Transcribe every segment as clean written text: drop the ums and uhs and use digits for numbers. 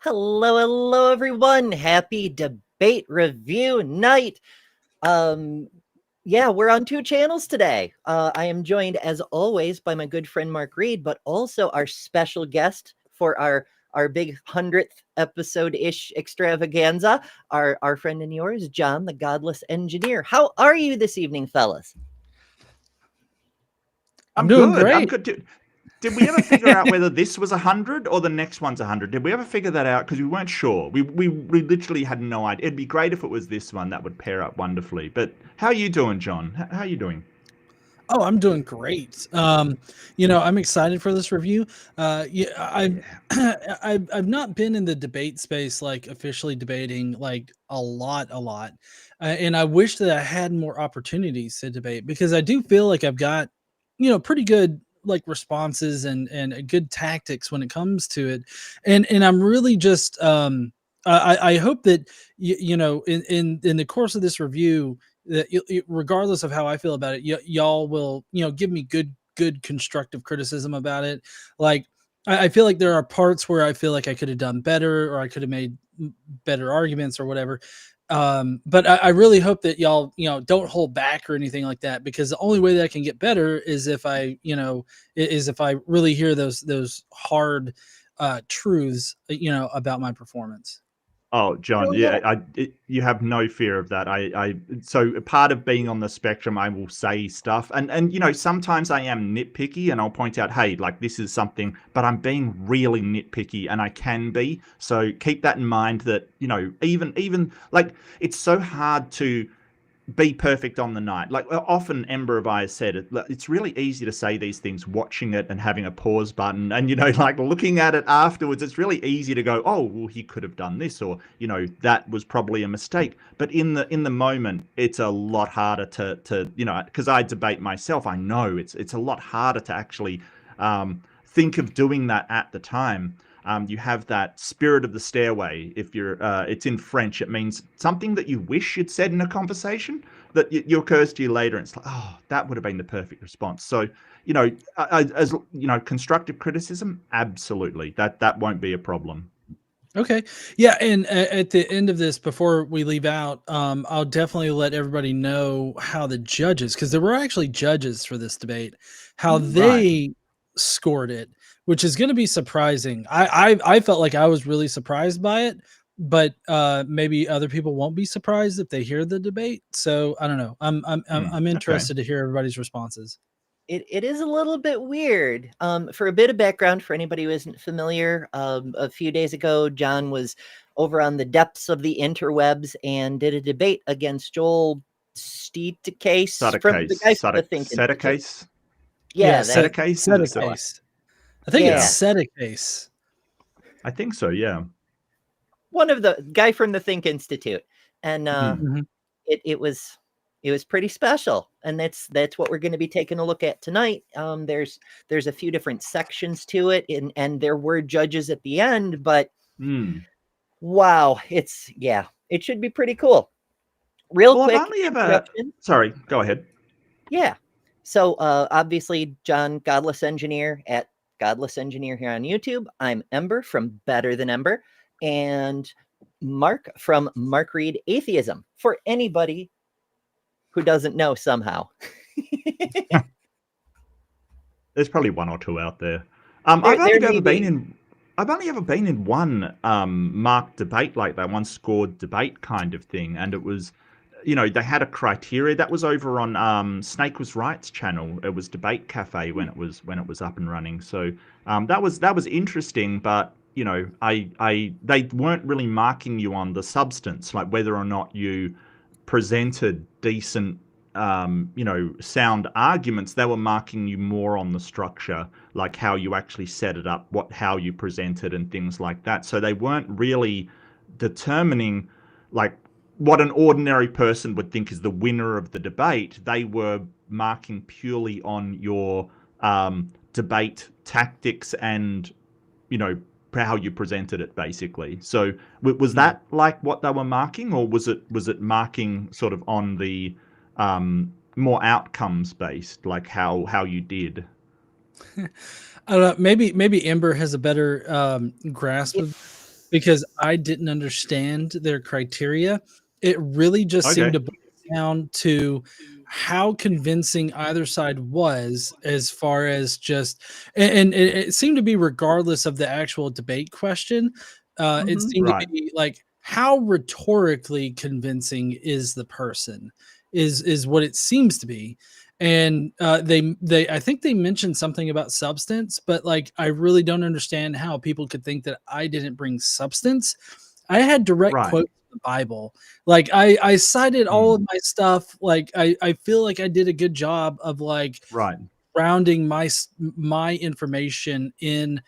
Hello, everyone. Happy debate review night. Yeah, we're on two channels today. I am joined, as always, by my good friend Mark Reed, but also our special guest for our big 100th episode-ish extravaganza, our friend and yours, John, the Godless engineer. How are you this evening, fellas? I'm doing good. great. I'm good. Did we ever figure out whether this was 100 or the next one's 100? Did we ever figure that out? Because we weren't sure. We literally had no idea. It'd be great if it was this one. That would pair up wonderfully. But how are you doing, John? How are you doing? Oh, I'm doing great. I'm excited for this review. I've not been in the debate space, like officially debating, like a lot, and I wish that I had more opportunities to debate, because I do feel like I've got, pretty good like responses and good tactics when it comes to it, and I'm really just I hope that in the course of this review, that regardless of how I feel about it, y'all will, give me good constructive criticism about it. Like, I feel like there are parts where I feel like I could have done better, or I could have made better arguments or whatever. But I really hope that y'all, don't hold back or anything like that, because the only way that I can get better is if I, if I really hear those hard truths, about my performance. Oh, John, you have no fear of that. So part of being on the spectrum, I will say stuff, and sometimes I am nitpicky, and I'll point out, hey, like this is something, but I'm being really nitpicky, and I can be. So keep that in mind. That even like it's so hard to be perfect on the night. Like often Ember of I has said, it's really easy to say these things watching it and having a pause button, and like looking at it afterwards, it's really easy to go, oh well, he could have done this, or that was probably a mistake. But in the moment, it's a lot harder to because I debate myself, I know it's a lot harder to actually think of doing that at the time. You have that spirit of the stairway. If you're, it's in French. It means something that you wish you'd said in a conversation that you occurs to you later, and it's like, oh, that would have been the perfect response. So, as constructive criticism, absolutely, that won't be a problem. Okay. Yeah. And at the end of this, before we leave out, I'll definitely let everybody know how the judges, because there were actually judges for this debate, how they scored it, which is going to be surprising. I felt like I was really surprised by it, but maybe other people won't be surprised if they hear the debate. So I don't know. I'm interested to hear everybody's responses. It is a little bit weird. For a bit of background, for anybody who isn't familiar, a few days ago, John was over on the depths of the interwebs and did a debate against Joel Settecase from the guy from the Think Institute. Settecase? Yeah, Settecase. I think it's Settecase. I think so, yeah. One of the guy from the Think Institute. And it was pretty special, and that's what we're going to be taking a look at tonight. There's a few different sections to it, and there were judges at the end, but wow, it should be pretty cool. Quick. I've only ever... Sorry, go ahead. Yeah. So obviously, John, Godless Engineer at Godless Engineer here on YouTube. I'm Ember from Better Than Ember, and Mark from Mark Reed Atheism. For anybody who doesn't know somehow. There's probably one or two out there. I've only ever been in one marked debate like that, one scored debate kind of thing, and it was, they had a criteria that was over on Snake Was Right's channel. It was Debate Cafe when it was up and running. So that was interesting, but they weren't really marking you on the substance, like whether or not you presented decent sound arguments. They were marking you more on the structure, like how you actually set it up, how you presented and things like that. So they weren't really determining like what an ordinary person would think is the winner of the debate. They were marking purely on your debate tactics and how you presented it, basically. So was that like what they were marking, or was it marking sort of on the more outcomes based, like how you did? I don't know. Maybe Ember has a better grasp of because I didn't understand their criteria. It really just seemed to boil down to how convincing either side was, as far as just, and it seemed to be regardless of the actual debate question. It seemed to be like, how rhetorically convincing is the person, is what it seems to be. And they I think they mentioned something about substance, but like, I really don't understand how people could think that I didn't bring substance. I had direct quotes from the Bible. Like, I cited all of my stuff. Like, I feel like I did a good job of like grounding my information in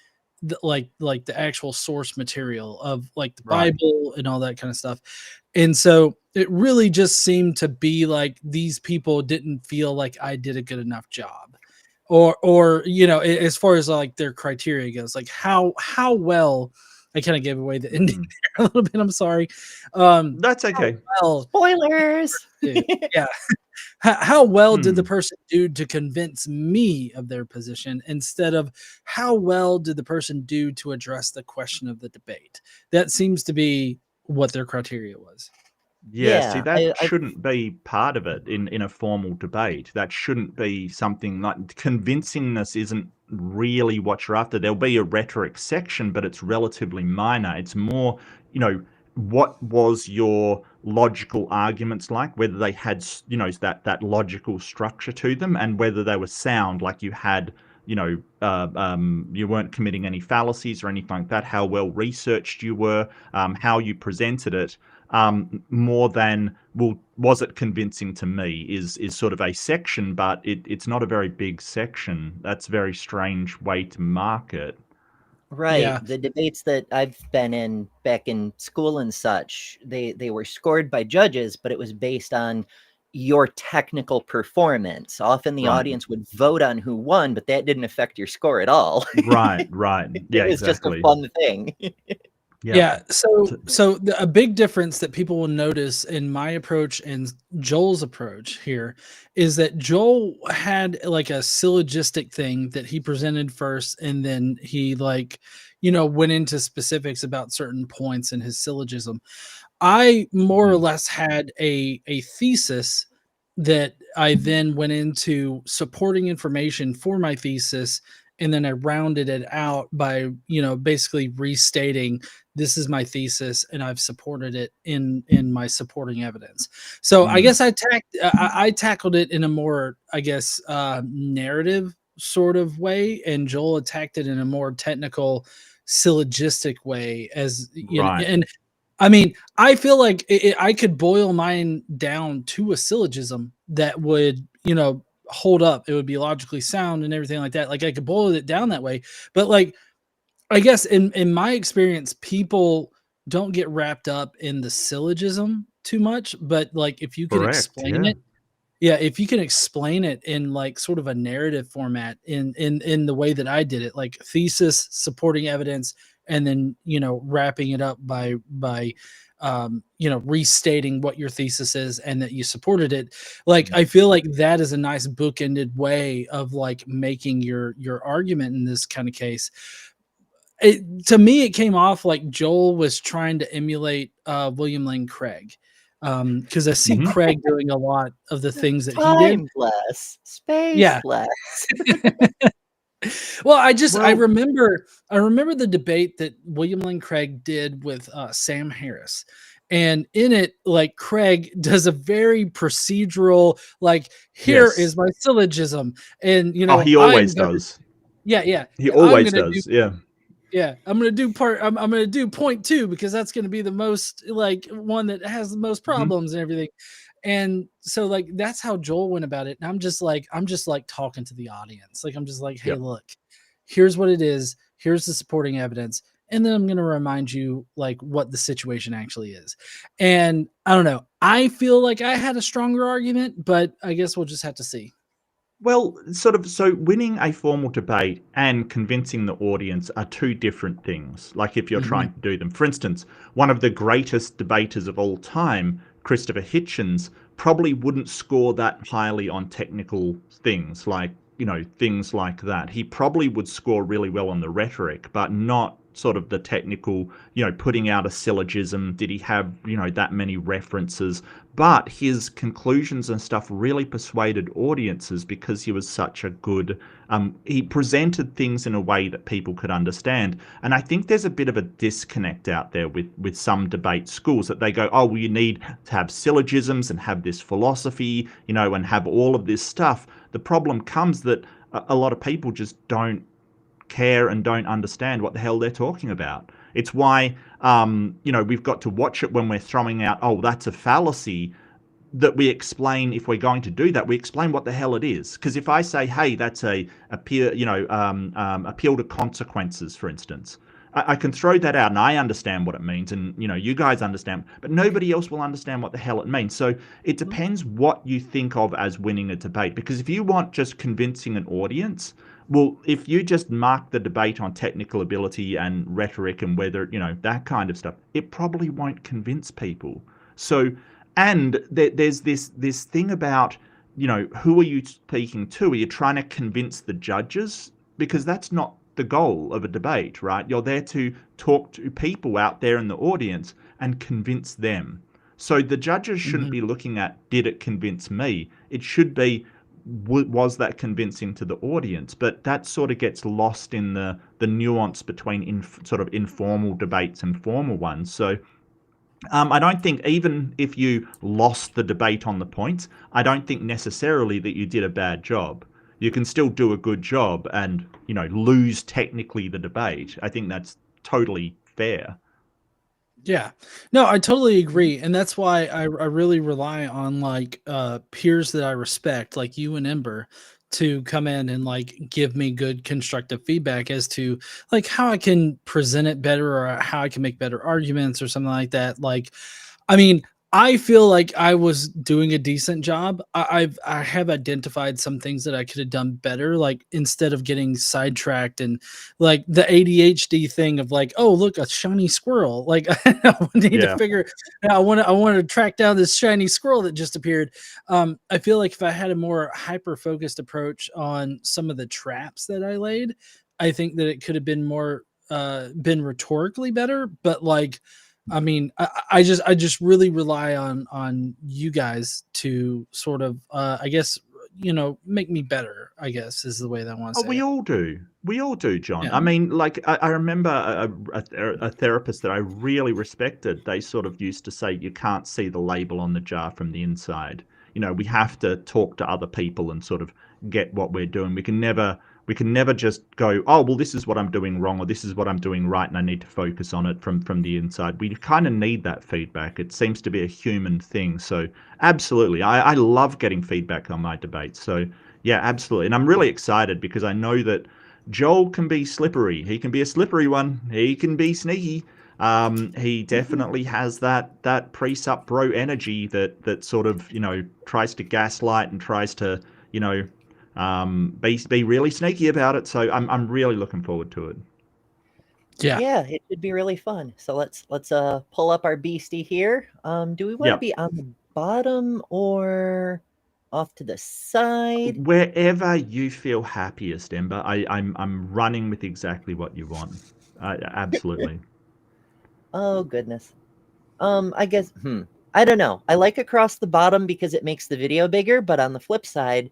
the, like the actual source material of like the Bible and all that kind of stuff. And so it really just seemed to be like these people didn't feel like I did a good enough job, or you know, as far as like their criteria goes, like how well. I kind of gave away the ending there a little bit. I'm sorry. That's okay. Well, spoilers. Yeah. How well did the person do to convince me of their position, instead of how well did the person do to address the question of the debate? That seems to be what their criteria was. Yeah, see, that shouldn't be part of it in a formal debate. That shouldn't be something like convincingness isn't really what you're after. There'll be a rhetoric section, but it's relatively minor. It's more, you know, what was your logical arguments like, whether they had, you know, that logical structure to them, and whether they were sound, like you had, you know, you weren't committing any fallacies or anything like that, how well researched you were, how you presented it. More than, well, was it convincing to me, is sort of a section, but it's not a very big section. That's a very strange way to mark it. Right. Yeah. The debates that I've been in back in school and such, they were scored by judges, but it was based on your technical performance. Often the audience would vote on who won, but that didn't affect your score at all. Right. Yeah, it was just a fun thing. Yeah. So a big difference that people will notice in my approach and Joel's approach here is that Joel had like a syllogistic thing that he presented first, and then he, like, you know, went into specifics about certain points in his syllogism. I more or less had a thesis that I then went into supporting information for my thesis, and then I rounded it out by, you know, basically restating, this is my thesis and I've supported it in my supporting evidence. So I guess I tackled it in a more, I guess, narrative sort of way, and Joel attacked it in a more technical syllogistic way, as you know. And I mean, I feel like I could boil mine down to a syllogism that would, you know, hold up. It would be logically sound and everything like that. Like, I could boil it down that way. But like, I guess in my experience, people don't get wrapped up in the syllogism too much. But like, if you can explain it, if you can explain it in like sort of a narrative format, in the way that I did it, like thesis, supporting evidence, and then, you know, wrapping it up by you know, restating what your thesis is and that you supported it. Like, I feel like that is a nice bookended way of like making your argument in this kind of case. To me, it came off like Joel was trying to emulate William Lane Craig, because I see Craig doing a lot of the things that he did. Timeless, spaceless. Well, I remember the debate that William Lane Craig did with Sam Harris. And in it, like, Craig does a very procedural, like, here is my syllogism. And, you know, he always does. Yeah. He always does. Yeah, I'm gonna do I'm gonna do point 2, because that's gonna be the most, like, one that has the most problems and everything. And so, like, that's how Joel went about it. And I'm just like talking to the audience. Like, I'm just like, hey, look, here's what it is. Here's the supporting evidence. And then I'm going to remind you, like, what the situation actually is. And I don't know. I feel like I had a stronger argument, but I guess we'll just have to see. Well, so winning a formal debate and convincing the audience are two different things. Like, if you're trying to do them. For instance, one of the greatest debaters of all time, Christopher Hitchens, probably wouldn't score that highly on technical things like things like that. He probably would score really well on the rhetoric, but not sort of the technical, putting out a syllogism. Did he have, that many references? But his conclusions and stuff really persuaded audiences because he was such a good, he presented things in a way that people could understand. And I think there's a bit of a disconnect out there with some debate schools that they go, oh, well, you need to have syllogisms and have this philosophy, and have all of this stuff. The problem comes that a lot of people just don't care and don't understand what the hell they're talking about. It's why, we've got to watch it when we're throwing out, oh, that's a fallacy, that we explain, if we're going to do that, we explain what the hell it is. Because if I say, hey, that's appeal to consequences, for instance, I can throw that out and I understand what it means, and you guys understand, but nobody else will understand what the hell it means. So it depends what you think of as winning a debate, because if you want just convincing an audience, well, if you just mark the debate on technical ability and rhetoric and whether, that kind of stuff, it probably won't convince people. So, and there's this thing about, who are you speaking to? Are you trying to convince the judges? Because that's not the goal of a debate, right? You're there to talk to people out there in the audience and convince them. So the judges shouldn't be looking at, did it convince me? It should be, was that convincing to the audience? But that sort of gets lost in the nuance between sort of informal debates and formal ones. So I don't think, even if you lost the debate on the points, I don't think necessarily that you did a bad job. You can still do a good job and, lose technically the debate. I think that's totally fair. Yeah, no, I totally agree. And that's why I really rely on peers that I respect, like you and Ember, to come in and give me good constructive feedback as to how I can present it better or how I can make better arguments or something like that. I feel like I was doing a decent job. I have identified some things that I could have done better, instead of getting sidetracked and the ADHD thing of oh, look, a shiny squirrel. I need to figure. I want to track down this shiny squirrel that just appeared. I feel like if I had a more hyper focused approach on some of the traps that I laid, I think that it could have been more been rhetorically better. But I just really rely on you guys to sort of, I guess, make me better, I guess, is the way that I want to say we it. all do. We all do, John. Yeah. I mean, I remember a therapist that I really respected. They sort of used to say, you can't see the label on the jar from the inside. We have to talk to other people and sort of get what we're doing. We can never just go, oh, well, this is what I'm doing wrong, or this is what I'm doing right, and I need to focus on it from the inside. We kind of need that feedback. It seems to be a human thing. So absolutely, I love getting feedback on my debates. So yeah, absolutely. And I'm really excited because I know that Joel can be slippery. He can be a slippery one. He can be sneaky. He definitely has that Precept bro energy that sort of, tries to gaslight and tries to, be really sneaky about it. So I'm really looking forward to it. Yeah, it should be really fun. So let's pull up our beastie here. Do we want to be on the bottom or off to the side? Wherever you feel happiest, Ember. I'm running with exactly what you want. Absolutely. Oh goodness. I guess I don't know. I like across the bottom because it makes the video bigger, but on the flip side,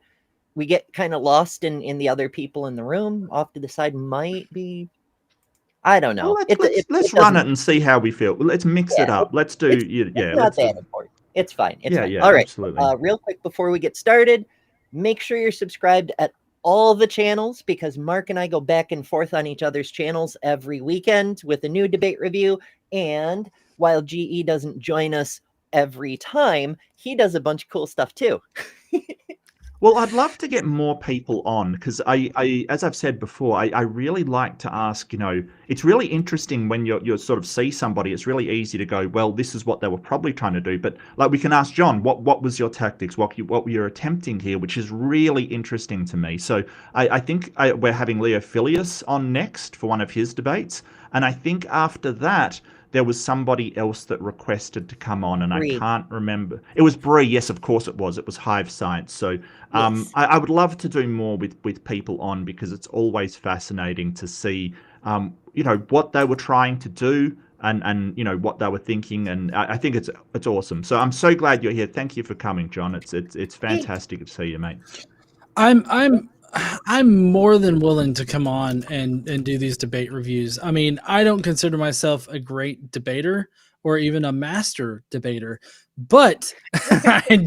we get kind of lost in the other people in the room. Off to the side might be, I don't know. Well, let's run it and see how we feel. Let's mix it up. Let's do it's not that important. It's fine. It's fine. Yeah, all right. Absolutely. Real quick before we get started, make sure you're subscribed at all the channels, because Mark and I go back and forth on each other's channels every weekend with a new debate review. And while GE doesn't join us every time, he does a bunch of cool stuff too. Well, I'd love to get more people on because I as I've said before, I really like to ask, it's really interesting when you sort of see somebody, it's really easy to go, well, this is what they were probably trying to do. But we can ask John, what was your tactics? What were you attempting here? Which is really interesting to me. So I think we're having Leo Filius on next for one of his debates. And I think after that, there was somebody else that requested to come on, and I can't remember. It was Bree. Yes, of course it was. It was Hive Science. So I would love to do more with people on, because it's always fascinating to see, what they were trying to do, and what they were thinking, and I think it's awesome. So I'm so glad you're here. Thank you for coming, John. It's fantastic to see you, mate. I'm more than willing to come on and do these debate reviews. I mean, I don't consider myself a great debater or even a master debater, but I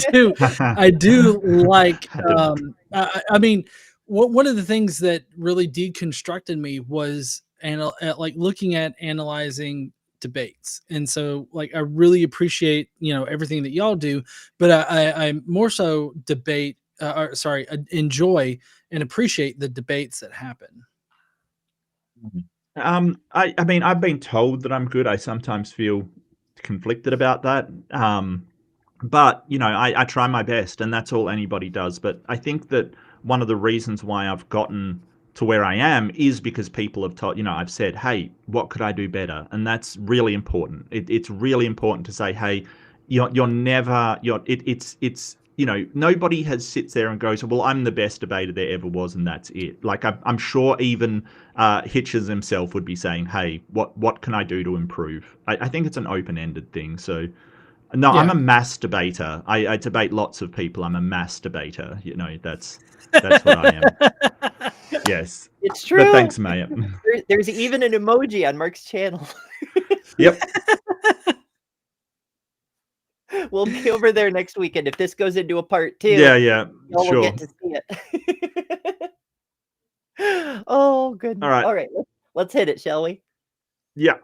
do like. I mean, one of the things that really deconstructed me was like looking at analyzing debates, and so like I really appreciate everything that y'all do, but I more so enjoy and appreciate the debates that happen. I mean, I've been told that I'm good. I sometimes feel conflicted about that. But I try my best, and that's all anybody does. But I think that one of the reasons why I've gotten to where I am is because people have told, I've said, hey, what could I do better? And that's really important. It's really important to say, hey, nobody sits there and goes, well, I'm the best debater there ever was, and that's it. Like, I'm sure even Hitchens himself would be saying, hey, what can I do to improve? I think it's an open-ended thing. So no, yeah. I'm a mass debater. I debate lots of people. I'm a mass debater. That's what I am. Yes, it's true. But thanks, mate. There's even an emoji on Mark's channel. Yep. We'll be over there next weekend. If this goes into a part 2, yeah, sure, we'll get to see it. Oh, goodness. All right. Let's hit it, shall we? Yeah.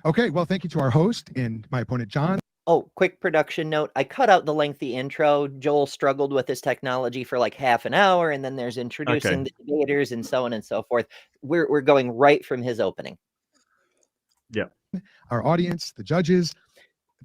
Okay, well, thank you to our host and my opponent, John. Oh, quick production note. I cut out the lengthy intro. Joel struggled with his technology for like half an hour, and then there's introducing the debaters and so on and so forth. We're going right from his opening. Yeah. Our audience, the judges.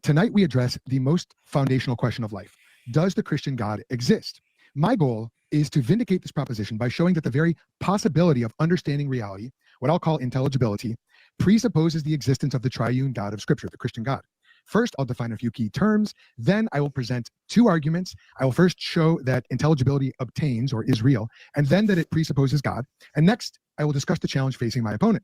Tonight we address the most foundational question of life. Does the Christian God exist? My goal is to vindicate this proposition by showing that the very possibility of understanding reality, what I'll call intelligibility, presupposes the existence of the triune God of Scripture, the Christian God. First, I'll define a few key terms. Then I will present 2 arguments. I will first show that intelligibility obtains or is real, and then that it presupposes God. And next, I will discuss the challenge facing my opponent.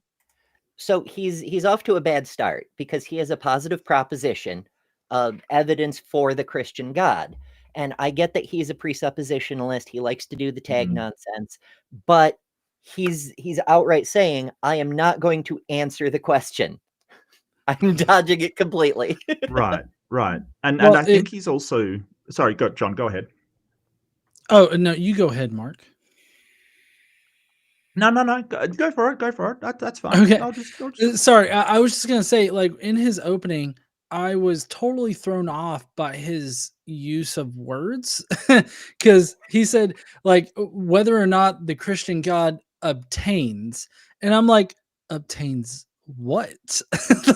So he's off to a bad start because he has a positive proposition of evidence for the Christian God. And I get that he's a presuppositionalist. He likes to do the tag nonsense, but he's outright saying, I am not going to answer the question. I'm dodging it completely. Right. And I think he's also... Sorry, John, go ahead. Oh, no, you go ahead, Mark. No. Go for it. That's fine. Okay. I'll just... Sorry, I was just going to say, like, in his opening, I was totally thrown off by his use of words because he said, like, whether or not the Christian God obtains. And I'm like, obtains what?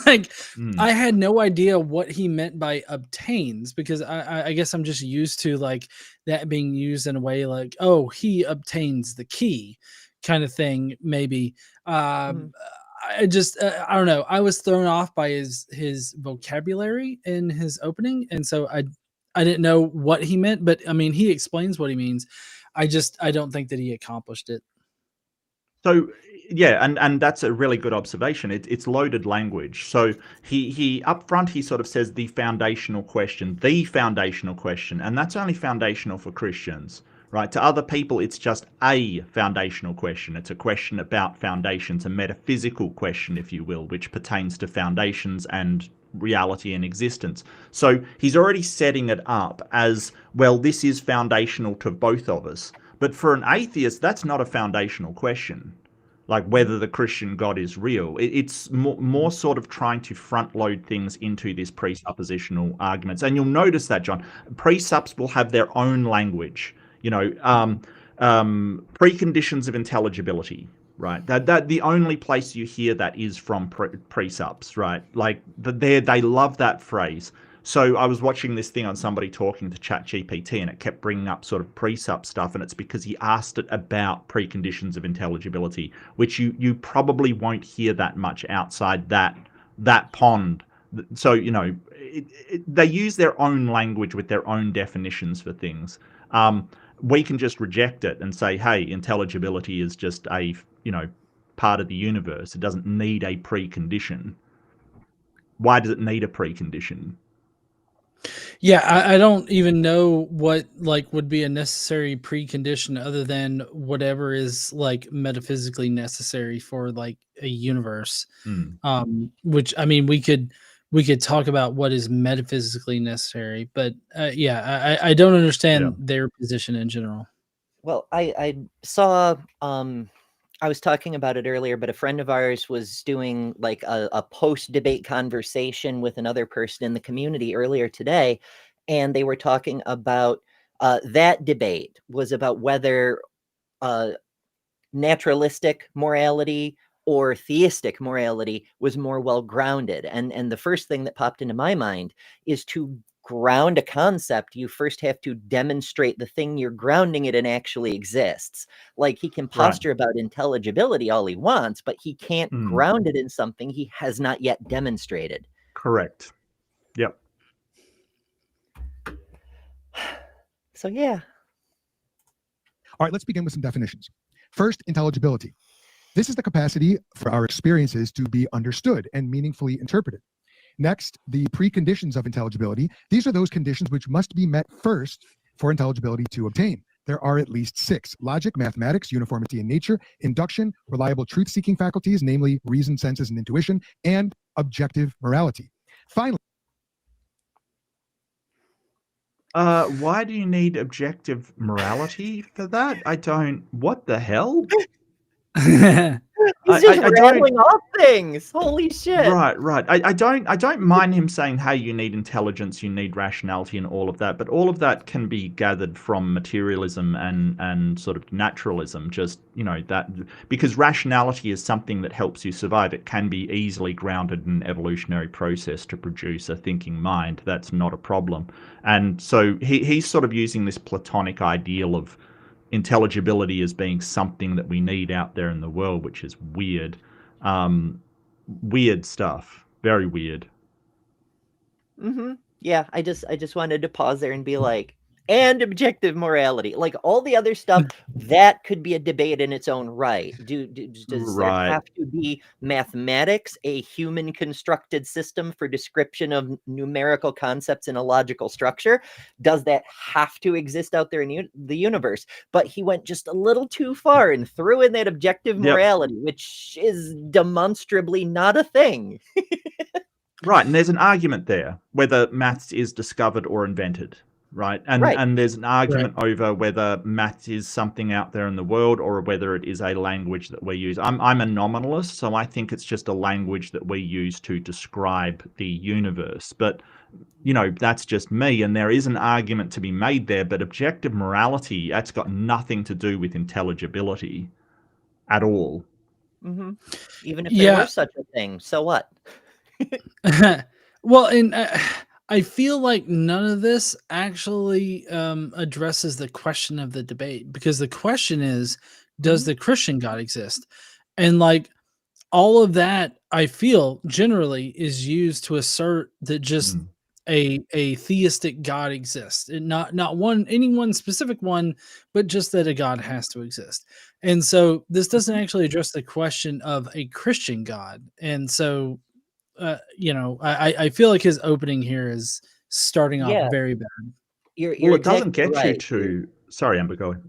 Like, I had no idea what he meant by obtains, because I guess I'm just used to like that being used in a way like, oh, he obtains the key kind of thing, maybe. I don't know. I was thrown off by his vocabulary in his opening, and so I didn't know what he meant. But I mean, he explains what he means. I don't think that he accomplished it. So yeah, and that's a really good observation. It's loaded language. So he up front he sort of says the foundational question, and that's only foundational for Christians. Right? To other people, it's just a foundational question. It's a question about foundations, a metaphysical question, if you will, which pertains to foundations and reality and existence. So he's already setting it up as, well, this is foundational to both of us. But for an atheist, that's not a foundational question, like whether the Christian God is real. It's more sort of trying to front load things into this presuppositional arguments. And you'll notice that, John, presupps will have their own language. Preconditions of intelligibility, right? That the only place you hear that is from presupps, right? Like they love that phrase. So I was watching this thing on somebody talking to ChatGPT, and it kept bringing up sort of Precept stuff, and it's because he asked it about preconditions of intelligibility, which you probably won't hear that much outside that pond. So, you know, they use their own language with their own definitions for things. We can just reject it and say, hey, intelligibility is just a, you know, part of the universe. It doesn't need a precondition. Why does it need a precondition? Yeah, I don't even know what like would be a necessary precondition other than whatever is like metaphysically necessary for like a universe. Which I mean, we could talk about what is metaphysically necessary, but yeah, I don't understand their position in general. Well, I saw I was talking about it earlier, but a friend of ours was doing like a post-debate conversation with another person in the community earlier today, and they were talking about that debate was about whether naturalistic morality or theistic morality was more well-grounded. And the first thing that popped into my mind is to ground a concept, you first have to demonstrate the thing you're grounding it in actually exists. Like he can posture about intelligibility all he wants, but he can't ground it in something he has not yet demonstrated. Correct. Yep. So yeah. All right, let's begin with some definitions. First, intelligibility. This is the capacity for our experiences to be understood and meaningfully interpreted. Next, the preconditions of intelligibility. These are those conditions which must be met first for intelligibility to obtain. There are at least 6: logic, mathematics, uniformity in nature, induction, reliable truth-seeking faculties, namely reason, senses, and intuition, and objective morality. Finally, why do you need objective morality for that? I don't. What the hell? He's just rattling off things. Holy shit. Right. I don't mind him saying, hey, you need intelligence, you need rationality and all of that, but all of that can be gathered from materialism and sort of naturalism, just, you know, that because rationality is something that helps you survive. It can be easily grounded in an evolutionary process to produce a thinking mind. That's not a problem. And so he's sort of using this Platonic ideal of intelligibility as being something that we need out there in the world, which is weird. Weird stuff. Very weird. Yeah, I just wanted to pause there and be like, and objective morality. Like all the other stuff, that could be a debate in its own right. Does there have to be mathematics, a human constructed system for description of numerical concepts in a logical structure? Does that have to exist out there in the universe? But he went just a little too far and threw in that objective morality, which is demonstrably not a thing. Right, and there's an argument there whether maths is discovered or invented. Right. And there's an argument over whether maths is something out there in the world or whether it is a language that we use. I'm a nominalist, so I think it's just a language that we use to describe the universe. But, you know, that's just me. And there is an argument to be made there. But objective morality, that's got nothing to do with intelligibility at all. Even if there were such a thing, so what? Well, and I feel like none of this actually addresses the question of the debate, because the question is, does the Christian God exist? And like all of that, I feel generally is used to assert that just a theistic God exists, and not any one specific one, but just that a God has to exist. And so this doesn't actually address the question of a Christian God. And so you know, I feel like his opening here is starting off very bad. You're it doesn't get right. you to. Sorry, Amber, go ahead.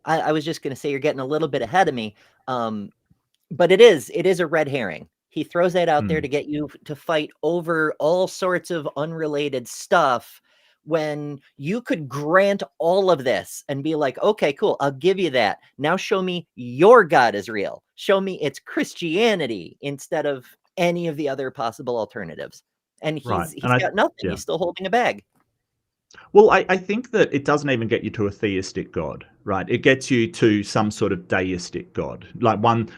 I was just going to say you're getting a little bit ahead of me, but it is a red herring. He throws that out there to get you to fight over all sorts of unrelated stuff when you could grant all of this and be like, okay, cool, I'll give you that. Now show me your God is real. Show me it's Christianity instead of any of the other possible alternatives. And he's got nothing. Yeah. He's still holding a bag. Well, I think that it doesn't even get you to a theistic God, right? It gets you to some sort of deistic God.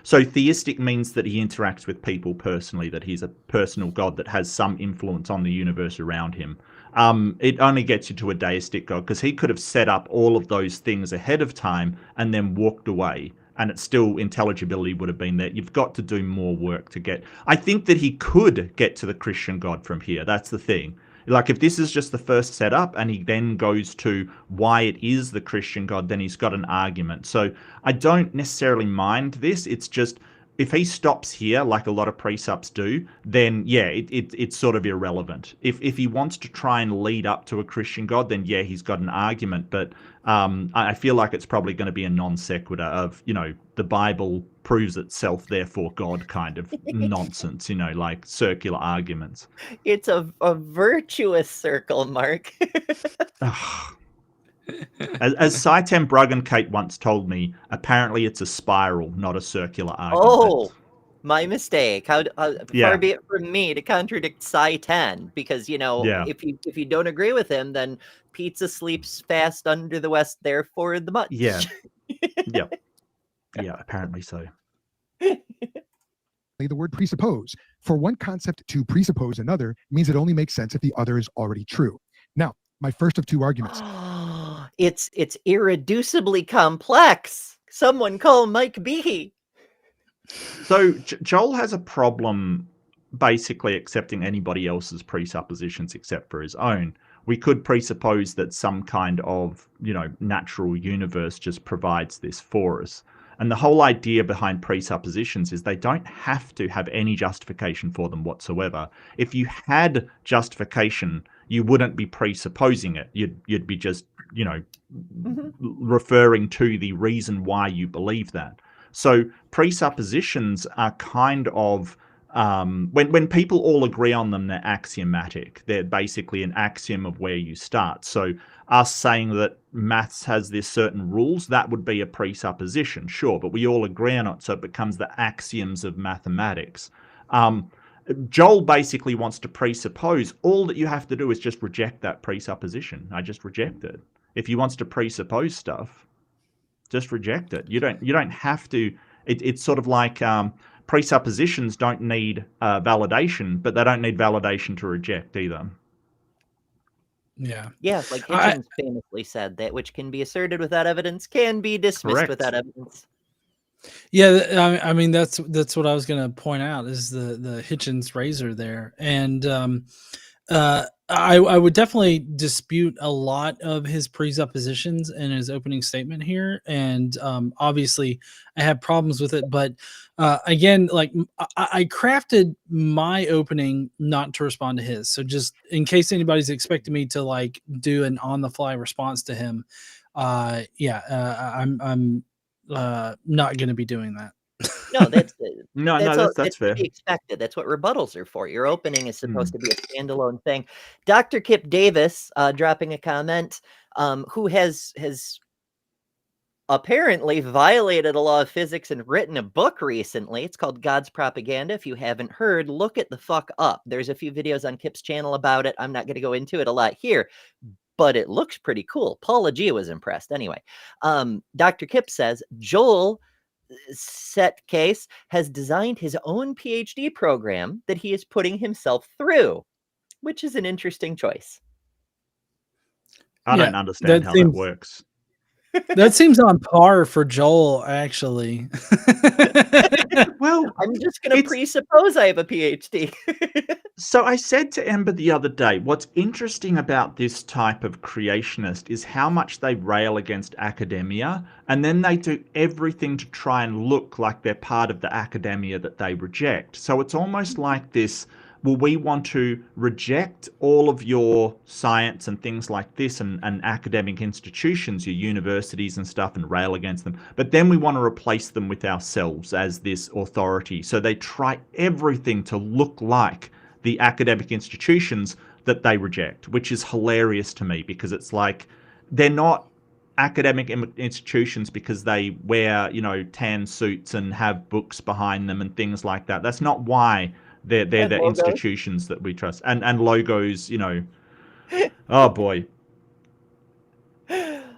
So theistic means that he interacts with people personally, that he's a personal God that has some influence on the universe around him. it only gets you to a deistic God, because he could have set up all of those things ahead of time and then walked away, and it's still intelligibility would have been there. You've got to do more work to get. I think that he could get to the Christian God from here. That's the thing. Like, if this is just the first setup and he then goes to why it is the Christian God, then he's got an argument. So I don't necessarily mind this. It's just, if he stops here, like a lot of precepts do, then yeah, it's sort of irrelevant. If he wants to try and lead up to a Christian God, then yeah, he's got an argument. But I feel like it's probably going to be a non sequitur of, the Bible proves itself, therefore God kind of nonsense, like circular arguments. It's a virtuous circle, Mark. As Saitem Bruggencate once told me, apparently it's a spiral, not a circular argument. Oh, my mistake. How far be it from me to contradict Saitem, because if you don't agree with him, then pizza sleeps fast under the west, therefore the much. Yeah. Yeah, apparently so. The word presuppose. For one concept to presuppose another means it only makes sense if the other is already true. Now, my first of two arguments. It's irreducibly complex. Someone call Mike B. So Joel has a problem basically accepting anybody else's presuppositions except for his own. We could presuppose that some kind of, natural universe just provides this for us. And the whole idea behind presuppositions is they don't have to have any justification for them whatsoever. If you had justification, you wouldn't be presupposing it. You'd be just, referring to the reason why you believe that. So presuppositions are kind of, when people all agree on them, they're axiomatic. They're basically an axiom of where you start. So us saying that maths has this certain rules, that would be a presupposition, sure, but we all agree on it, so it becomes the axioms of mathematics. Joel basically wants to presuppose. All that you have to do is just reject that presupposition. I just reject it. If he wants to presuppose stuff, just reject it. You don't have to. It's sort of like presuppositions don't need validation, but they don't need validation to reject either. Yeah. Yeah, like Hitchens famously said, that which can be asserted without evidence can be dismissed without evidence. Yeah, I mean that's what I was going to point out is the Hitchens razor there, and I would definitely dispute a lot of his presuppositions in his opening statement here, and obviously I have problems with it. But again, like I crafted my opening not to respond to his, so just in case anybody's expecting me to like do an on the fly response to him, I'm not going to be doing that. No, that's that's fair. To be expected. That's what rebuttals are for. Your opening is supposed to be a standalone thing. Dr. Kip Davis dropping a comment, who has apparently violated a law of physics and written a book recently. It's called God's Propaganda. If you haven't heard, look it the fuck up. There's a few videos on Kip's channel about it. I'm not going to go into it a lot here, but it looks pretty cool. Paula G was impressed. Anyway, Dr. Kip says Joel Settecase has designed his own PhD program that he is putting himself through, which is an interesting choice. I don't understand how that works. That seems on par for Joel, actually. Well, I'm just going to presuppose I have a PhD. So I said to Ember the other day, what's interesting about this type of creationist is how much they rail against academia, and then they do everything to try and look like they're part of the academia that they reject. So it's almost like this, well, we want to reject all of your science and things like this and academic institutions, your universities and stuff, and rail against them. But then we want to replace them with ourselves as this authority. So they try everything to look like the academic institutions that they reject, which is hilarious to me, because it's like they're not academic institutions because they wear, tan suits and have books behind them and things like that. That's not why they're the institutions that we trust. And logos, oh boy.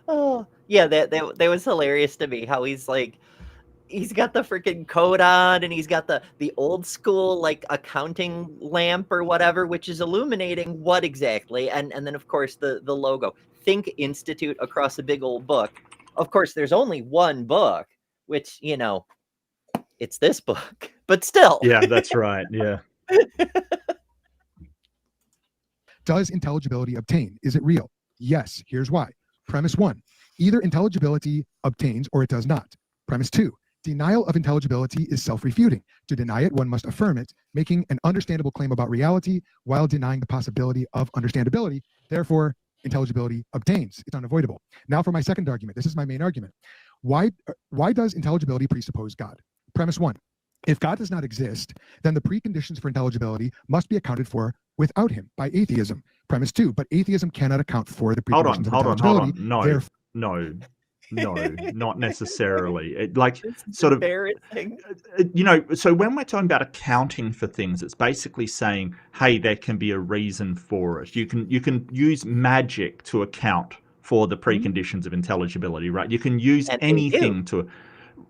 Oh yeah, that was hilarious to me, how he's like, he's got the freaking coat on, and he's got the old school like accounting lamp or whatever, which is illuminating what exactly, and then of course the logo, Think Institute, across a big old book. Of course, there's only one book, which, you know, it's this book, but still. Yeah, that's right. Yeah. Does intelligibility obtain? Is it real? Yes. Here's why. Premise 1, either intelligibility obtains or it does not. Premise 2, denial of intelligibility is self-refuting. To deny it, one must affirm it, making an understandable claim about reality while denying the possibility of understandability. Therefore, intelligibility obtains. It's unavoidable. Now for my second argument. This is my main argument. Why does intelligibility presuppose God? Premise 1, if God does not exist, then the preconditions for intelligibility must be accounted for without him by atheism. Premise 2, but atheism cannot account for the preconditions of intelligibility. No, not necessarily. It, like, It's sort of, embarrassing. you know, so when we're talking about accounting for things, it's basically saying, hey, there can be a reason for it. You can use magic to account for the preconditions of intelligibility, right? You can use anything to.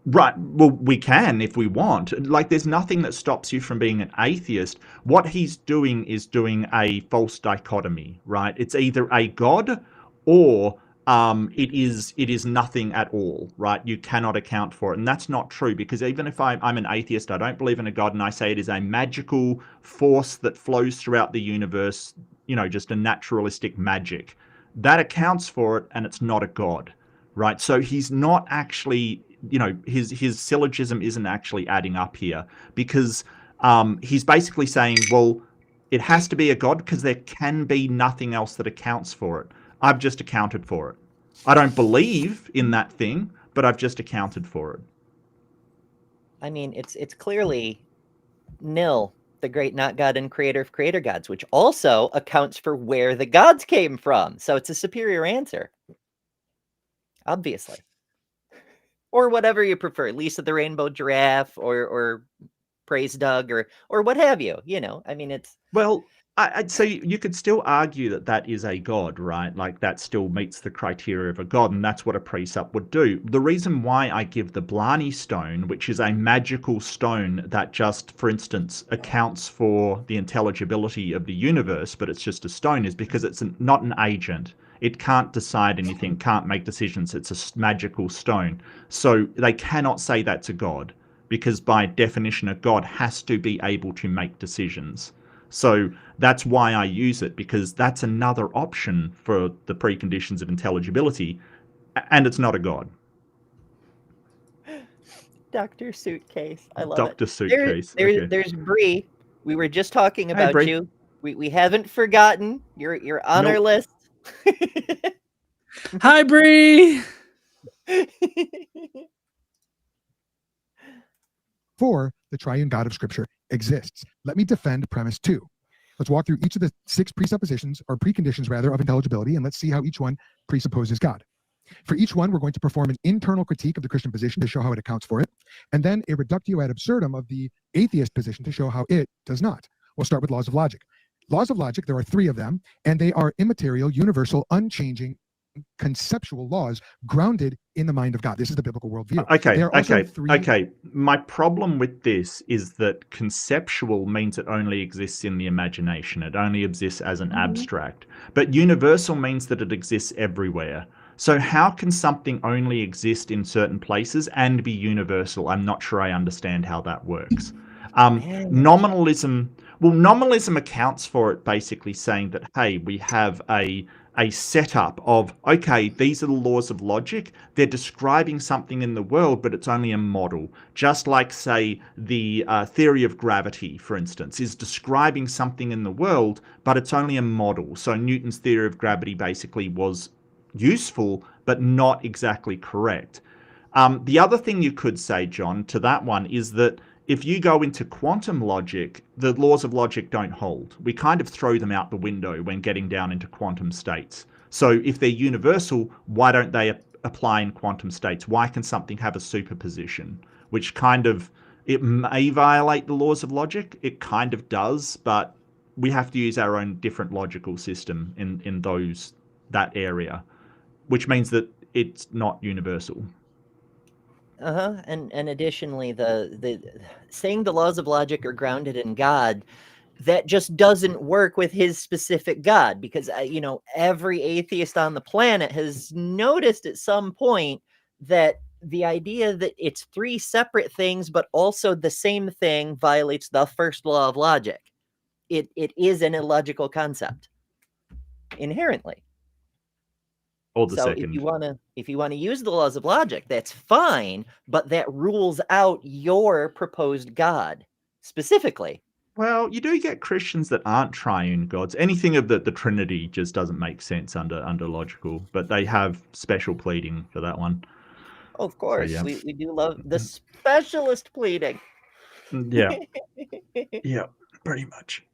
Right. Well, we can if we want. Like, there's nothing that stops you from being an atheist. What he's doing is doing a false dichotomy, right? It's either a god or it is nothing at all, right? You cannot account for it. And that's not true, because even if I'm an atheist, I don't believe in a god, and I say it is a magical force that flows throughout the universe, you know, just a naturalistic magic. That accounts for it, and it's not a god, right? So he's not actually, you know, his syllogism isn't actually adding up here, because he's basically saying, well, it has to be a god because there can be nothing else that accounts for it. I've just accounted for it. I don't believe in that thing, but I've just accounted for it. I mean, it's clearly nil, the great not god and creator of creator gods, which also accounts for where the gods came from. So it's a superior answer, obviously. Or whatever you prefer, Lisa the Rainbow Giraffe, or Praise Doug, or what have you. You know, I mean, it's... Well, I'd say you could still argue that that is a god, right? Like, that still meets the criteria of a god, and that's what a precept would do. The reason why I give the Blarney stone, which is a magical stone that just, for instance, accounts for the intelligibility of the universe, but it's just a stone, is because it's not an agent. It can't decide anything, can't make decisions. It's a magical stone. So they cannot say that's a god, because by definition, a god has to be able to make decisions. So that's why I use it, because that's another option for the preconditions of intelligibility, and it's not a god. Dr. Suitcase. I love Dr. it. Suitcase. There's Bree. We were just talking about Bree. you. We haven't forgotten. You're on our list. Hi, Bree. 4, the triune God of Scripture exists. Let me defend premise 2. Let's walk through each of the 6 presuppositions, or preconditions rather, of intelligibility, and let's see how each one presupposes God. For each one, we're going to perform an internal critique of the Christian position to show how it accounts for it, and then a reductio ad absurdum of the atheist position to show how it does not. We'll start with laws of logic. Laws of logic, there are 3 of them, and they are immaterial, universal, unchanging, conceptual laws grounded in the mind of God. This is the biblical worldview. Okay. My problem with this is that conceptual means it only exists in the imagination. It only exists as an abstract. But universal means that it exists everywhere. So how can something only exist in certain places and be universal? I'm not sure I understand how that works. Nominalism accounts for it, basically saying that, hey, we have a setup of, okay, these are the laws of logic. They're describing something in the world, but it's only a model. Just like, say, the theory of gravity, for instance, is describing something in the world, but it's only a model. So Newton's theory of gravity basically was useful, but not exactly correct. The other thing you could say, John, to that one is that if you go into quantum logic, the laws of logic don't hold. We kind of throw them out the window when getting down into quantum states. So if they're universal, why don't they apply in quantum states? Why can something have a superposition? Which kind of, it may violate the laws of logic. It kind of does, but we have to use our own different logical system in that area, which means that it's not universal. And additionally, the saying the laws of logic are grounded in God, that just doesn't work with his specific God, because you know, every atheist on the planet has noticed at some point that the idea that it's three separate things but also the same thing violates the first law of logic. It is an illogical concept inherently. Or the So second. if you wanna use the laws of logic, that's fine, but that rules out your proposed God specifically. Well, you do get Christians that aren't triune gods. Anything of the Trinity just doesn't make sense under logical, but they have special pleading for that one. Oh, of course, yeah. we do love the specialist pleading. Yeah. Yeah, pretty much.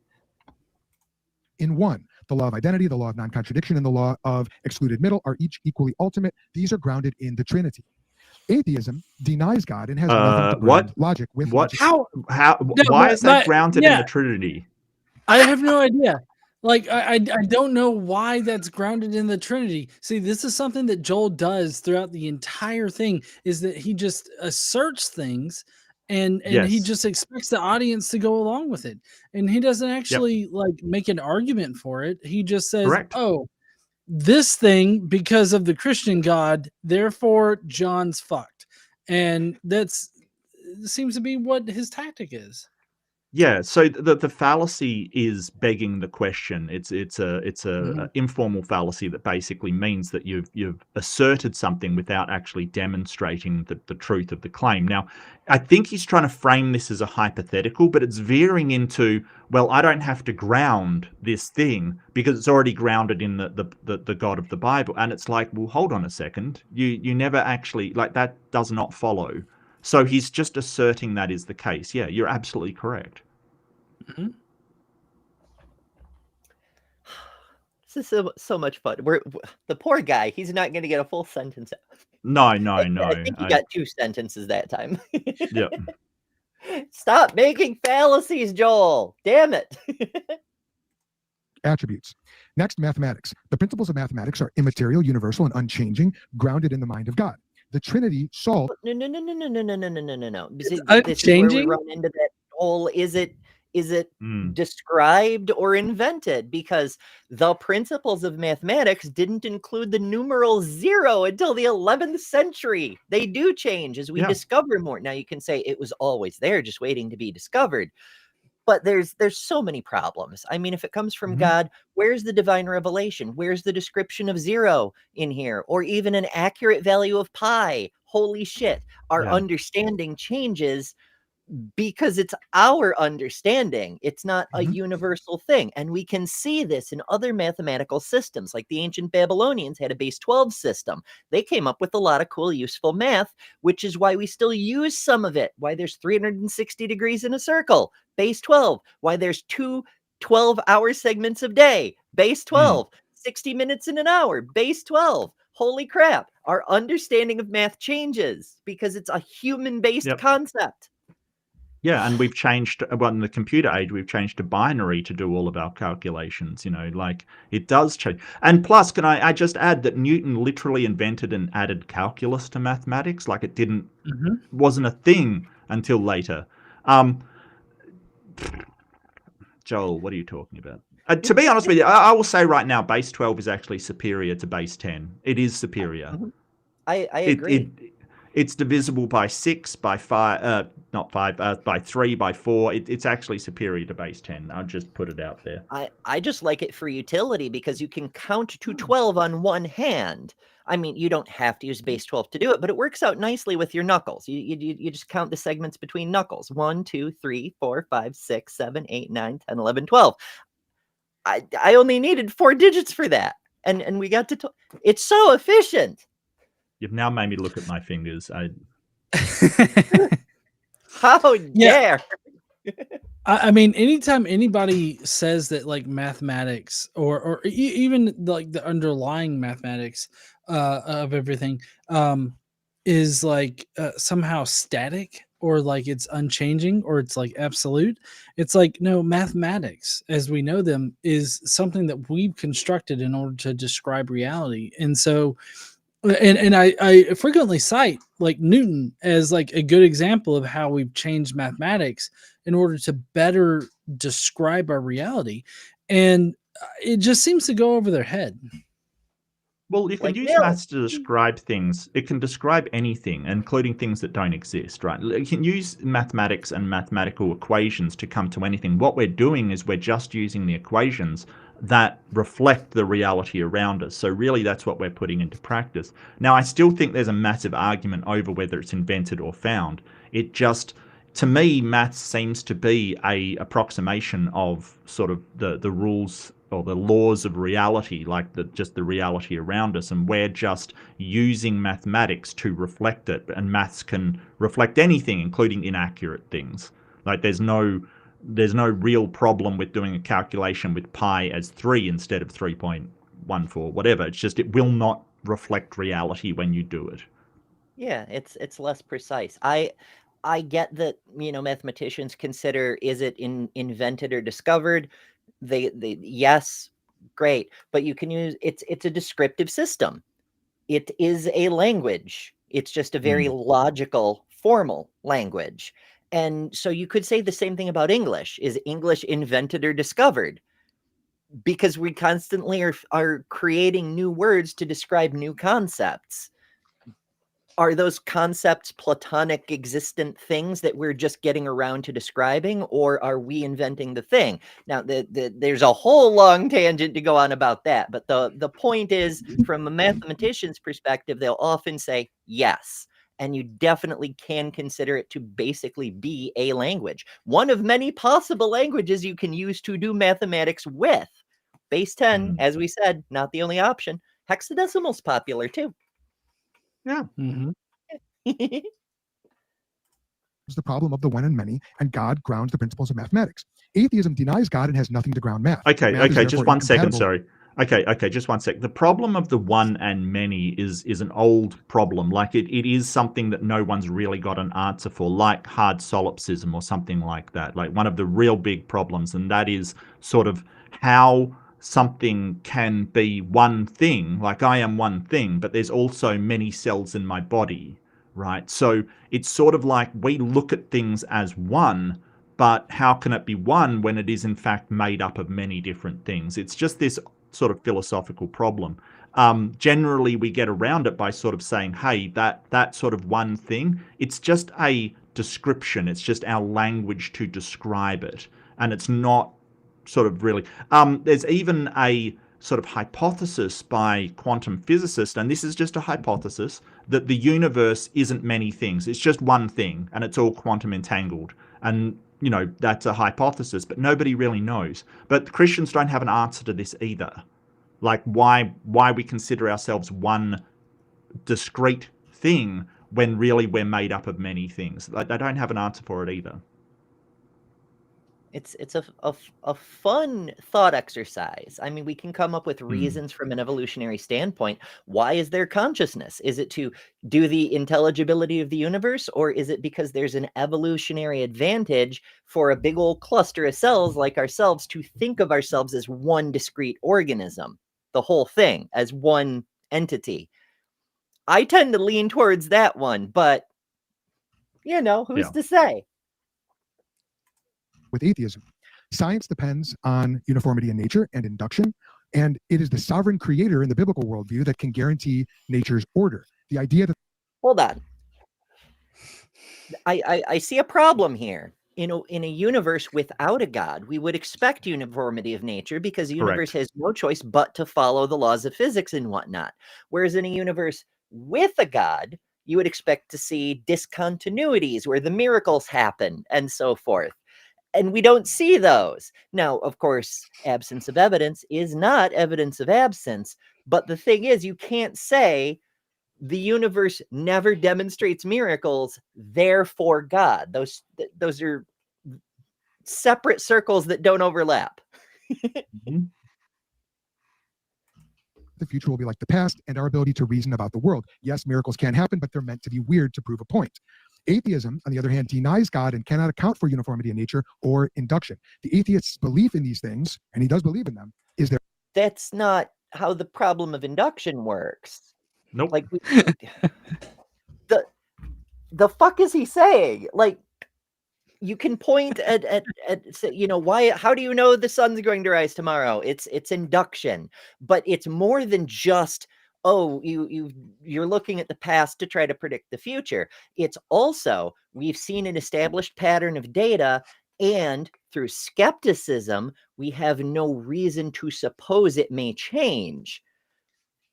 In one, the law of identity, the law of non-contradiction, and the law of excluded middle are each equally ultimate. These are grounded in the Trinity. Atheism denies God and has nothing to ground logic with. What? Logic. How? Why is that grounded in the Trinity? I have no idea. Like, I don't know why that's grounded in the Trinity. See, this is something that Joel does throughout the entire thing, is that he just asserts things and he just expects the audience to go along with it. And he doesn't actually like make an argument for it. He just says, Correct. oh, this thing because of the Christian God, therefore John's fucked. And that's seems to be what his tactic is. Yeah, so the fallacy is begging the question. It's a informal fallacy that basically means that you've asserted something without actually demonstrating the truth of the claim. Now, I think he's trying to frame this as a hypothetical, but it's veering into, well, I don't have to ground this thing because it's already grounded in the God of the Bible. And it's like, well, hold on a second. You never actually, like, that does not follow. So he's just asserting that is the case. Yeah, you're absolutely correct. Mm-hmm. This is so much fun. The poor guy, he's not going to get a full sentence out. No. I think he got 2 sentences that time. Yep. Stop making fallacies, Joel. Damn it. Attributes. Next, mathematics. The principles of mathematics are immaterial, universal, and unchanging, grounded in the mind of God. The Trinity solved. No. This is unchanging? where we run into that whole, is it described or invented? Because the principles of mathematics didn't include the numeral 0 until the 11th century. They do change as we discover more. Now you can say it was always there, just waiting to be discovered. But there's so many problems. I mean, if it comes from God, where's the divine revelation? Where's the description of 0 in here? Or even an accurate value of pi? Holy shit. Our understanding changes because it's our understanding. It's not a universal thing. And we can see this in other mathematical systems. Like the ancient Babylonians had a base 12 system. They came up with a lot of cool, useful math, which is why we still use some of it. Why there's 360 degrees in a circle, base 12. Why there's 2 12-hour segments of day, base 12. 60 minutes in an hour, base 12. Holy crap. Our understanding of math changes because it's a human-based concept. Yeah, and we've changed, well, in the computer age, we've changed to binary to do all of our calculations, you know, like, it does change. And plus, can I just add that Newton literally invented and added calculus to mathematics, like it didn't, wasn't a thing until later. Joel, what are you talking about? To be honest with you, I will say right now, base 12 is actually superior to base 10. It is superior. I agree. It's divisible by 6, by 5, not 5, by 3, by 4. It's actually superior to base 10. I'll just put it out there. I just like it for utility because you can count to 12 on one hand. I mean, you don't have to use base 12 to do it, but it works out nicely with your knuckles. You just count the segments between knuckles. 1, 2, 3, 4, 5, 6, 7, 8, 9, 10, 11, 12. I only needed 4 digits for that. And we got to it's so efficient. You've now made me look at my fingers. How dare! I mean, anytime anybody says that, like, mathematics or even like the underlying mathematics of everything is like somehow static or like it's unchanging or it's like absolute, it's like, no, mathematics as we know them is something that we've constructed in order to describe reality. And so And I frequently cite like Newton as like a good example of how we've changed mathematics in order to better describe our reality, and it just seems to go over their head. Well, you can Like, use really? maths to describe things. It can describe anything, including things that don't exist, right? You can use mathematics and mathematical equations to come to anything. What we're doing is we're just using the equations that reflect the reality around us. So really, that's what we're putting into practice. Now, I still think there's a massive argument over whether it's invented or found. It just, to me, maths seems to be a approximation of sort of the rules or the laws of reality, like just the reality around us, and we're just using mathematics to reflect it. And maths can reflect anything, including inaccurate things. Like there's no real problem with doing a calculation with pi as 3 instead of 3.14, whatever. It's just it will not reflect reality when you do it. Yeah, it's less precise. I get that, mathematicians consider, is it invented or discovered? They yes, great, but you can use it's a descriptive system. It is a language. It's just a very logical, formal language. And so you could say the same thing about English. Is English invented or discovered? Because we constantly are creating new words to describe new concepts. Are those concepts platonic existent things that we're just getting around to describing, or are we inventing the thing? Now, there's a whole long tangent to go on about that, but the point is, from a mathematician's perspective, they'll often say yes, and you definitely can consider it to basically be a language. One of many possible languages you can use to do mathematics with. Base 10, as we said, not the only option. Hexadecimal's popular too. Yeah. Mm-hmm. Is the problem of the one and many, and God grounds the principles of mathematics. Atheism denies God and has nothing to ground math. Okay, Math okay, just 1 second, sorry. Okay, just 1 sec. The problem of the one and many is an old problem. Like it is something that no one's really got an answer for, like hard solipsism or something like that. Like one of the real big problems, and that is sort of how something can be one thing, like I am one thing, but there's also many cells in my body, right? So it's sort of like we look at things as one, but how can it be one when it is in fact made up of many different things? It's just this sort of philosophical problem. Generally, we get around it by sort of saying, hey, that sort of one thing, it's just a description. It's just our language to describe it. And it's not sort of really... there's even a sort of hypothesis by quantum physicists, and this is just a hypothesis, that the universe isn't many things. It's just one thing, and it's all quantum entangled. And that's a hypothesis, but nobody really knows. But Christians don't have an answer to this either. Like why we consider ourselves one discrete thing when really we're made up of many things. Like they don't have an answer for it either. It's a fun thought exercise. I mean, we can come up with reasons from an evolutionary standpoint. Why is there consciousness? Is it to do the intelligibility of the universe, or is it because there's an evolutionary advantage for a big old cluster of cells like ourselves to think of ourselves as one discrete organism, the whole thing as one entity? I tend to lean towards that one, but who's to say? With atheism, science depends on uniformity in nature and induction, and it is the sovereign creator in the biblical worldview that can guarantee nature's order. The idea that... Hold on. I see a problem here. In a universe without a God, we would expect uniformity of nature because the universe has no choice but to follow the laws of physics and whatnot. Whereas in a universe with a God, you would expect to see discontinuities where the miracles happen and so forth. And we don't see those. Now, of course, absence of evidence is not evidence of absence. But the thing is, you can't say the universe never demonstrates miracles, therefore God. Those are separate circles that don't overlap. The future will be like the past, and our ability to reason about the world. Yes, miracles can happen, but they're meant to be weird to prove a point. Atheism, on the other hand, denies God and cannot account for uniformity in nature or induction. The atheist's belief in these things, and he does believe in them, is there... That's not how the problem of induction works. Nope. Like the fuck is he saying? Like, you can point at you know, how do you know the sun's going to rise tomorrow? It's induction, but it's more than just, oh, you're looking at the past to try to predict the future. It's also, we've seen an established pattern of data, and through skepticism, we have no reason to suppose it may change.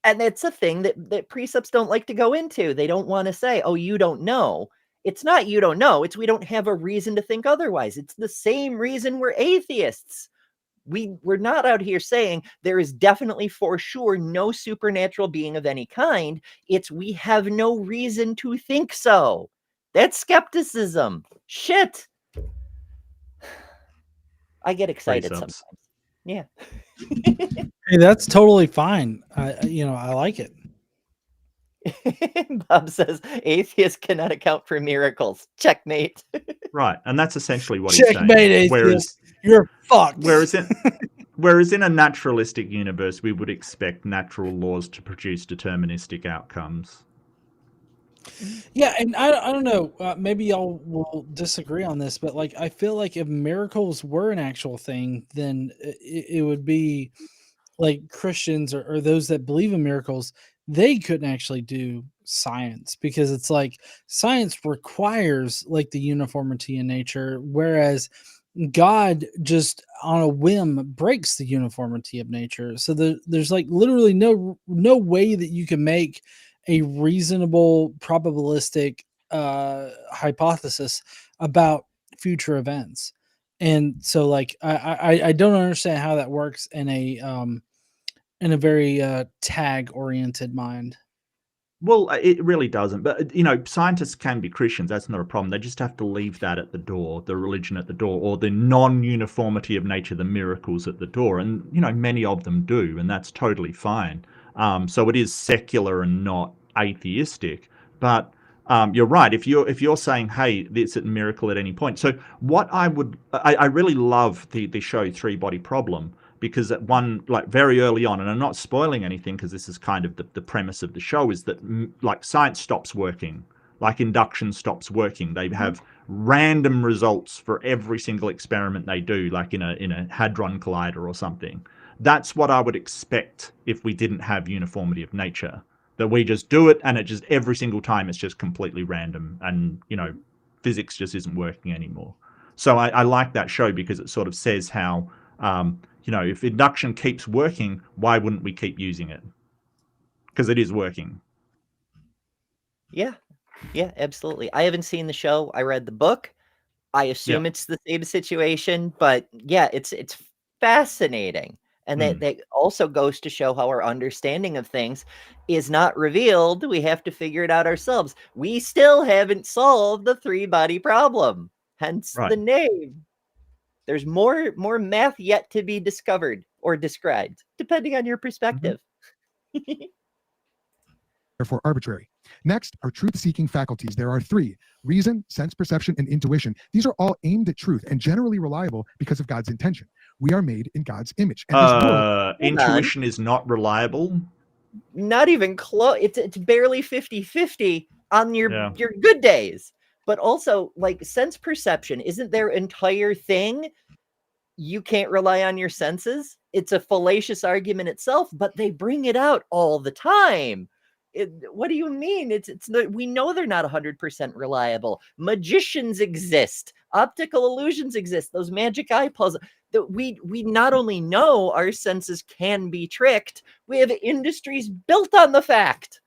And it's a thing that precepts don't like to go into. They don't want to say, oh, you don't know. It's not you don't know. It's we don't have a reason to think otherwise. It's the same reason we're atheists. We're not out here saying there is definitely for sure no supernatural being of any kind. It's we have no reason to think so. That's skepticism. Shit. I get excited sometimes. Yeah. Hey, that's totally fine. I like it. Bob says atheists cannot account for miracles. Checkmate. Right, and that's essentially what Checkmate, he's saying. Atheist. You're fucked. Whereas in a naturalistic universe, we would expect natural laws to produce deterministic outcomes. Yeah, and I don't know. Maybe y'all will disagree on this, but like I feel like if miracles were an actual thing, then it would be like Christians or those that believe in miracles, they couldn't actually do science because it's like science requires like the uniformity in nature, whereas God just on a whim breaks the uniformity of nature. So there's like literally no way that you can make a reasonable probabilistic hypothesis about future events. And so like I don't understand how that works in a very tag oriented mind. Well, it really doesn't. But, scientists can be Christians. That's not a problem. They just have to leave that at the door, the religion at the door, or the non-uniformity of nature, the miracles at the door. And, many of them do, and that's totally fine. So it is secular and not atheistic. But you're right. If you're saying, hey, it's a miracle at any point. So what I really love the show Three Body Problem, because at very early on, and I'm not spoiling anything because this is kind of the premise of the show, is that science stops working, like induction stops working. They have random results for every single experiment they do, like in a hadron collider or something. That's what I would expect if we didn't have uniformity of nature, that we just do it and it just every single time it's just completely random, and physics just isn't working anymore. So I like that show because it sort of says how if induction keeps working, why wouldn't we keep using it? Because it is working. Yeah, absolutely. I haven't seen the show. I read the book. I assume it's the same situation, but yeah, it's fascinating. And that also goes to show how our understanding of things is not revealed. We have to figure it out ourselves. We still haven't solved the three-body problem, hence the name. There's more math yet to be discovered or described, depending on your perspective. Therefore arbitrary. Next are truth-seeking faculties. There are three: reason, sense perception, and intuition. These are all aimed at truth and generally reliable because of God's intention. We are made in God's image. And intuition is not reliable? Not even close. It's barely 50-50 on your good days. But also, like, sense perception, isn't their entire thing you can't rely on your senses? It's a fallacious argument itself, but they bring it out all the time. What do you mean? We know they're not 100% reliable. Magicians exist. Optical illusions exist. Those magic eye puzzles. That we not only know our senses can be tricked, we have industries built on the fact.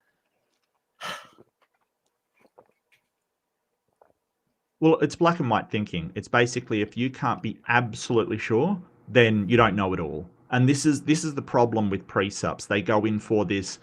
Well, it's black and white thinking. It's basically, if you can't be absolutely sure, then you don't know it all. And this is the problem with precepts. They go in for this,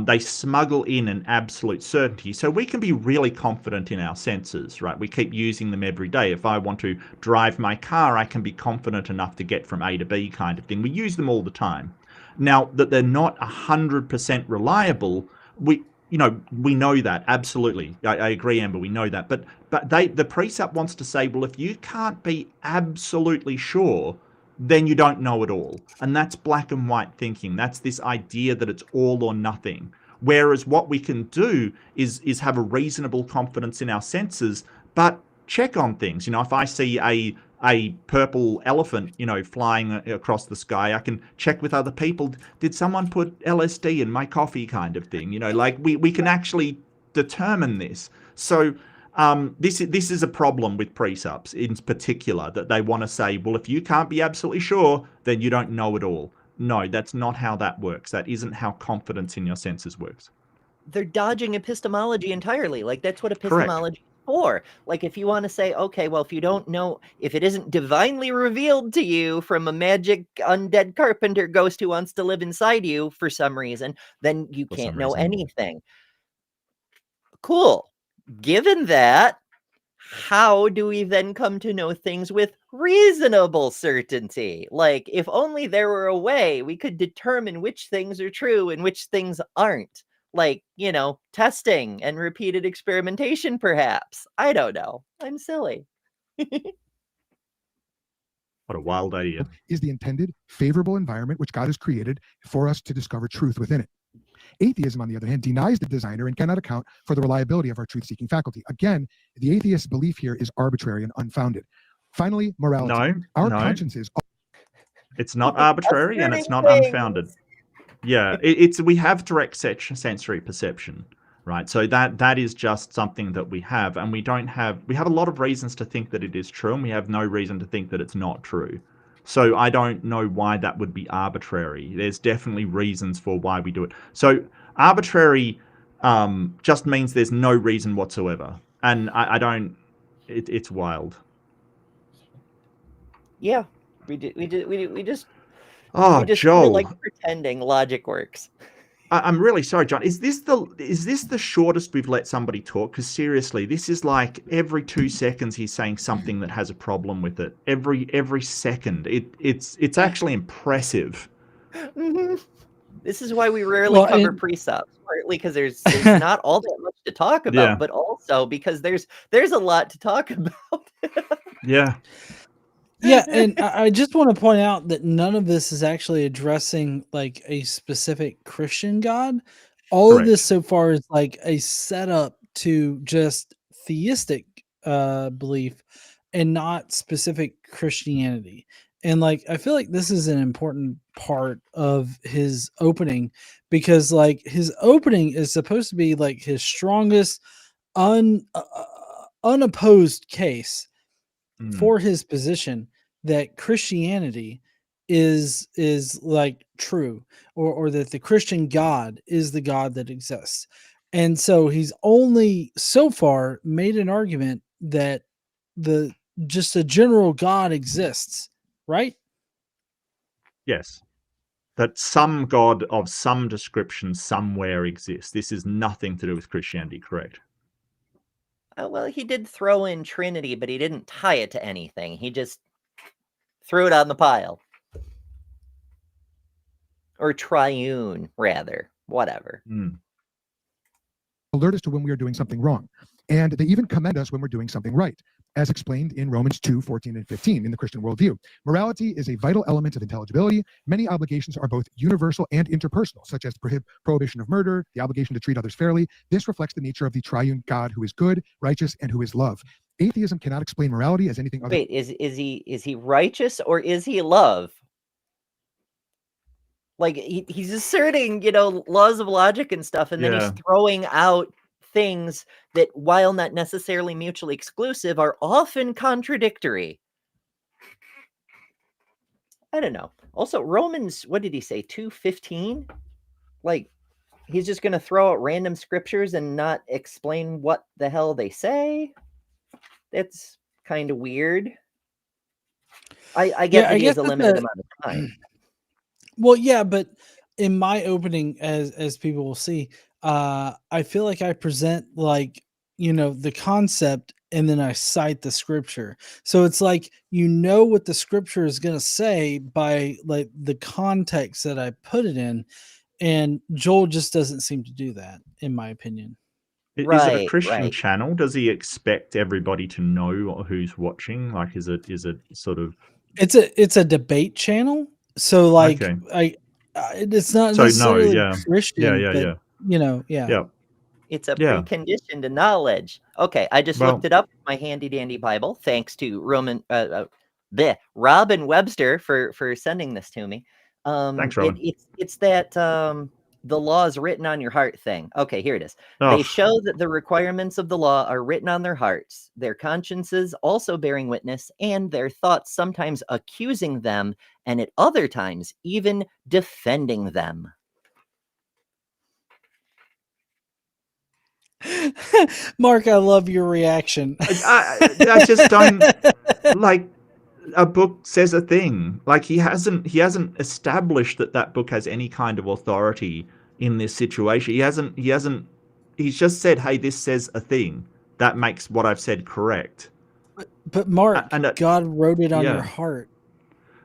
they smuggle in an absolute certainty. So we can be really confident in our senses, right? We keep using them every day. If I want to drive my car, I can be confident enough to get from A to B kind of thing. We use them all the time. Now, that they're not 100% reliable, we know that, absolutely. I agree, Amber, we know that. But the precept wants to say, well, if you can't be absolutely sure, then you don't know it all. And that's black and white thinking. That's this idea that it's all or nothing. Whereas what we can do is have a reasonable confidence in our senses, but check on things. If I see a purple elephant, flying across the sky, I can check with other people. Did someone put LSD in my coffee, kind of thing? Like we can actually determine this. So this is a problem with precepts in particular, that they want to say, well, if you can't be absolutely sure, then you don't know it all. No, that's not how that works. That isn't how confidence in your senses works. They're dodging epistemology entirely. Like, that's what epistemology is for. Like, if you want to say, okay, well, if you don't know, if it isn't divinely revealed to you from a magic undead carpenter ghost who wants to live inside you for some reason, then you can't know anything. Cool. Given that, how do we then come to know things with reasonable certainty? Like, if only there were a way we could determine which things are true and which things aren't. Like, testing and repeated experimentation, perhaps. I don't know. I'm silly. What a wild idea. Is the intended favorable environment which God has created for us to discover truth within it. Atheism, on the other hand, denies the designer and cannot account for the reliability of our truth-seeking faculty. Again, the atheist's belief here is arbitrary and unfounded. Finally, morality. Our consciences. It's not arbitrary and it's not unfounded. Yeah, we have direct sensory perception, right? So that is just something that we have, and we have a lot of reasons to think that it is true, and we have no reason to think that it's not true. So I don't know why that would be arbitrary. There's definitely reasons for why we do it. So arbitrary just means there's no reason whatsoever. And it's wild. Yeah, we just Joel, like pretending logic works. I'm really sorry, John. Is this the shortest we've let somebody talk? Because seriously, this is like every 2 seconds he's saying something that has a problem with it. Every second. It's actually impressive. Mm-hmm. This is why we rarely cover precepts, partly because there's not all that much to talk about, but also because there's a lot to talk about. Yeah. Yeah, and I just want to point out that none of this is actually addressing like a specific Christian God. All of this so far is like a setup to just theistic belief and not specific Christianity. And like I feel like this is an important part of his opening, because like his opening is supposed to be like his strongest unopposed case for his position that Christianity is like true, or that the Christian God is the God that exists. And so he's only so far made an argument that just a general God exists, right? Yes. That some God of some description somewhere exists. This is nothing to do with Christianity, correct? Well, he did throw in Trinity, but he didn't tie it to anything. He just threw it on the pile. Or triune, rather. Whatever. Alert us to when we are doing something wrong. And they even commend us when we're doing something right, as explained in Romans 2:14 and 15 in the Christian worldview. Morality is a vital element of intelligibility. Many obligations are both universal and interpersonal, such as prohibition of murder, the obligation to treat others fairly. This reflects the nature of the triune God who is good, righteous, and who is love. Atheism cannot explain morality as anything other. Wait, is he righteous or is he love? Like he's asserting, laws of logic and stuff, and then he's throwing out things that, while not necessarily mutually exclusive, are often contradictory. I don't know. Also, Romans, what did he say? 2:15? Like, he's just going to throw out random scriptures and not explain what the hell they say? That's kind of weird. I get that he has a limited amount of time. Well, yeah, but in my opening, as people will see, I feel like I present like, the concept and then I cite the scripture. So it's like, what the scripture is going to say by like the context that I put it in. And Joel just doesn't seem to do that, in my opinion. Is it a Christian channel? Does he expect everybody to know who's watching? Like, is it sort of? It's a debate channel. So like, it's not necessarily Christian. Yeah. It's a precondition to knowledge. Okay, I just looked it up in my handy dandy Bible. Thanks to Robin Webster for sending this to me. Thanks, Robin. It's that the law is written on your heart thing. Okay, here it is. They show that the requirements of the law are written on their hearts, their consciences also bearing witness, and their thoughts sometimes accusing them, and at other times even defending them. Mark, I love your reaction. I just don't like a book says a thing. Like he hasn't established that book has any kind of authority in this situation. He's just said, hey, this says a thing that makes what I've said correct. But Mark, God wrote it on your heart.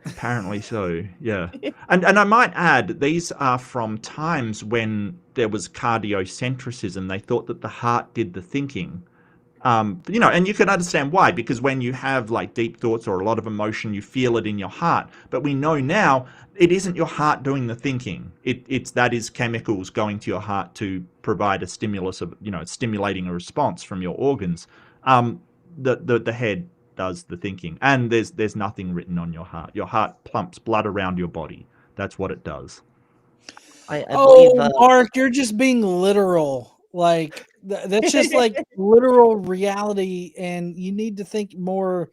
Apparently so, yeah. And I might add, these are from times when there was cardiocentrism. They thought that the heart did the thinking. And you can understand why, because when you have like deep thoughts or a lot of emotion, you feel it in your heart. But we know now it isn't your heart doing the thinking. That is chemicals going to your heart to provide a stimulus of, stimulating a response from your organs. The head does the thinking, and there's nothing written on your heart. Your heart pumps blood around your body. That's what it does. I believe, Mark, you're just being literal. Like that's just like literal reality, and you need to think more.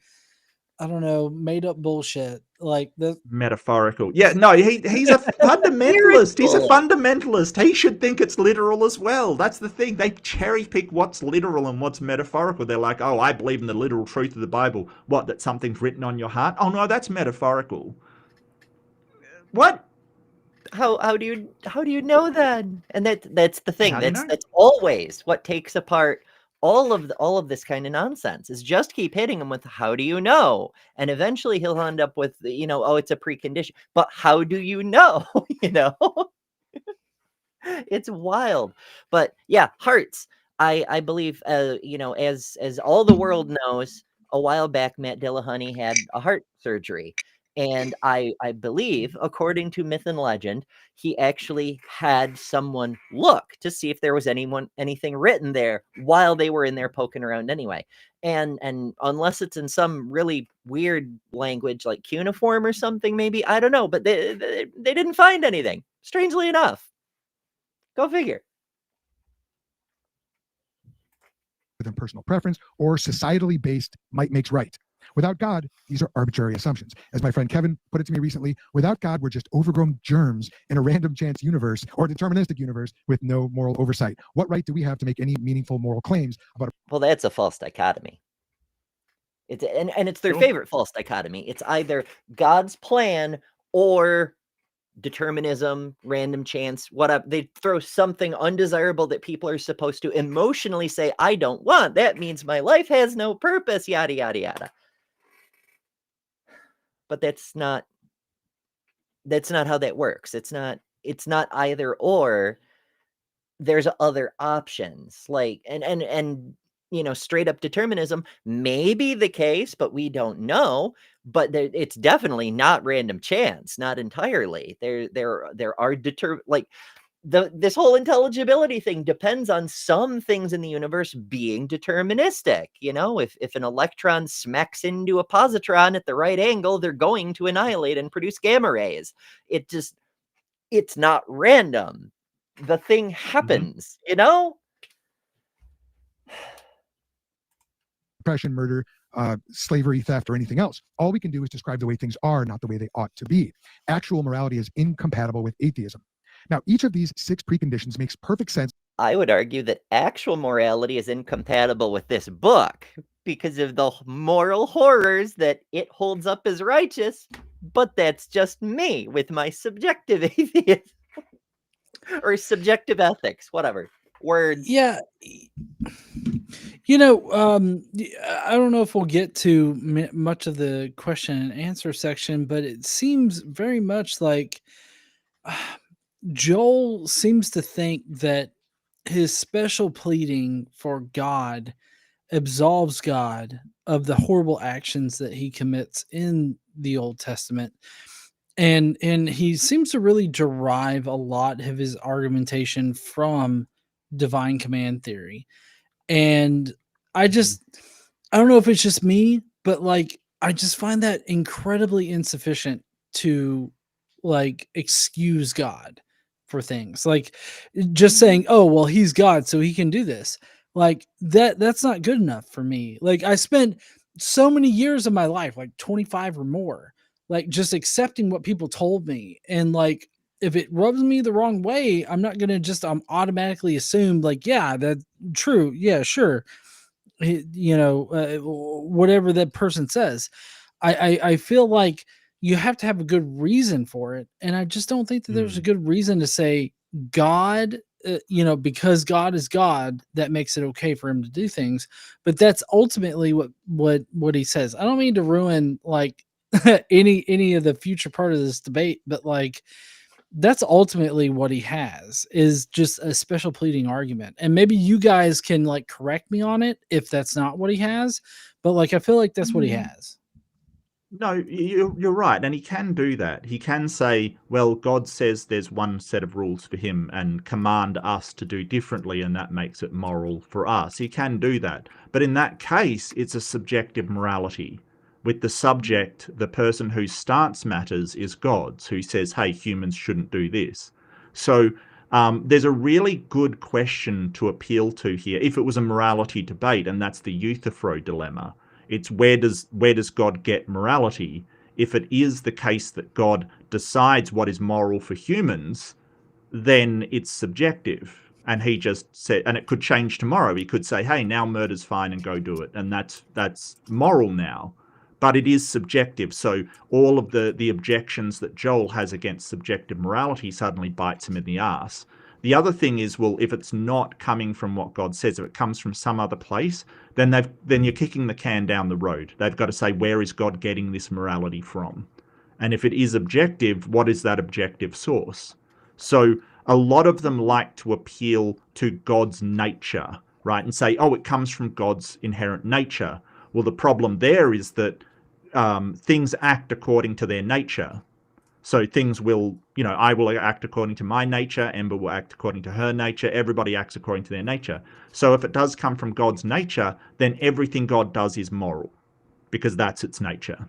I don't know, made up bullshit like the metaphorical. Yeah, no, he's a fundamentalist. He's a fundamentalist. He should think it's literal as well. That's the thing. They cherry pick what's literal and what's metaphorical. They're like, oh, I believe in the literal truth of the Bible. What, that something's written on your heart? Oh no, that's metaphorical. What? How do you know that? And that's the thing. That's always what takes apart all of this kind of nonsense, is just keep hitting him with how do you know? And eventually he'll end up with, it's a precondition. But how do you know? It's wild. But yeah, hearts. I believe as all the world knows, a while back Matt Dillahunty had a heart surgery. And I believe, according to myth and legend, he actually had someone look to see if there was anything written there while they were in there poking around anyway. And unless it's in some really weird language like cuneiform or something, maybe, I don't know, but they didn't find anything, strangely enough. Go figure. Within personal preference or societally based might makes right. Without God, these are arbitrary assumptions. As my friend Kevin put it to me recently, without God, we're just overgrown germs in a random chance universe or deterministic universe with no moral oversight. What right do we have to make any meaningful moral claims about? Well, that's a false dichotomy. It's their favorite false dichotomy. It's either God's plan or determinism, random chance, whatever. They throw something undesirable that people are supposed to emotionally say, I don't want. That means my life has no purpose, yada, yada, yada. But that's not how that works. It's not either or. There's other options, like, and straight up determinism may be the case, but we don't know. But it's definitely not random chance, not entirely. There are this whole intelligibility thing depends on some things in the universe being deterministic. If an electron smacks into a positron at the right angle, they're going to annihilate and produce gamma rays. It's not random. The thing happens, Oppression, murder, slavery, theft, or anything else. All we can do is describe the way things are, not the way they ought to be. Actual morality is incompatible with atheism. Now, each of these 6 preconditions makes perfect sense. I would argue that actual morality is incompatible with this book because of the moral horrors that it holds up as righteous, but that's just me with my subjective atheism or subjective ethics, whatever. Words. Yeah. I don't know if we'll get to much of the question and answer section, but it seems very much like Joel seems to think that his special pleading for God absolves God of the horrible actions that he commits in the Old Testament. and he seems to really derive a lot of his argumentation from divine command theory. And I don't know if it's just me, but like I just find that incredibly insufficient to like excuse God for things. Like just saying, "Oh, well, he's God, so he can do this." Like that's not good enough for me. Like I spent so many years of my life, like 25 or more, like just accepting what people told me, and like if it rubs me the wrong way, I'm not going to just automatically assume like, yeah, that's true. Yeah, sure. Whatever that person says. I feel like you have to have a good reason for it, and I just don't think that there's a good reason to say God, because God is God, that makes it okay for him to do things. But that's ultimately what he says. I don't mean to ruin like any of the future part of this debate, but like that's ultimately what he has, is just a special pleading argument. And maybe you guys can like correct me on it if that's not what he has, but like I feel like that's what he has. No, you're right, and he can do that. He can say, well, God says there's one set of rules for him and command us to do differently, and that makes it moral for us. He can do that. But in that case, it's a subjective morality. With the subject, the person whose stance matters is God's, who says, hey, humans shouldn't do this. So there's a really good question to appeal to here, if it was a morality debate, and that's the Euthyphro dilemma. It's where does God get morality? If it is the case that God decides what is moral for humans, then it's subjective. And he just said, and it could change tomorrow. He could say, hey, now murder's fine and go do it. And that's moral now. But it is subjective. So all of the objections that Joel has against subjective morality suddenly bites him in the ass. The other thing is, well, if it's not coming from what God says, if it comes from some other place, then you're kicking the can down the road. They've got to say, where is God getting this morality from? And if it is objective, what is that objective source? So a lot of them like to appeal to God's nature, right? And say, oh, it comes from God's inherent nature. Well, the problem there is that things act according to their nature. So things will, I will act according to my nature, Ember will act according to her nature, everybody acts according to their nature. So if it does come from God's nature, then everything God does is moral, because that's its nature.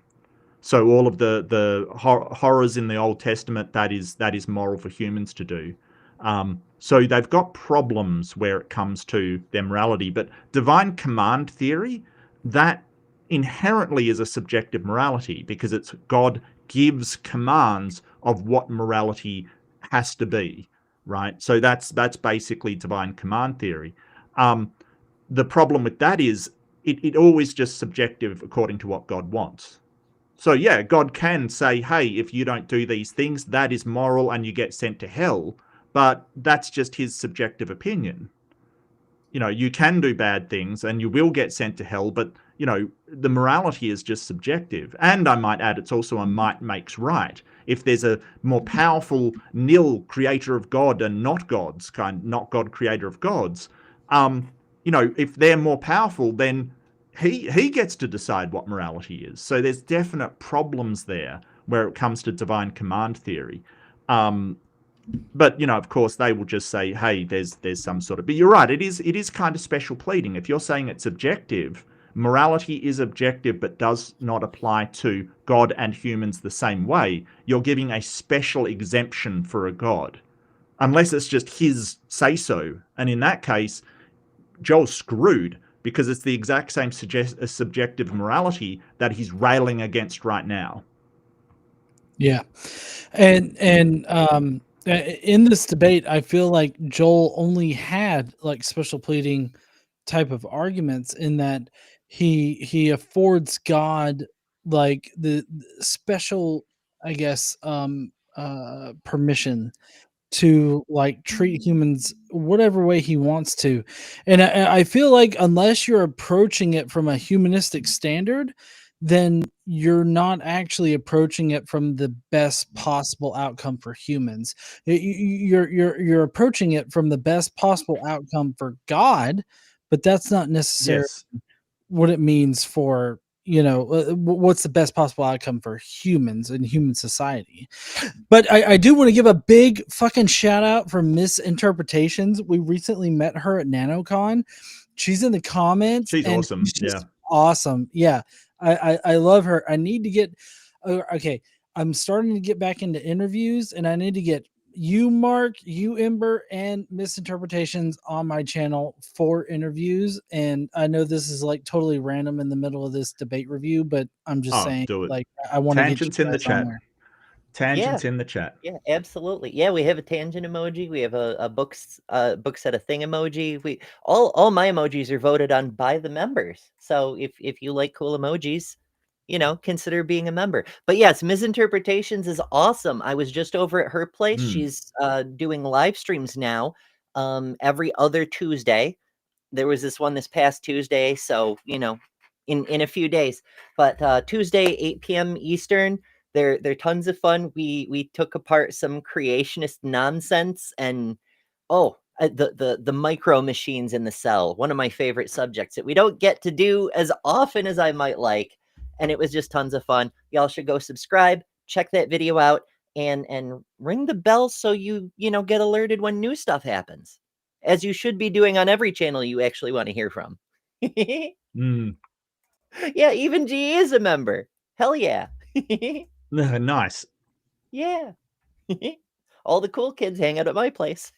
So all of the horrors in the Old Testament, that is moral for humans to do. So they've got problems where it comes to their morality. But divine command theory, that inherently is a subjective morality, because it's God gives commands of what morality has to be, right? So that's basically divine command theory. The problem with that is it always just subjective according to what God wants. So yeah, God can say, hey, if you don't do these things, that is moral and you get sent to hell, but that's just his subjective opinion. You can do bad things and you will get sent to hell, but the morality is just subjective. And I might add, it's also a might makes right. If there's a more powerful nil creator of God and not God creator of gods, if they're more powerful, then he gets to decide what morality is. So there's definite problems there where it comes to divine command theory. But of course, they will just say, hey, there's some sort of. But you're right, it is kind of special pleading. If you're saying it's objective, morality is objective, but does not apply to God and humans the same way. You're giving a special exemption for a God, unless it's just his say so. And in that case, Joel's screwed, because it's the exact same subjective morality that he's railing against right now. Yeah, and in this debate, I feel like Joel only had like special pleading type of arguments, in that he affords God like the special, I guess, permission to like treat humans whatever way he wants to. And I feel like unless you're approaching it from a humanistic standard, then you're not actually approaching it from the best possible outcome for humans. You're approaching it from the best possible outcome for God, but that's not necessarily Yes. what it means for what's the best possible outcome for humans and human society. But I do want to give a big fucking shout out for Misinterpretations. We recently met her at NanoCon. She's in the comments. She's and awesome. She's just Yeah. awesome. Yeah. I love her. I need to get okay. I'm starting to get back into interviews, and I need to get you, Mark, you, Ember, and Misinterpretations on my channel for interviews. And I know this is like totally random in the middle of this debate review, but I'm just saying, do it. like, I want to get Tangents you in the guys on chat. there. Tangents in the chat. Yeah, absolutely. Yeah, we have a tangent emoji. We have a book set a thing emoji. We all my emojis are voted on by the members. So if you like cool emojis, consider being a member. But yes, Misinterpretations is awesome. I was just over at her place. She's doing live streams now every other Tuesday. There was this one this past Tuesday, so in a few days. But Tuesday, 8 p.m. Eastern, they're tons of fun. We took apart some creationist nonsense, and the micro machines in the cell, one of my favorite subjects that we don't get to do as often as I might like. And it was just tons of fun. Y'all should go subscribe, check that video out, and ring the bell so you get alerted when new stuff happens, as you should be doing on every channel you actually want to hear from. Yeah, even G is a member. Hell yeah. Nice. Yeah. All the cool kids hang out at my place.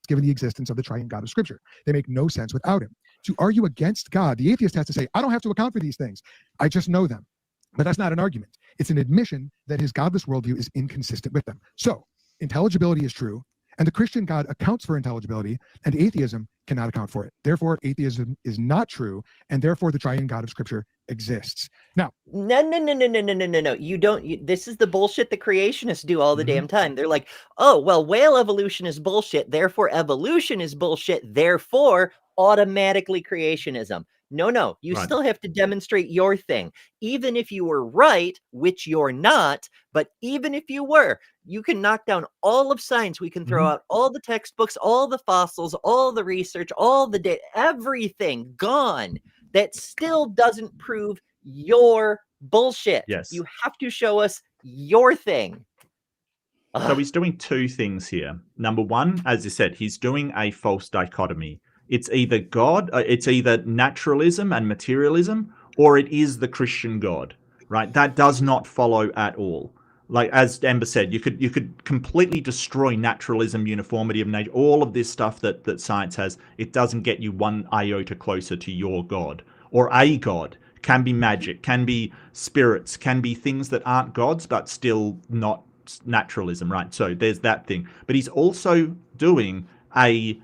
Given the existence of the triune God of Scripture, they make no sense without him. To argue against God, the atheist has to say, I don't have to account for these things. I just know them. But that's not an argument. It's an admission that his godless worldview is inconsistent with them. So intelligibility is true, and the Christian God accounts for intelligibility, and atheism cannot account for it. Therefore, atheism is not true, and therefore the triune God of Scripture exists. Now, no. You don't. This is the bullshit the creationists do all the damn time. They're like, oh, well, whale evolution is bullshit, therefore evolution is bullshit, therefore automatically creationism. No, you still have to demonstrate your thing. Even if you were right, which you're not, but even if you were, you can knock down all of science. We can throw out all the textbooks, all the fossils, all the research, all the data, everything gone. That still doesn't prove your bullshit. Yes. You have to show us your thing. So he's doing two things here. Number one, as you said, he's doing a false dichotomy. It's either God, it's either naturalism and materialism, or it is the Christian God, right? That does not follow at all. Like as Amber said, you could completely destroy naturalism, uniformity of nature, all of this stuff that science has. It doesn't get you one iota closer to your God or a God. Can be magic, can be spirits, can be things that aren't gods but still not naturalism, right? So there's that thing. But he's also doing a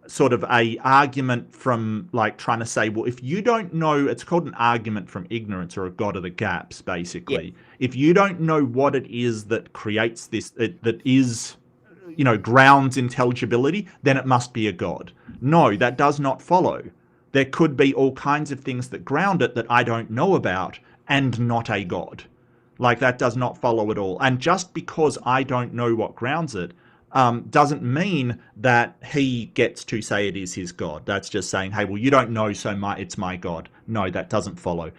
sort of a argument from like trying to say, well, if you don't know, it's called an argument from ignorance or a god of the gaps, basically. Yeah. If you don't know what it is that creates this, that is, grounds intelligibility, then it must be a god. No, that does not follow. There could be all kinds of things that ground it that I don't know about and not a god. Like that does not follow at all. And just because I don't know what grounds it, doesn't mean that he gets to say it is his God. That's just saying, hey, well, you don't know, so it's my God. No, that doesn't follow.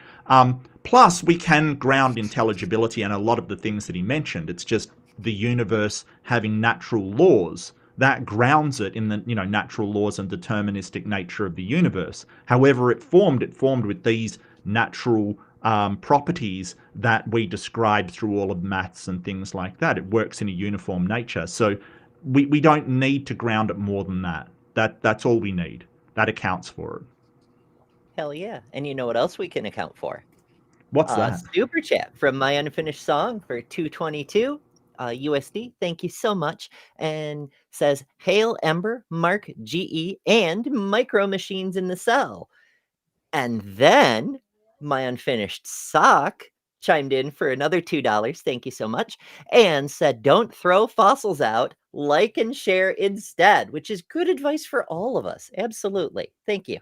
Plus, we can ground intelligibility and a lot of the things that he mentioned. It's just the universe having natural laws. That grounds it in the natural laws and deterministic nature of the universe. However it formed with these natural properties that we describe through all of maths and things like that. It works in a uniform nature. So we don't need to ground it more than that. That's all we need. That accounts for it. Hell yeah. And you know what else we can account for? What's that? Super chat from My Unfinished Song for 222 USD. Thank you so much. And says, hail Ember, Mark, GE, and Micro Machines in the Cell. And then My Unfinished Sock chimed in for another $2. Thank you so much. And said, don't throw fossils out, like and share instead, which is good advice for all of us. Absolutely. Thank you.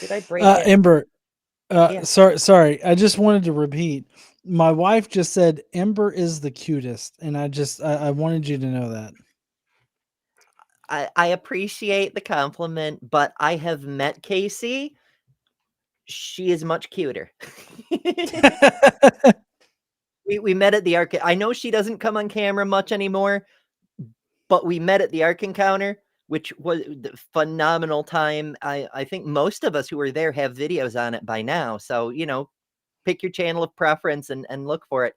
Did I break it? Ember, Yeah. Sorry. I just wanted to repeat. My wife just said Ember is the cutest, and I wanted you to know that. I appreciate the compliment, but I have met Casey. She is much cuter. We met at the Ark. I know she doesn't come on camera much anymore, but we met at the Ark Encounter, which was the phenomenal time. I think most of us who were there have videos on it by now. So, pick your channel of preference and look for it.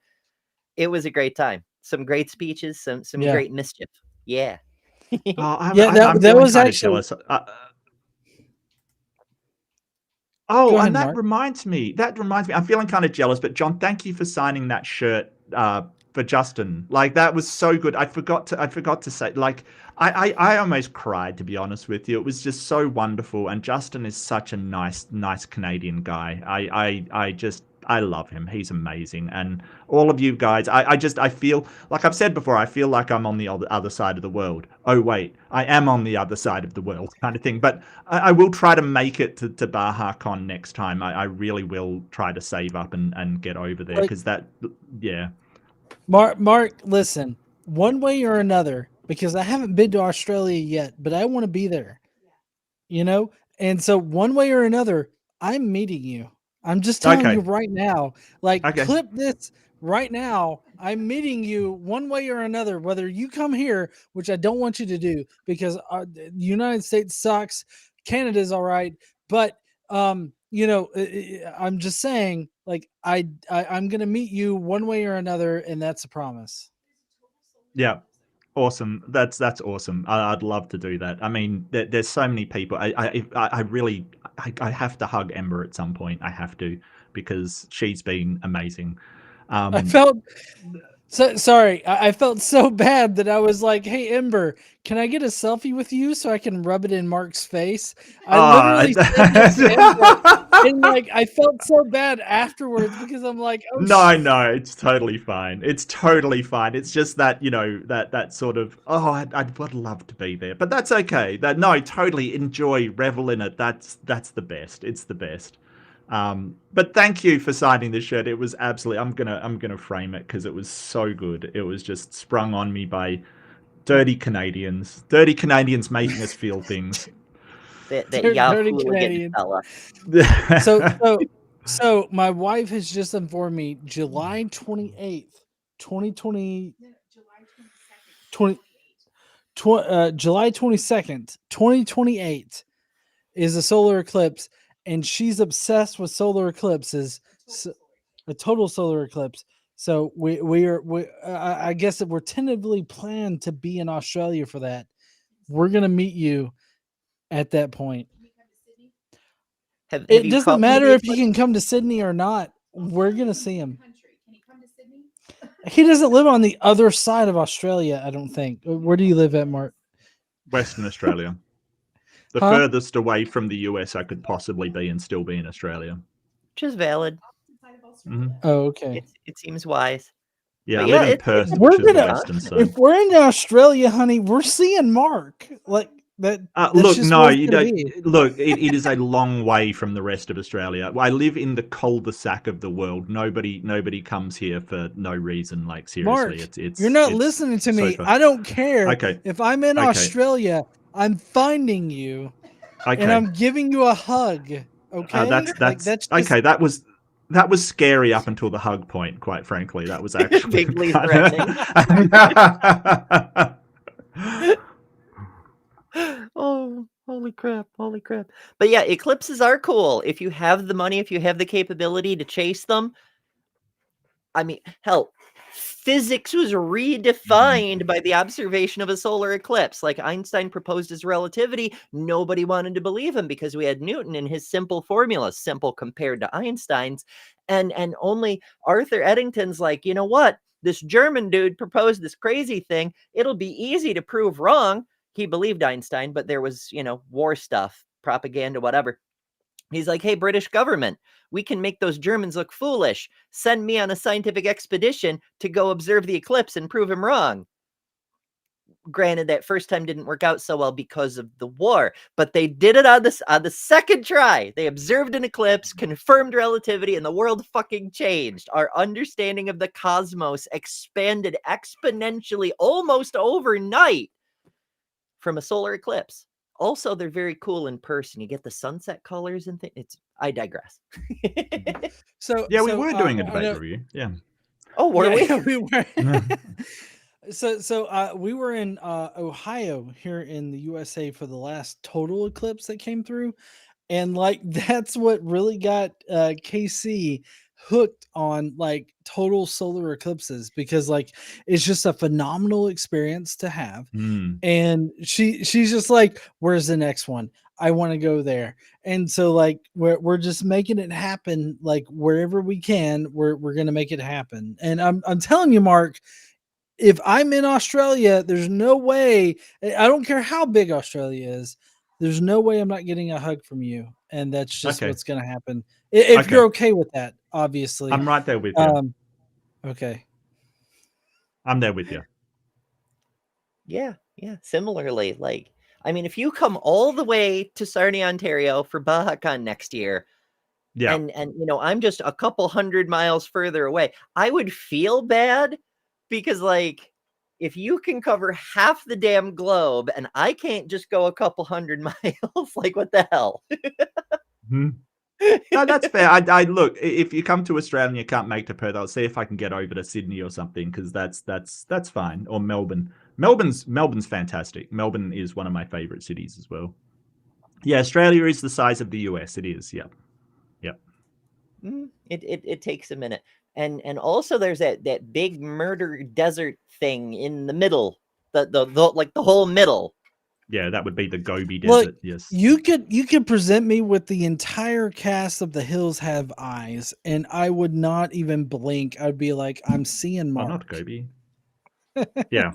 It was a great time. Some great speeches, some great mischief. Yeah. I'm that feeling was kind of actually. jealous. Go And ahead, that Mark. reminds me. I'm feeling kind of jealous, but John, thank you for signing that shirt for Justin. Like, that was so good. I forgot to say, like, I almost cried, to be honest with you. It was just so wonderful, and Justin is such a nice Canadian guy. I love him. He's amazing. And all of you guys, I feel like I've said before, I feel like I'm on the other side of the world. Oh, wait, I am on the other side of the world, kind of thing. But I will try to make it to BajaCon next time. I really will try to save up and get over there, because yeah. Mark, listen, one way or another, because I haven't been to Australia yet, but I want to be there, and so one way or another, I'm meeting you. I'm just telling you right now, clip this right now. I'm meeting you one way or another, whether you come here, which I don't want you to do, because the United States sucks. Canada's all right, but I'm just saying, like, I'm gonna meet you one way or another, and that's a promise. Yeah. Awesome. That's awesome. I'd love to do that. I mean, there's so many people. I really have to hug Ember at some point. I have to, because she's been amazing. I felt so sorry. I felt so bad that I was like, "Hey, Ember, can I get a selfie with you so I can rub it in Mark's face?" I literally said that to Ember, and I felt so bad afterwards, because I'm like, "Oh, no, it's totally fine. It's totally fine. It's just that, that sort of, I would love to be there, but that's okay. Totally enjoy, revel in it. That's the best. It's the best. But thank you for signing this shirt. It was absolutely. I'm gonna frame it, because it was so good. It was just sprung on me by dirty Canadians making us feel things. that dirty Canadian fella. So my wife has just informed me July 28th, 2020. July 22nd, 2028 is a solar eclipse, and she's obsessed with solar eclipses, a total solar eclipse. So I guess that we're tentatively planned to be in Australia for that. We're gonna meet you at that point. It doesn't matter if he can come to Sydney or not. We're gonna see him. He doesn't live on the other side of Australia, I don't think. Where do you live at, Mark? Western Australia. The furthest away from the US I could possibly be and still be in Australia. Which is valid. Mm-hmm. Oh, okay. It seems wise. Yeah, I live in Perth, which is the western side. If we're in Australia, honey, we're seeing Mark. Like that. Look, no, you don't. Look, it is a long way from the rest of Australia. I live in the cul-de-sac of the world. Nobody comes here for no reason. Like, seriously, Mark, it's you're not listening to me. I don't care. Okay. If I'm in Australia, I'm finding you, and I'm giving you a hug. Okay, that's okay. That was scary up until the hug point. Quite frankly, that was actually bigly threatening. Oh, holy crap. But yeah, eclipses are cool. If you have the money, if you have the capability to chase them. I mean, hell, physics was redefined by the observation of a solar eclipse. Like, Einstein proposed his relativity. Nobody wanted to believe him, because we had Newton and his simple formulas, simple compared to Einstein's. And only Arthur Eddington's like, you know what? This German dude proposed this crazy thing. It'll be easy to prove wrong. He believed Einstein, but there was, war stuff, propaganda, whatever. He's like, hey, British government, we can make those Germans look foolish. Send me on a scientific expedition to go observe the eclipse and prove him wrong. granted, that first time didn't work out so well because of the war, but they did it on the second try. They observed an eclipse, confirmed relativity, and the world fucking changed. Our understanding of the cosmos expanded exponentially almost overnight from a solar eclipse. Also, they're very cool in person. You get the sunset colors and things. I digress. So yeah, we were doing a debate review. Yeah. Oh, were we? Yeah, we were. So we were in Ohio here in the USA for the last total eclipse that came through, and like that's what really got KC hooked on like total solar eclipses, because like it's just a phenomenal experience to have. And she's just like, where's the next one? I want to go there. And so like we're just making it happen, like wherever we can, we're gonna make it happen. And I'm telling you, Mark, if I'm in Australia, there's no way, I don't care how big Australia is, there's no way I'm not getting a hug from you. And that's just what's gonna happen. If you're okay with that, obviously. I'm right there with you. Okay. I'm there with you. Yeah. Similarly, like, I mean, if you come all the way to Sarnia, Ontario for BajaCon next year, and you know, I'm just a couple hundred miles further away, I would feel bad, because like, if you can cover half the damn globe and I can't just go a couple hundred miles, like what the hell? No, that's fair. I look, if you come to Australia and you can't make to Perth, I'll see if I can get over to Sydney or something, because that's fine. Or Melbourne. Melbourne's fantastic. Melbourne is one of my favorite cities as well. Yeah, Australia is the size of the US. It is. Yep. It takes a minute. And also there's that big murder desert thing in the middle, the like the whole middle. Yeah, that would be the Gobi Desert. Yes. You could present me with the entire cast of The Hills Have Eyes, and I would not even blink. I'd be like, I'm seeing Mark. Not Gobi. Yeah.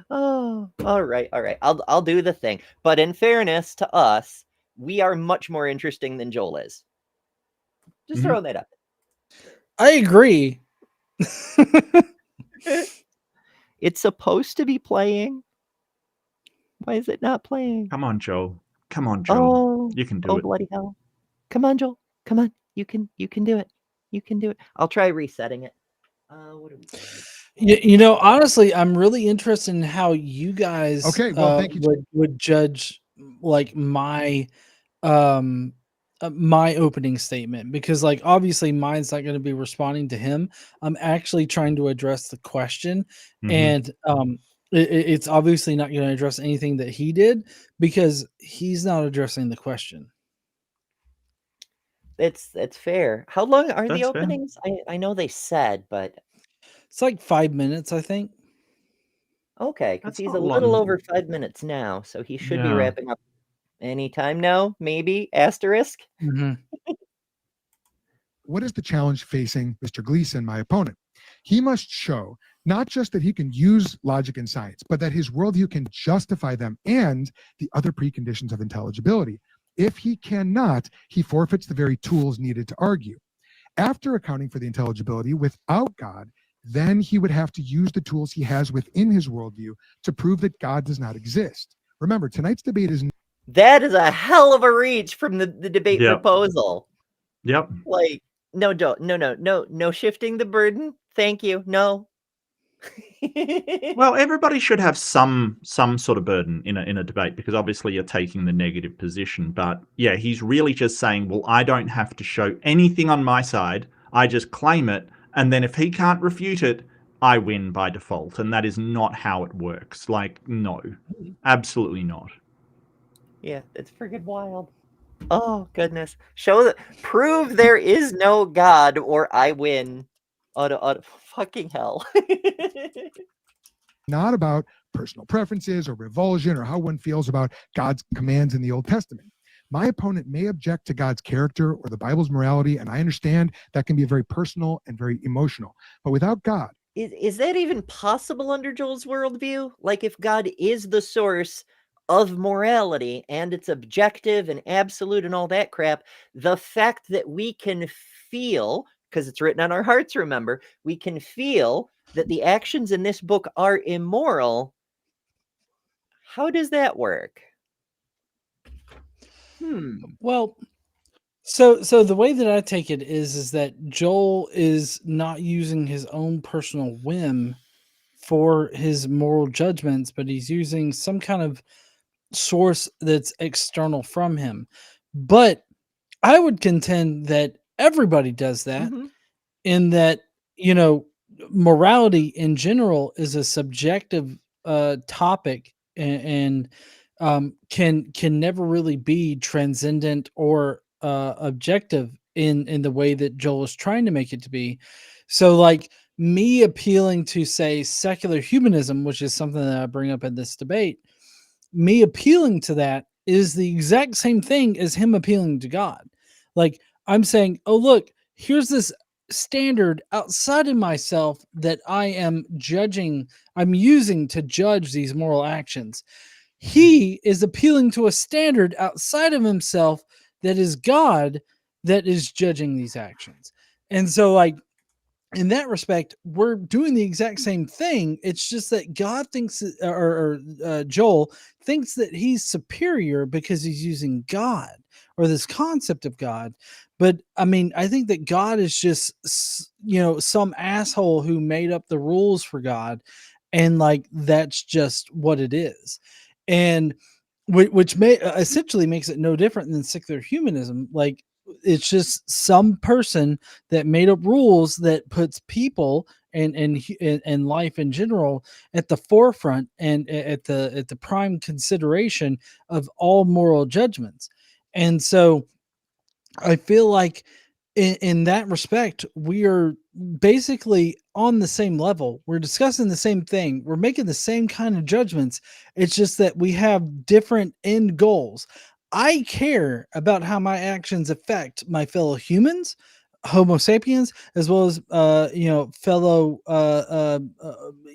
Oh, all right. I'll do the thing. But in fairness to us, we are much more interesting than Joel is. Just throwing that up. I agree. It's supposed to be playing. Why is it not playing? Come on, Joel. Oh, you can do it. Bloody hell. Come on, Joel. Come on. You can do it. You can do it. I'll try resetting it. What are we doing? You know, honestly, I'm really interested in how you guys thank you. would judge like my my opening statement, because like obviously mine's not going to be responding to him. I'm actually trying to address the question, and it's obviously not going to address anything that he did, because he's not addressing the question. That's fair. How long are the openings? I know they said, but it's like 5 minutes, I think. Okay, because he's a little over 5 minutes now, so he should be wrapping up anytime now, maybe, asterisk. What is the challenge facing Mr. Gleason, my opponent? He must show not just that he can use logic and science, but that his worldview can justify them and the other preconditions of intelligibility. If he cannot, he forfeits the very tools needed to argue. After accounting for the intelligibility without God, then he would have to use the tools he has within his worldview to prove that God does not exist. Remember, tonight's debate is... That is a hell of a reach from the debate proposal. Yep. Like, no shifting the burden. Thank you. No. Well, everybody should have some sort of burden in a debate, because obviously you're taking the negative position. But yeah, he's really just saying, well, I don't have to show anything on my side. I just claim it. And then if he can't refute it, I win by default. And that is not how it works. Like, no, absolutely not. Yeah, it's freaking wild. Oh, goodness. Prove there is no God or I win. Fucking hell. Not about personal preferences or revulsion or how one feels about God's commands in the Old Testament. My opponent may object to God's character or the Bible's morality, and I understand that can be very personal and very emotional. But without God... Is that even possible under Joel's worldview? Like, if God is the source of morality and it's objective and absolute and all that crap, the fact that we can feel because it's written on our hearts, remember, we can feel that the actions in this book are immoral. How does that work? Well, so the way that I take it is that Joel is not using his own personal whim for his moral judgments, but he's using some kind of source that's external from him. But I would contend that everybody does that, in that, you know, morality in general is a subjective topic, and can never really be transcendent or objective in the way that Joel is trying to make it to be. So, like, me appealing to, say, secular humanism, which is something that I bring up in this debate, me appealing to that is the exact same thing as him appealing to God. Like, I'm saying, oh, look, here's this standard outside of myself that I am judging, I'm using to judge these moral actions. He is appealing to a standard outside of himself that is God, that is judging these actions. And so, like, in that respect, we're doing the exact same thing. It's just that God thinks, or Joel thinks that he's superior because he's using God, or this concept of God. But I mean, I think that God is just, some asshole who made up the rules for God. And like, that's just what it is. And which may essentially makes it no different than secular humanism. Like, it's just some person that made up rules that puts people and life in general at the forefront and at the prime consideration of all moral judgments. And so I feel like in that respect, we are basically on the same level. We're discussing the same thing. We're making the same kind of judgments. It's just that we have different end goals. I care about how my actions affect my fellow humans, Homo sapiens, as well as fellow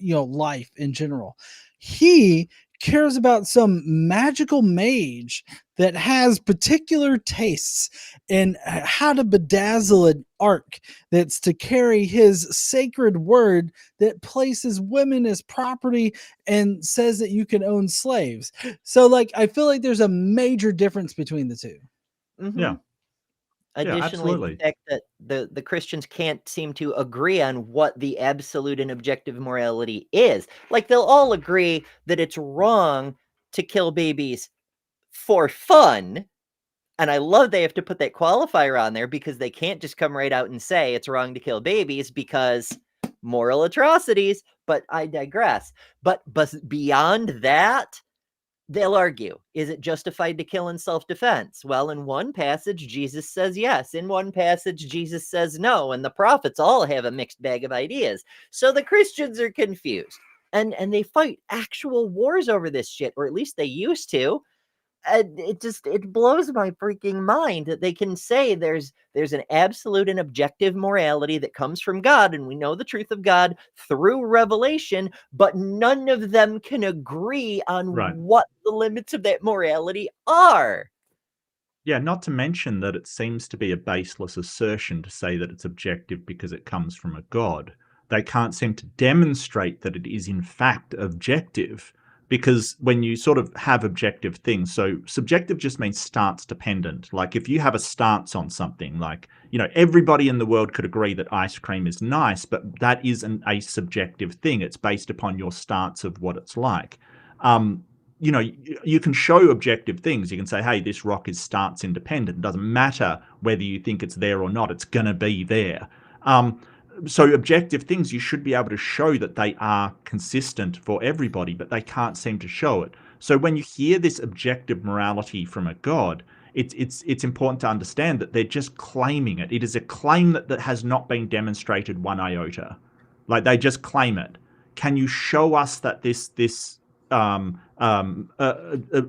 life in general. He cares about some magical mage that has particular tastes and how to bedazzle an ark that's to carry his sacred word that places women as property and says that you can own slaves. So, like, I feel like there's a major difference between the two. Yeah. Additionally, absolutely. the fact that the Christians can't seem to agree on what the absolute and objective morality is. Like, they'll all agree that it's wrong to kill babies for fun. And I love they have to put that qualifier on there, because they can't just come right out and say it's wrong to kill babies because moral atrocities. But I digress. But beyond that, they'll argue, is it justified to kill in self-defense? Well, in one passage, Jesus says yes. In one passage, Jesus says no. And the prophets all have a mixed bag of ideas. So the Christians are confused. And they fight actual wars over this shit, or at least they used to. It blows my freaking mind that they can say there's an absolute and objective morality that comes from God, and we know the truth of God through revelation, but none of them can agree on what the limits of that morality are. Yeah, not to mention that it seems to be a baseless assertion to say that it's objective because it comes from a God. They can't seem to demonstrate that it is in fact objective, because when you sort of have objective things, so subjective just means stance dependent. Like, if you have a stance on something, like, everybody in the world could agree that ice cream is nice, but that isn't a subjective thing. It's based upon your stance of what it's like. You can show objective things. You can say, hey, this rock is stance independent. It doesn't matter whether you think it's there or not. It's going to be there. So objective things, you should be able to show that they are consistent for everybody, but they can't seem to show it. So when you hear this objective morality from a God, it's important to understand that they're just claiming it. It is a claim that has not been demonstrated one iota. Like, they just claim it. Can you show us that this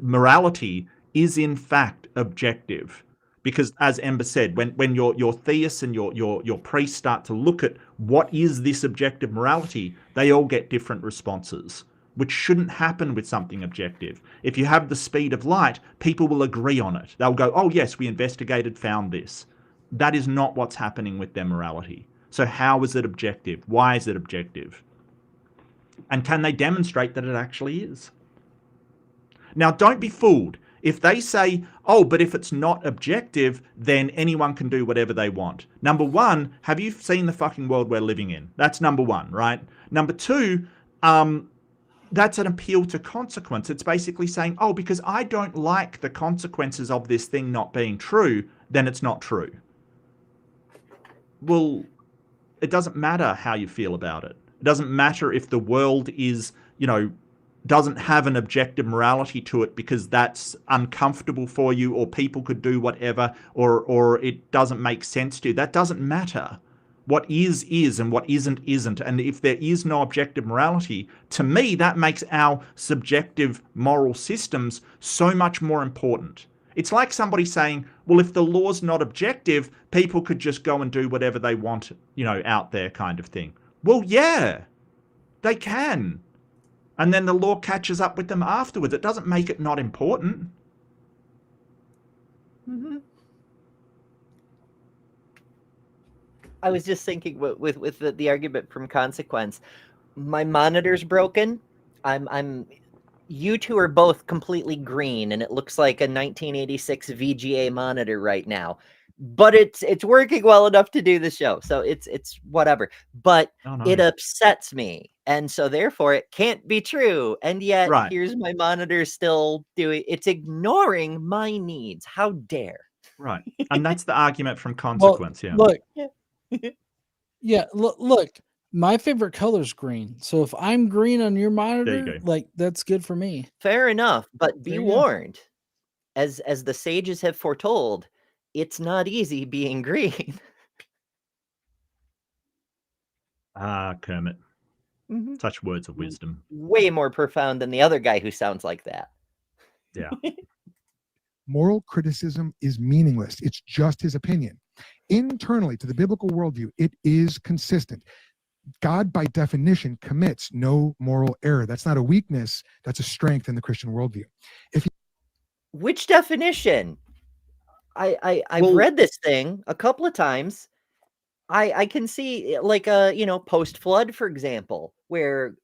morality is in fact objective? Because, as Ember said, when your theists and your priests start to look at what is this objective morality, they all get different responses, which shouldn't happen with something objective. If you have the speed of light, people will agree on it. They'll go, oh yes, we investigated, found this. That is not what's happening with their morality. So how is it objective? Why is it objective? And can they demonstrate that it actually is? Now, don't be fooled. If they say, oh, but if it's not objective, then anyone can do whatever they want. Number one, have you seen the fucking world we're living in? That's number one, right? Number two, that's an appeal to consequence. It's basically saying, oh, because I don't like the consequences of this thing not being true, then it's not true. Well, it doesn't matter how you feel about it. It doesn't matter if the world is, doesn't have an objective morality to it because that's uncomfortable for you, or people could do whatever, or it doesn't make sense to you. That doesn't matter. What is and what isn't. And if there is no objective morality, to me, that makes our subjective moral systems so much more important. It's like somebody saying, well, if the law's not objective, people could just go and do whatever they want, out there kind of thing. Well, yeah, they can. And then the law catches up with them afterwards. It doesn't make it not important. Mm-hmm. I was just thinking with the argument from consequence. My monitor's broken. You two are both completely green, and it looks like a 1986 VGA monitor right now. But it's working well enough to do the show, so it's whatever. But it upsets me, and so therefore it can't be true. And yet here's my monitor still doing. It's ignoring my needs. How dare? Right, and that's the argument from consequence. Well, look. Yeah, look, my favorite color is green. So if I'm green on your monitor, that's good for me. Fair enough, but be warned. As the sages have foretold, it's not easy being green. Kermit. Mm-hmm. Such words of wisdom. Way more profound than the other guy who sounds like that. Yeah. Moral criticism is meaningless. It's just his opinion. Internally to the biblical worldview, it is consistent. God, by definition, commits no moral error. That's not a weakness. That's a strength in the Christian worldview. Which definition? I've read this thing a couple of times. I can see like post-flood, for example, where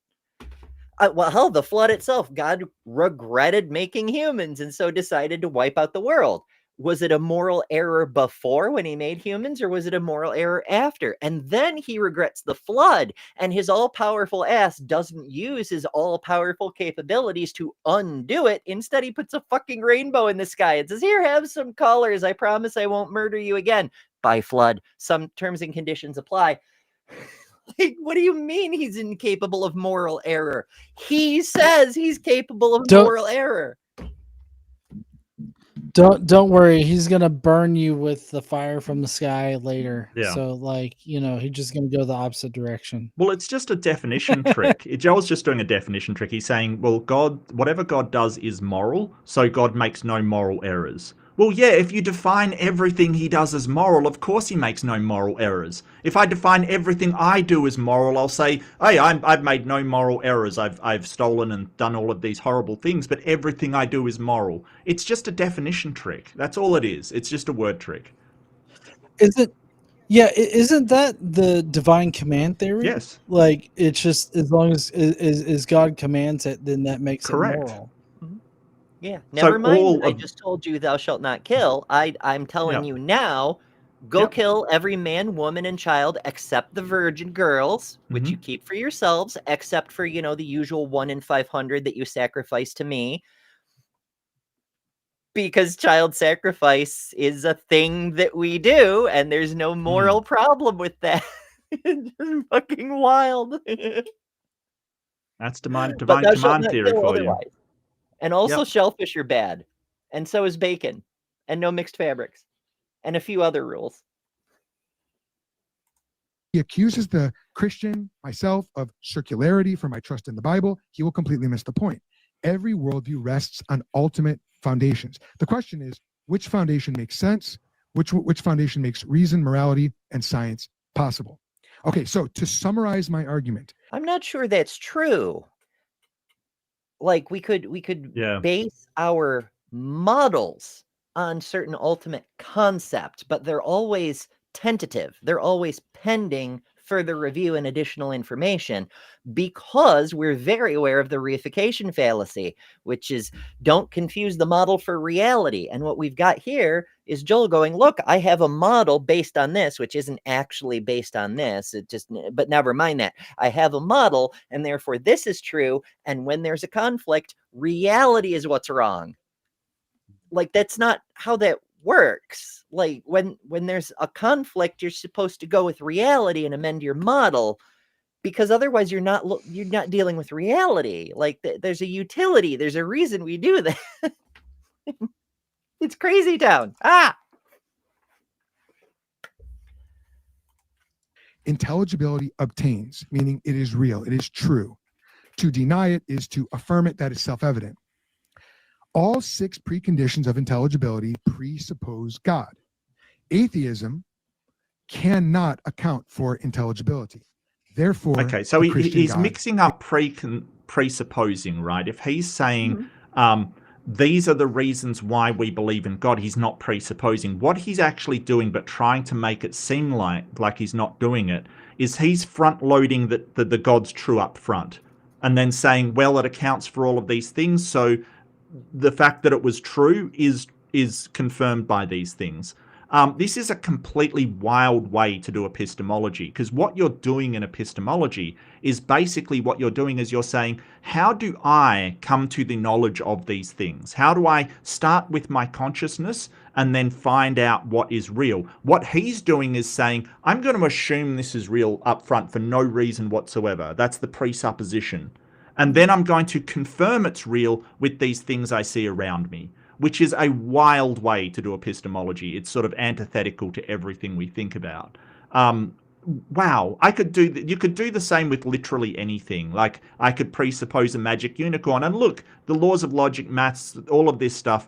the flood itself, God regretted making humans and so decided to wipe out the world. Was it a moral error before when he made humans, or was it a moral error after? And then he regrets the flood, and his all-powerful ass doesn't use his all-powerful capabilities to undo it. Instead, he puts a fucking rainbow in the sky and says, here, have some colors. I promise I won't murder you again. By flood. Some terms and conditions apply. Like, what do you mean he's incapable of moral error? He says he's capable of moral error. Don't worry, he's gonna burn you with the fire from the sky later. Yeah. So he's just gonna go the opposite direction. Well, it's just a definition trick. Joel's just doing a definition trick. He's saying, well, whatever God does is moral, so God makes no moral errors. Well, yeah, if you define everything he does as moral, of course he makes no moral errors. If I define everything I do as moral, I'll say, hey, I've made no moral errors. I've stolen and done all of these horrible things, but everything I do is moral. It's just a definition trick. That's all it is. It's just a word trick. Isn't that the divine command theory? Yes. Like, it's just as long as God commands it, then that makes it moral. Yeah, never mind. I just told you thou shalt not kill. I'm telling you now, go kill every man, woman, and child except the virgin girls, which you keep for yourselves, except for, the usual 1 in 500 that you sacrifice to me. Because child sacrifice is a thing that we do, and there's no moral problem with that. It's just fucking wild. That's divine command theory for you. And also shellfish are bad. And so is bacon. And no mixed fabrics. And a few other rules. He accuses the Christian, myself, of circularity for my trust in the Bible. He will completely miss the point. Every worldview rests on ultimate foundations. The question is, which foundation makes sense? Which foundation makes reason, morality, and science possible? Okay, so to summarize my argument. I'm not sure that's true. Like we could base our models on certain ultimate concept, but they're always tentative. They're always pending further review and additional information, because we're very aware of the reification fallacy, which is don't confuse the model for reality. And what we've got here is Joel going, look, I have a model based on this, which isn't actually based on this. But never mind that. I have a model, and therefore this is true. And when there's a conflict, reality is what's wrong. Like, that's not how that works. Like, when there's a conflict, you're supposed to go with reality and amend your model, because otherwise you're not dealing with reality. Like, there's a utility, there's a reason we do that. It's crazy town. Intelligibility obtains, meaning it is real, it is true. To deny it is to affirm it, that is self-evident. All 6 preconditions of intelligibility presuppose God. Atheism cannot account for intelligibility. Therefore, okay, so he's God, mixing up presupposing, right? If he's saying these are the reasons why we believe in God, he's not presupposing. What he's actually doing, but trying to make it seem like he's not doing it, is he's front-loading the God's true up front, and then saying, well, it accounts for all of these things, so the fact that it was true is confirmed by these things. This is a completely wild way to do epistemology, because what you're doing in epistemology is basically what you're doing is you're saying, how do I come to the knowledge of these things? How do I start with my consciousness and then find out what is real? What he's doing is saying, I'm going to assume this is real up front for no reason whatsoever. That's the presupposition. And then I'm going to confirm it's real with these things I see around me, which is a wild way to do epistemology. It's sort of antithetical to everything we think about. Wow, you could do the same with literally anything. Like, I could presuppose a magic unicorn, and look, the laws of logic, maths, all of this stuff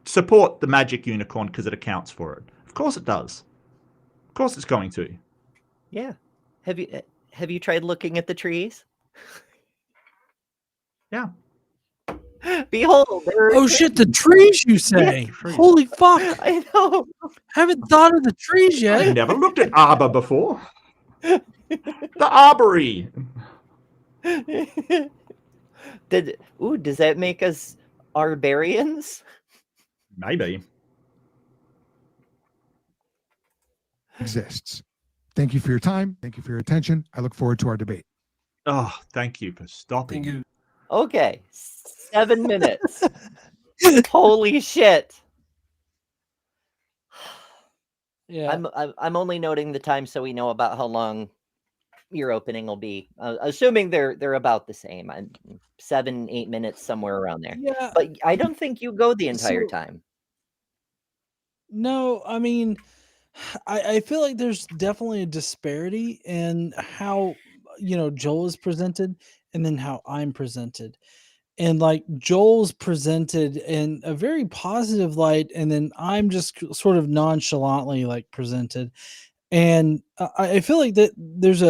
support the magic unicorn because it accounts for it. Of course it does. Of course it's going to. Yeah. Have you tried looking at the trees? Yeah. Behold. Oh shit, the trees, you say? Yeah, trees. Holy fuck. I know. Haven't thought of the trees yet. I've never looked at arbor before. The arbory. Does that make us arbarians? Maybe. Exists. Thank you for your time. Thank you for your attention. I look forward to our debate. Oh, thank you for stopping. Thank you. Okay, 7 minutes. Holy shit. Yeah, I'm only noting the time so we know about how long your opening will be. Assuming they're about the same. 7-8 minutes, somewhere around there. yeah. But I don't think you go the entire time. No, I mean, I feel like there's definitely a disparity in how Joel is presented and then how I'm presented. And like, Joel's presented in a very positive light, and then I'm just sort of nonchalantly like presented. And I feel like that there's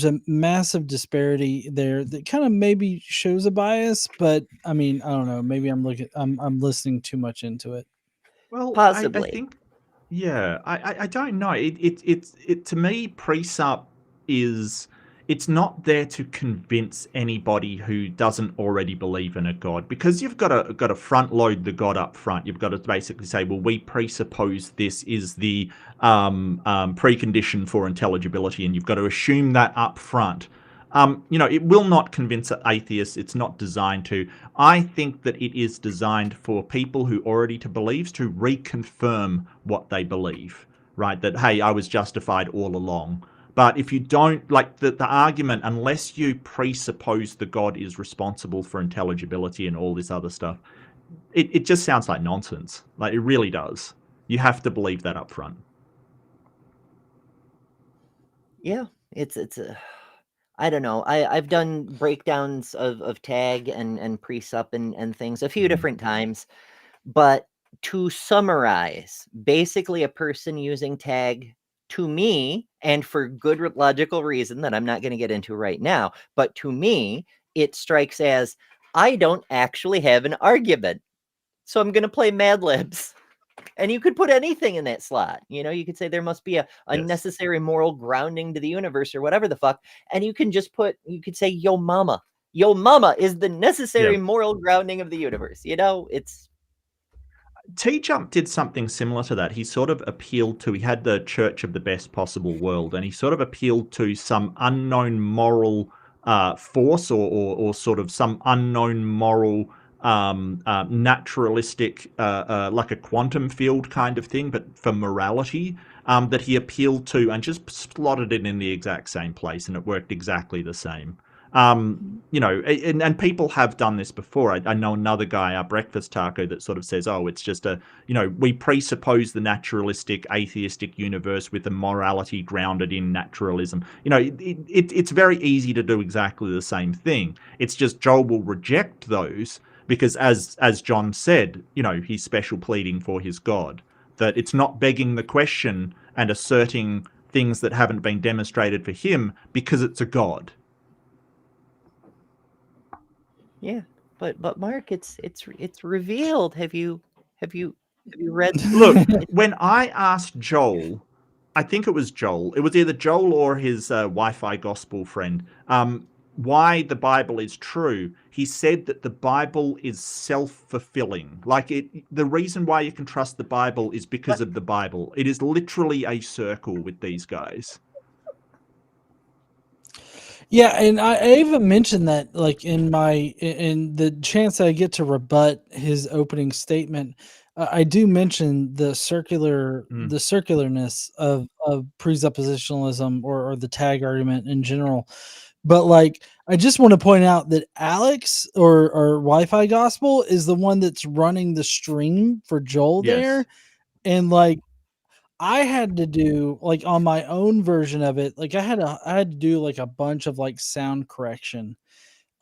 a massive disparity there that kind of maybe shows a bias, but I mean, I don't know, maybe I'm listening too much into it. Well, possibly. I think, yeah, I don't know. It to me, Precept is, it's not there to convince anybody who doesn't already believe in a God, because you've got to front load the God up front. You've got to basically say, well, we presuppose this is the precondition for intelligibility, and you've got to assume that up front. It will not convince atheists. It's not designed to. I think that it is designed for people who already believe to reconfirm what they believe, right? That, hey, I was justified all along. But if you don't, like the argument, unless you presuppose the God is responsible for intelligibility and all this other stuff, it just sounds like nonsense. Like, it really does. You have to believe that up front. Yeah, it's I don't know. I've done breakdowns of tag and Precept and things a few different times, but to summarize, basically a person using tag, to me, and for good logical reason that I'm not going to get into right now, but to me, it strikes as, I don't actually have an argument, so I'm going to play Mad Libs. And you could put anything in that slot. You know, you could say there must be a Yes. necessary moral grounding to the universe or whatever the fuck. And you can just put, you could say, yo mama. Yo mama is the necessary moral grounding of the universe. You know, it's... T-Jump did something similar to that. He sort of appealed to, he had the Church of the Best Possible World, and he sort of appealed to some unknown moral force or sort of some unknown moral naturalistic, like a quantum field kind of thing, but for morality, that he appealed to and just slotted it in the exact same place, and it worked exactly the same. You know, and people have done this before. I know another guy, our Breakfast Taco, that sort of says, oh, it's just a, you know, we presuppose the naturalistic, atheistic universe with a morality grounded in naturalism. You know, it's very easy to do exactly the same thing. It's just Joel will reject those because, as John said, you know, he's special pleading for his God, that it's not begging the question and asserting things that haven't been demonstrated for him because it's a God. Yeah, but Mark, it's revealed. Have you read? Look, when I asked Joel, I think it was Joel. It was either Joel or his Wi-Fi gospel friend. Why the Bible is true? He said that the Bible is self-fulfilling. Like the reason why you can trust the Bible is because of the Bible. It is literally a circle with these guys. Yeah, and I even mentioned that, like, in the chance I get to rebut his opening statement, I do mention the circularness of presuppositionalism or the tag argument in general. But like, I just want to point out that Alex or Wi-Fi Gospel is the one that's running the stream for Joel there, and like, I had to do, like, on my own version of it, like I had to do like a bunch of like sound correction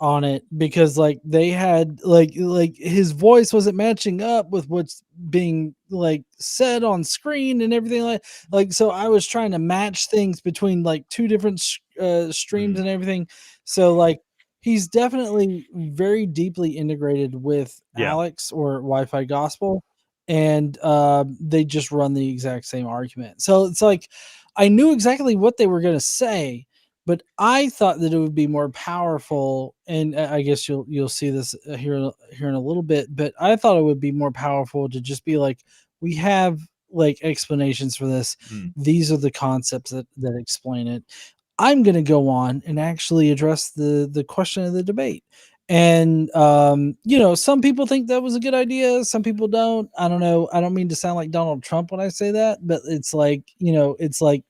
on it because like they had like his voice wasn't matching up with what's being like said on screen and everything, like so I was trying to match things between like two different streams and everything. So like he's definitely very deeply integrated with Alex or Wi-Fi Gospel, and they just run the exact same argument. So it's like I knew exactly what they were going to say, but I thought that it would be more powerful, and I guess you'll see this here in a little bit. But I thought it would be more powerful to just be like, we have like explanations for this. These are the concepts that explain it. I'm going to go on and actually address the question of the debate. And you know, some people think that was a good idea. Some people don't. I don't know. I don't mean to sound like Donald Trump when I say that, but it's like, you know, it's like,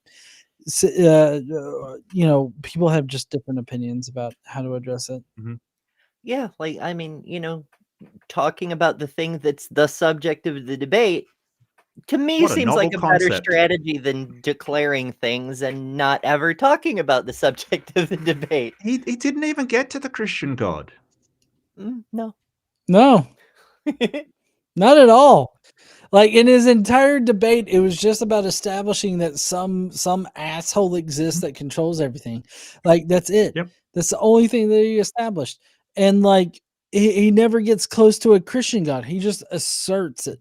you know, people have just different opinions about how to address it. Yeah, like, I mean, you know, talking about the thing that's the subject of the debate, to me, seems like a better strategy than declaring things and not ever talking about the subject of the debate. He didn't even get to the Christian God. No. Not at all. Like in his entire debate, it was just about establishing that some asshole exists that controls everything. Like that's it. That's the only thing that he established. And like he never gets close to a Christian God. He just asserts it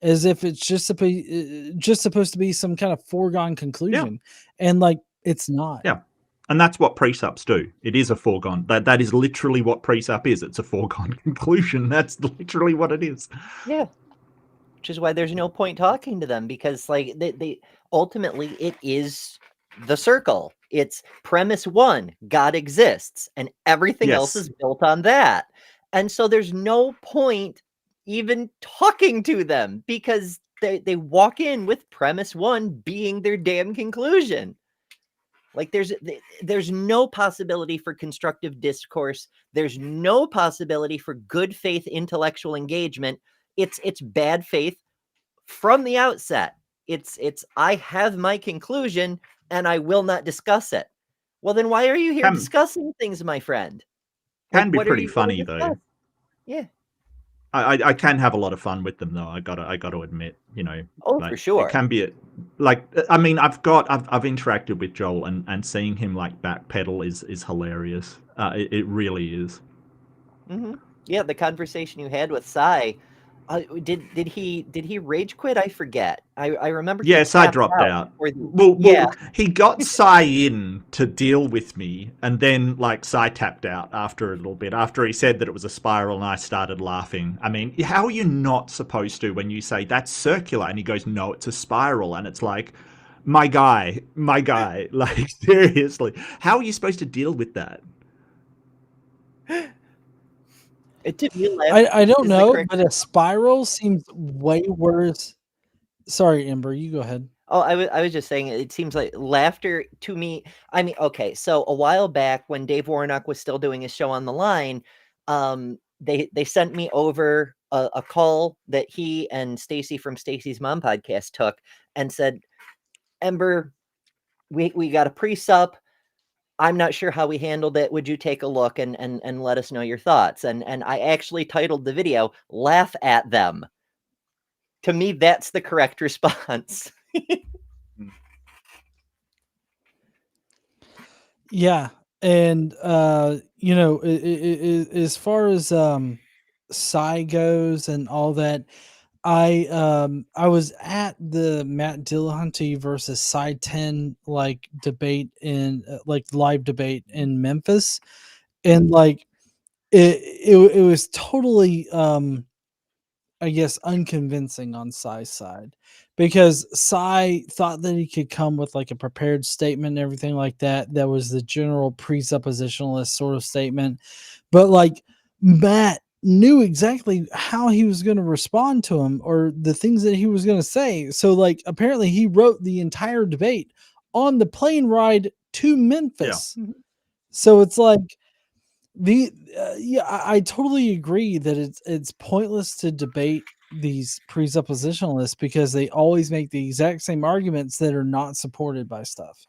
as if it's just supposed to be some kind of foregone conclusion. And like it's not. Yeah. And that's what precepts do. It is a foregone. That is literally what precept is. It's a foregone conclusion. That's literally what it is. Yeah. Which is why there's no point talking to them, because like they ultimately it is the circle. It's premise one, God exists, and everything else is built on that. And so there's no point even talking to them, because they walk in with premise one being their damn conclusion. Like there's no possibility for constructive discourse. There's no possibility for good faith intellectual engagement. It's bad faith from the outset. It's I have my conclusion and I will not discuss it. Well, then why are you here discussing things, my friend? Can be pretty funny though. Yeah. I can have a lot of fun with them though. I gotta admit, you know. Oh, like, for sure. It can be like, I mean, I've interacted with Joel, and seeing him like backpedal is hilarious. It really is. Yeah, the conversation you had with Sai, Did he rage quit? I forget. I remember. Yeah, Sai dropped out. Well, he got Sai in to deal with me, and then like Sai tapped out after a little bit. After he said that it was a spiral, and I started laughing. I mean, how are you not supposed to when you say that's circular, and he goes, no, it's a spiral, and it's like, my guy, like seriously, how are you supposed to deal with that? I don't know, but a spiral seems way worse. Sorry, Ember, you go ahead. Oh, I was just saying, it seems like laughter to me. I mean, okay, so a while back when Dave Warnock was still doing his show on the line, they sent me over a call that he and Stacy from Stacy's Mom Podcast took and said, Ember, we got a pre-sup. I'm not sure how we handled it. Would you take a look and let us know your thoughts? And I actually titled the video, Laugh at Them. To me, that's the correct response. Yeah. And, you know, as far as Psy goes and all that, I was at the Matt Dillahunty versus Psy 10 like debate in like live debate in Memphis, and like it was totally I guess unconvincing on Psy's side, because Psy thought that he could come with like a prepared statement and everything like that. That was the general presuppositionalist sort of statement, but like Matt knew exactly how he was going to respond to him or the things that he was going to say. So like apparently he wrote the entire debate on the plane ride to Memphis. Yeah. So it's like I totally agree that it's pointless to debate these presuppositionalists because they always make the exact same arguments that are not supported by stuff.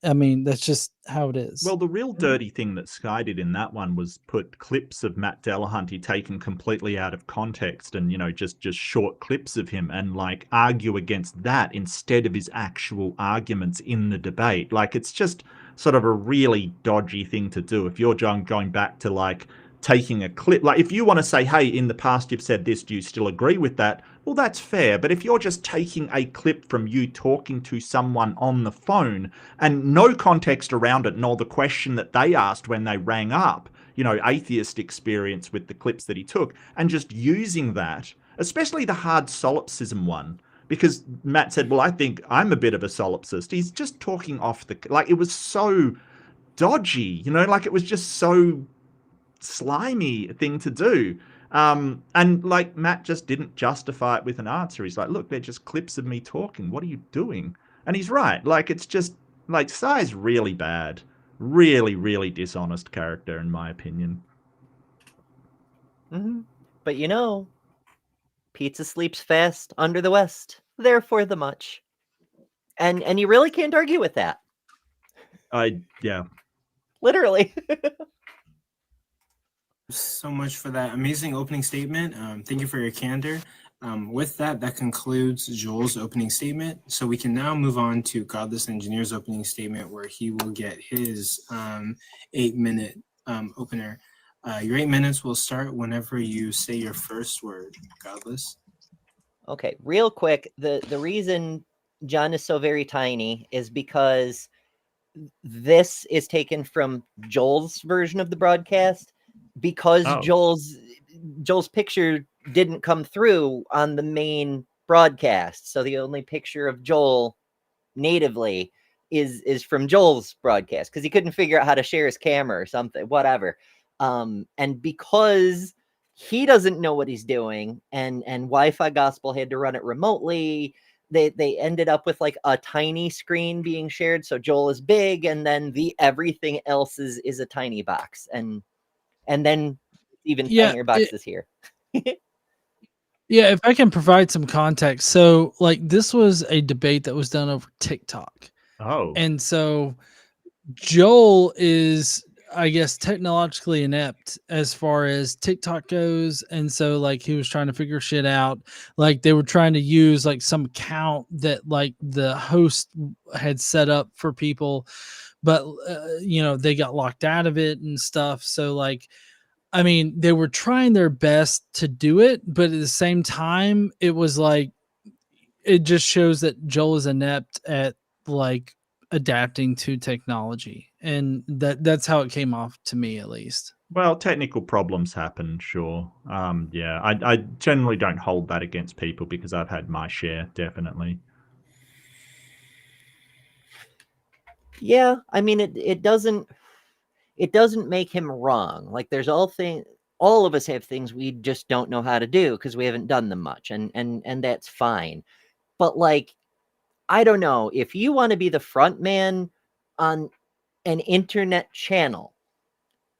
I mean, that's just how it is. Well, the real dirty thing that Sky did in that one was put clips of Matt Dillahunty taken completely out of context and, you know, just short clips of him and like argue against that instead of his actual arguments in the debate. Like, it's just sort of a really dodgy thing to do. If you're going back to like taking a clip, like if you want to say, hey, in the past you've said this, do you still agree with that? Well, that's fair. But if you're just taking a clip from you talking to someone on the phone and no context around it, nor the question that they asked when they rang up, you know, atheist experience with the clips that he took, and just using that, especially the hard solipsism one, because Matt said, well, I think I'm a bit of a solipsist. He's just talking off the, like, it was so dodgy, you know, like it was just so slimy thing to do. And like Matt just didn't justify it with an answer. He's like, look, they're just clips of me talking. What are you doing? And he's right. Like, it's just like Sai's really bad, really, really dishonest character in my opinion. Mm-hmm. But you know, pizza sleeps fast under the West, therefore the much. And you really can't argue with that. Yeah. Literally. So much for that amazing opening statement. Thank you for your candor. With that concludes Joel's opening statement. So we can now move on to Godless Engineer's opening statement, where he will get his 8-minute opener. Your 8 minutes will start whenever you say your first word, Godless. Okay, real quick. The reason John is so very tiny is because this is taken from Joel's version of the broadcast, because Joel's picture didn't come through on the main broadcast. So the only picture of Joel natively is from Joel's broadcast, because he couldn't figure out how to share his camera or something, whatever. And because he doesn't know what he's doing, and Wi-Fi Gospel had to run it remotely, they ended up with like a tiny screen being shared. So Joel is big, and then everything else is a tiny box, and then even tinier boxes here. Yeah, if I can provide some context. So like this was a debate that was done over TikTok. Oh. And so Joel is, I guess, technologically inept as far as TikTok goes. And so like he was trying to figure shit out. Like they were trying to use like some account that like the host had set up for people, but you know, they got locked out of it and stuff. So like I mean, they were trying their best to do it, but at the same time, it was like, it just shows that Joel is inept at like adapting to technology, and that's how it came off to me, at least. Well, technical problems happen, sure. Yeah, I generally don't hold that against people because I've had my share, definitely. Yeah, I mean, it doesn't make him wrong. Like, there's all of us have things we just don't know how to do because we haven't done them much, and that's fine. But like, I don't know, if you want to be the front man on an internet channel,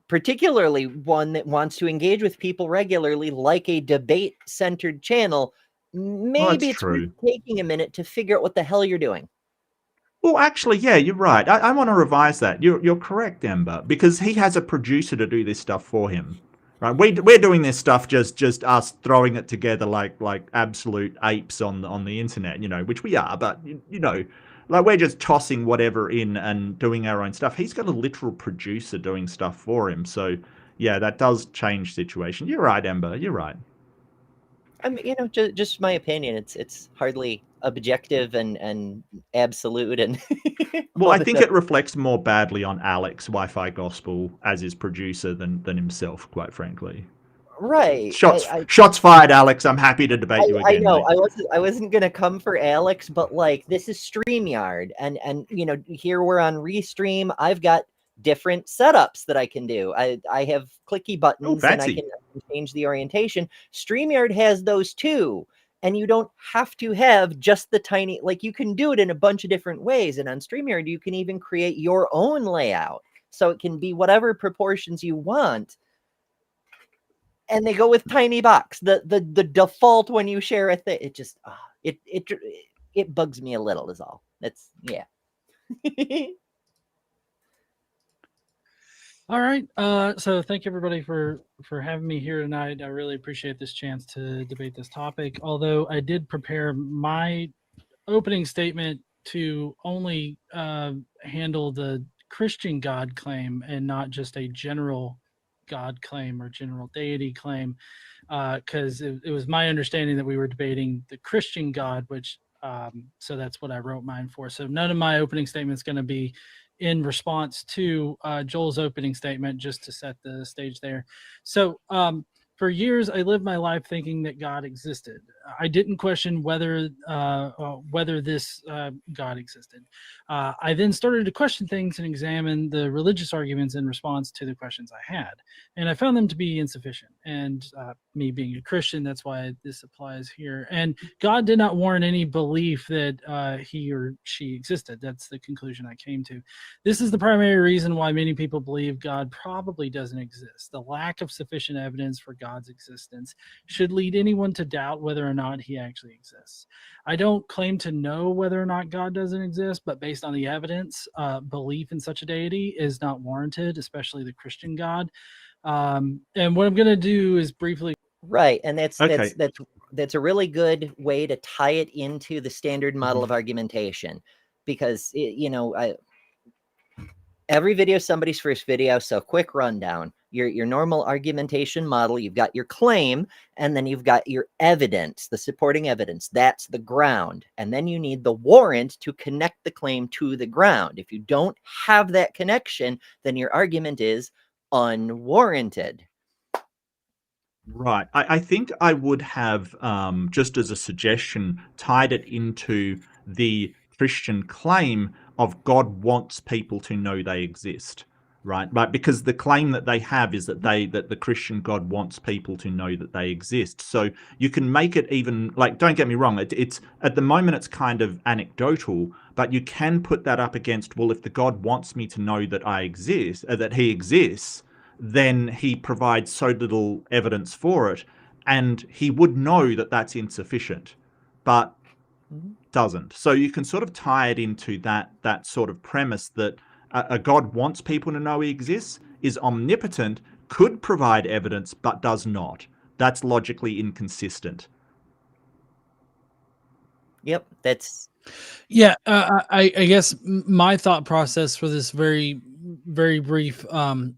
particularly one that wants to engage with people regularly, like a debate-centered channel, maybe it's worth taking a minute to figure out what the hell you're doing. Well, actually, yeah, you're right. I want to revise that. You're correct, Ember, because he has a producer to do this stuff for him. Right, we're doing this stuff just us throwing it together like absolute apes on the internet, which we are. But like, we're just tossing whatever in and doing our own stuff. He's got a literal producer doing stuff for him. So yeah, that does change situation. You're right, Ember. You're right. I mean, just my opinion. It's hardly objective and absolute, and well, I think it reflects more badly on Alex, Wi-Fi Gospel, as his producer than himself, quite frankly. Right. Shots fired, Alex. I'm happy to debate you again. I know. Mate. I wasn't gonna come for Alex, but like, this is StreamYard, and here we're on Restream. I've got different setups that I can do. I have clicky buttons, and I can change the orientation. StreamYard has those too, and you don't have to have just the tiny, like, you can do it in a bunch of different ways, and on StreamYard you can even create your own layout, so it can be whatever proportions you want. And they go with tiny box. The default when you share a thing, it just it bugs me a little, is all. That's, yeah. All right. So thank you, everybody, for having me here tonight. I really appreciate this chance to debate this topic. Although I did prepare my opening statement to only handle the Christian God claim and not just a general God claim or general deity claim, because it was my understanding that we were debating the Christian God, which so that's what I wrote mine for. So none of my opening statement is going to be in response to Joel's opening statement, just to set the stage there. So for years, I lived my life thinking that God existed. I didn't question whether this God existed. I then started to question things and examine the religious arguments in response to the questions I had, and I found them to be insufficient. And me being a Christian, that's why this applies here. And God did not warrant any belief that he or she existed. That's the conclusion I came to. This is the primary reason why many people believe God probably doesn't exist. The lack of sufficient evidence for God's existence should lead anyone to doubt whether or not he actually exists. I don't claim to know whether or not God doesn't exist, but based on the evidence, belief in such a deity is not warranted, especially the Christian God. And what I'm going to do is briefly. Right, and that's a really good way to tie it into the standard model of argumentation, because every video is somebody's first video. So quick rundown: your normal argumentation model, you've got your claim, and then you've got your evidence, the supporting evidence. That's the ground, and then you need the warrant to connect the claim to the ground. If you don't have that connection, then your argument is unwarranted. Right. I think I would have, just as a suggestion, tied it into the Christian claim of God wants people to know they exist. Right. Because the claim that they have is that the Christian God wants people to know that they exist. So you can make it even, like, don't get me wrong, it's at the moment it's kind of anecdotal, but you can put that up against, well, if the God wants me to know that I exist, that he exists, then he provides so little evidence for it, and he would know that that's insufficient, but doesn't. So you can sort of tie it into that sort of premise that a God wants people to know he exists, is omnipotent, could provide evidence, but does not. That's logically inconsistent. Yep, that's... Yeah, I guess my thought process for this very very brief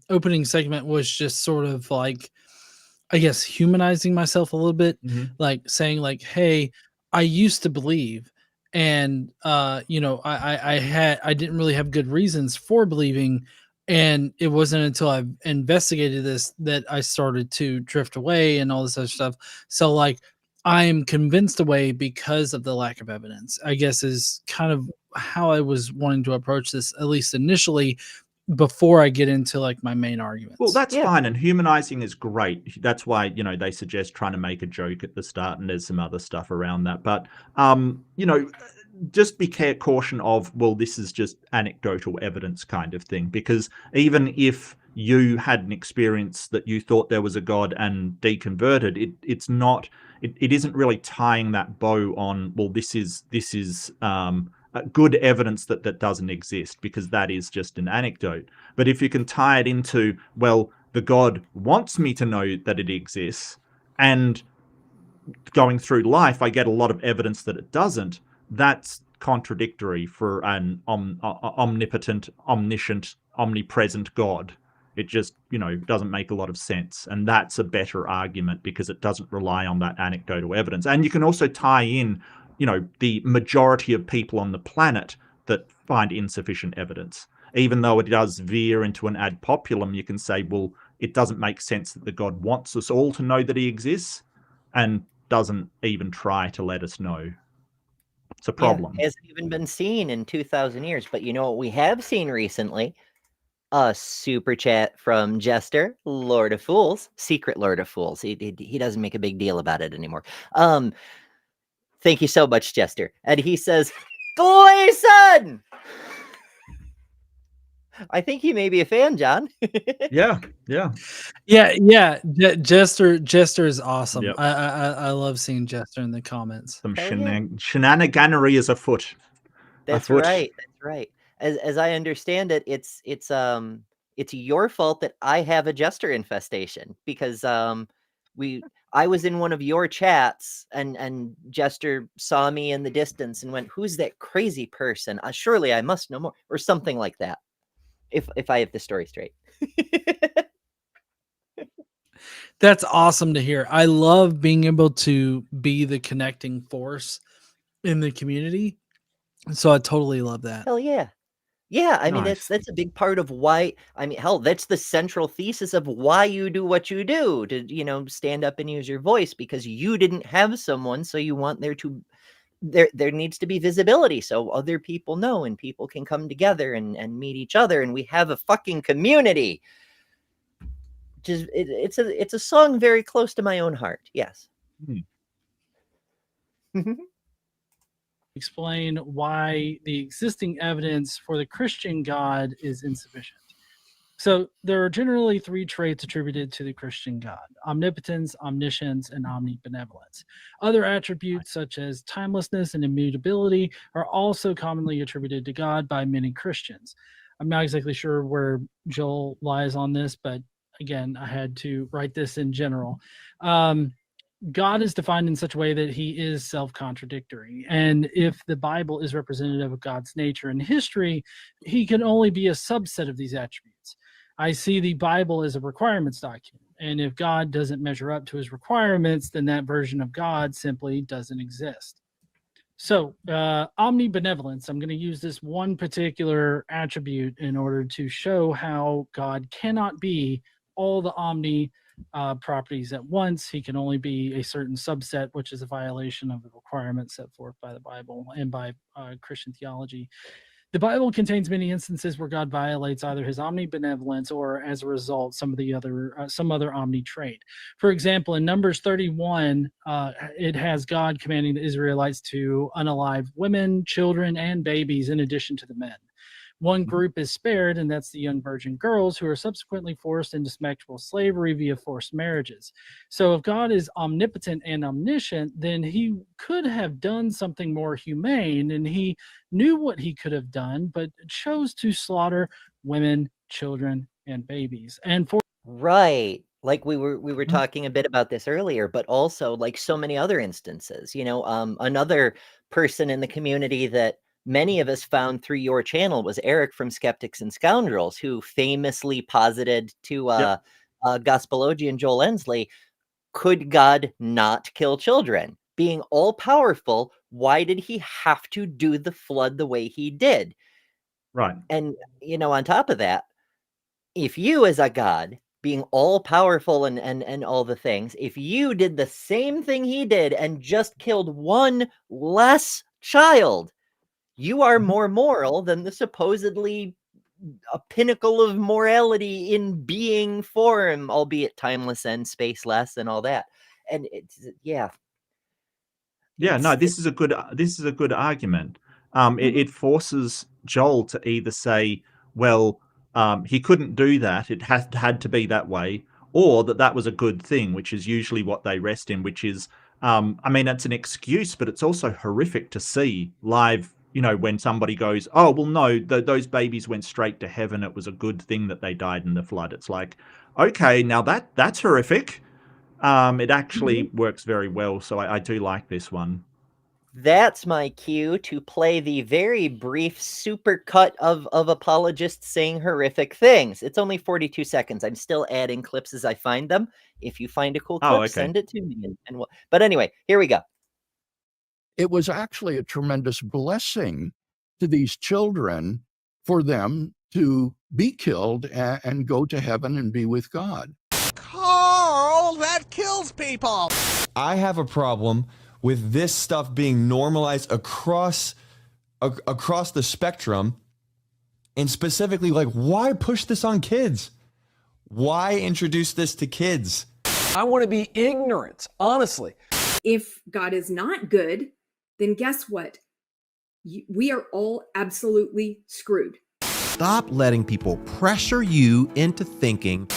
opening segment was just sort of like, I guess, humanizing myself a little bit, like saying like, hey, I used to believe, and you know, I didn't really have good reasons for believing, and it wasn't until I investigated this that I started to drift away and all this other stuff. So like, I'm convinced away because of the lack of evidence, I guess, is kind of how I was wanting to approach this, at least initially, before I get into like my main arguments. Well, that's fine, and humanizing is great. That's why, you know, they suggest trying to make a joke at the start, and there's some other stuff around that. But you know, just be caution of, well, this is just anecdotal evidence kind of thing, because even if you had an experience that you thought there was a God and deconverted, it's not, it isn't really tying that bow on, well, this is good evidence that doesn't exist, because that is just an anecdote. But if you can tie it into, well, the God wants me to know that it exists, and going through life I get a lot of evidence that it doesn't, that's contradictory for an omnipotent, omniscient, omnipresent God. It just, you know, doesn't make a lot of sense. And that's a better argument, because it doesn't rely on that anecdotal evidence. And you can also tie in, you know, the majority of people on the planet that find insufficient evidence. Even though it does veer into an ad populum, you can say, well, it doesn't make sense that the God wants us all to know that he exists and doesn't even try to let us know. It's a problem. Yeah, hasn't even been seen in 2,000 years. But you know what we have seen recently? A super chat from Jester, Lord of Fools, secret Lord of Fools. He doesn't make a big deal about it anymore. Thank you so much, Jester. And he says, Gleason! I think he may be a fan, John. Yeah. Jester is awesome. Yep. I love seeing Jester in the comments. Some shenaniganery is afoot. That's right. That's right. As I understand it, it's your fault that I have a Jester infestation, because I was in one of your chats, and Jester saw me in the distance and went, "Who's that crazy person? Surely I must know more," or something like that. If I have the story straight. That's awesome to hear. I love being able to be the connecting force in the community. So I totally love that. Hell yeah. Yeah, I mean, that's a big part of why, I mean, hell, that's the central thesis of why you do what you do, to, you know, stand up and use your voice, because you didn't have someone, so you want there needs to be visibility so other people know, and people can come together and meet each other, and we have a fucking community. Just it's a song very close to my own heart. Yes. Explain why the existing evidence for the Christian God is insufficient. So there are generally three traits attributed to the Christian God: omnipotence, omniscience, and omnibenevolence. Other attributes such as timelessness and immutability are also commonly attributed to God by many Christians. I'm not exactly sure where Joel lies on this, but again, I had to write this in general. God is defined in such a way that he is self-contradictory. And if the Bible is representative of God's nature and history, he can only be a subset of these attributes. I see the Bible as a requirements document. And if God doesn't measure up to his requirements, then that version of God simply doesn't exist. So omnibenevolence, I'm going to use this one particular attribute in order to show how God cannot be all the omni properties at once. He can only be a certain subset, which is a violation of the requirements set forth by the Bible and by Christian theology. The Bible contains many instances where God violates either his omnibenevolence or, as a result, some other omni trait. For example, in Numbers 31, it has God commanding the Israelites to unalive women, children, and babies in addition to the men. One group is spared, and that's the young virgin girls who are subsequently forced into sexual slavery via forced marriages. So if God is omnipotent and omniscient, then he could have done something more humane, and he knew what he could have done, but chose to slaughter women, children, and babies. And for right, like we were talking a bit about this earlier, but also like so many other instances, you know, another person in the community that many of us found through your channel was Eric from Skeptics and Scoundrels, who famously posited to Gospelologian Joel Ensley, could God not kill children? Being all-powerful, why did he have to do the flood the way he did? Right. And, on top of that, if you as a God, being all-powerful and all the things, if you did the same thing he did and just killed one less child, you are more moral than the supposedly a pinnacle of morality in being form, albeit timeless and spaceless and all that. And it's, no, this is a good argument. It forces Joel to either say, well, he couldn't do that, it had to be that way, or that was a good thing, which is usually what they rest in, which is, it's an excuse, but it's also horrific to see live, when somebody goes, oh, well, no, those babies went straight to heaven, it was a good thing that they died in the flood. It's like, okay, now that's horrific. It actually works very well, so I do like this one. That's my cue to play the very brief supercut of apologists saying horrific things. It's only 42 seconds. I'm still adding clips as I find them. If you find a cool clip, send it to me. But anyway, here we go. It was actually a tremendous blessing to these children for them to be killed and go to heaven and be with God. Carl, that kills people. I have a problem with this stuff being normalized across the spectrum, and specifically, like, why push this on kids? Why introduce this to kids? I want to be ignorant, honestly. If God is not good, then guess what? We are all absolutely screwed. Stop letting people pressure you into thinking.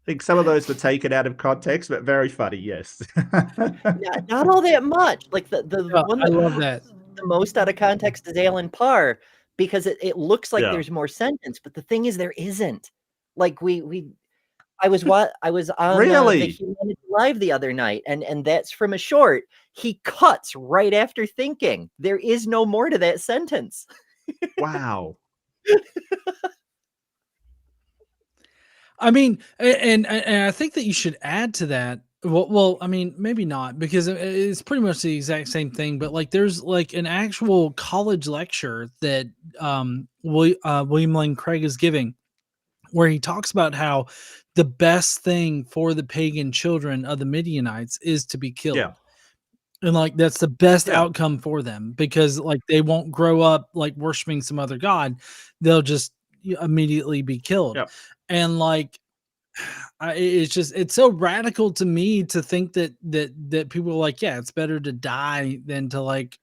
I think some of those were taken out of context, but very funny, yes. Not all that much. Like the one I love that. The most out of context is Alan Parr, because it looks like there's more sentence, but the thing is there isn't. Like I was on Really? the Humanity Live the other night, and that's from a short. He cuts right after thinking. There is no more to that sentence. Wow. I mean, and I think that you should add to that. Well, I mean, maybe not, because it's pretty much the exact same thing. But like, there's like an actual college lecture that William Lane Craig is giving, where he talks about how the best thing for the pagan children of the Midianites is to be killed. Yeah. And like, that's the best outcome for them, because like they won't grow up like worshiping some other god. They'll just immediately be killed. Yep. And like, it's so radical to me to think that people are like, yeah, it's better to die than to like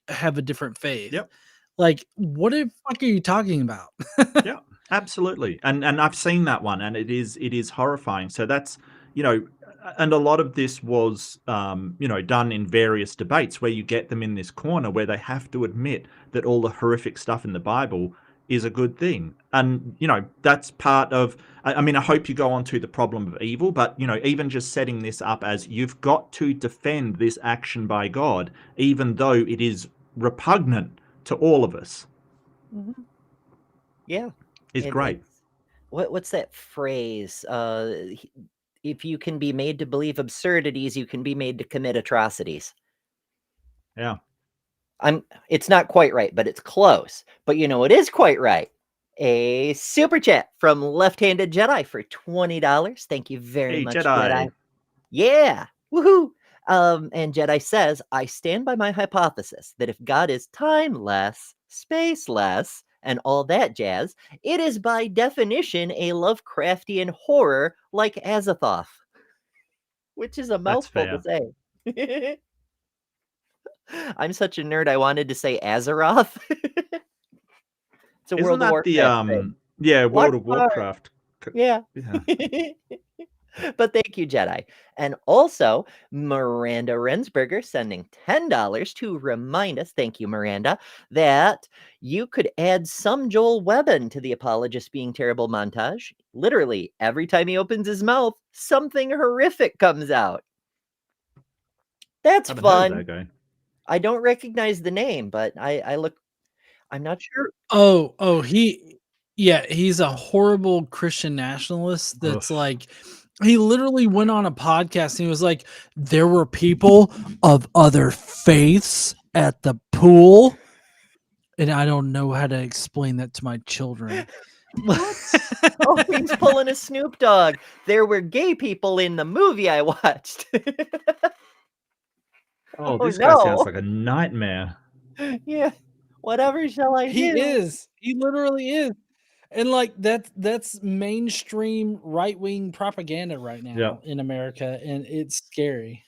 have a different faith. Yep. Like, what the fuck are you talking about? Yeah, absolutely. And I've seen that one, and it is horrifying. So that's, and a lot of this was, done in various debates where you get them in this corner where they have to admit that all the horrific stuff in the Bible is a good thing. And, that's part of, I hope you go on to the problem of evil, but, even just setting this up as you've got to defend this action by God, even though it is repugnant to all of us. Mm-hmm. Yeah. It's great. What's that phrase? If you can be made to believe absurdities, you can be made to commit atrocities. Yeah. It's not quite right, but it's close. But it is quite right. A super chat from Left-Handed Jedi for $20. Thank you very much, Jedi. Yeah. Woohoo. And Jedi says, I stand by my hypothesis that if God is timeless, spaceless, and all that jazz, it is by definition a Lovecraftian horror like Azathoth. Which is a mouthful to say. I'm such a nerd, I wanted to say Azeroth. It's a Isn't World of Warcraft thing. World of Warcraft. Yeah. But thank you, Jedi. And also, Miranda Rensberger sending $10 to remind us, thank you, Miranda, that you could add some Joel Webben to the Apologist Being Terrible montage. Literally, every time he opens his mouth, something horrific comes out. That's Haven't heard of fun. that guy. I don't recognize the name, but I'm not sure. He's a horrible Christian nationalist that's Ugh. like, he literally went on a podcast and he was like, there were people of other faiths at the pool, and I don't know how to explain that to my children. Oh, he's pulling a Snoop Dogg. There were gay people in the movie I watched. Oh, Oh, this guy sounds no. like a nightmare. Yeah. Whatever shall I He do? is. He literally is. And like that's mainstream right-wing propaganda right now Yeah. in America, and it's scary.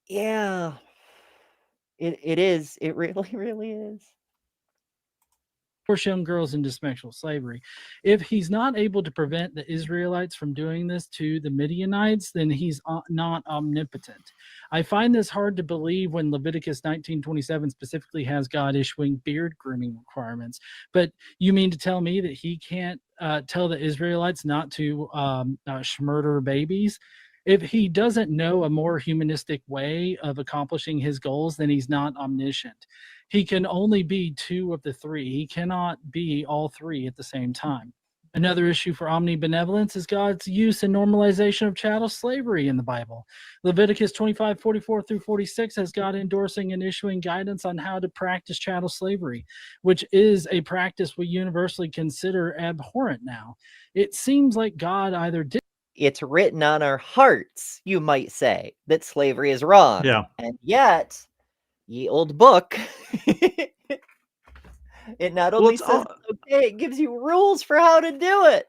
Yeah. It is. It really, really is. Force young girls into sexual slavery. If he's not able to prevent the Israelites from doing this to the Midianites, then he's not omnipotent. I find this hard to believe when Leviticus 19:27 specifically has God issuing beard grooming requirements. But you mean to tell me that he can't tell the Israelites not to murder babies? If he doesn't know a more humanistic way of accomplishing his goals, then he's not omniscient. He can only be two of the three. He cannot be all three at the same time. Another issue for omnibenevolence is God's use and normalization of chattel slavery in the Bible. Leviticus 25:44 through 46 has God endorsing and issuing guidance on how to practice chattel slavery, which is a practice we universally consider abhorrent now. It seems like God either did. It's written on our hearts, you might say, that slavery is wrong. Yeah. And yet, ye old book, it not only says it's okay, it gives you rules for how to do it.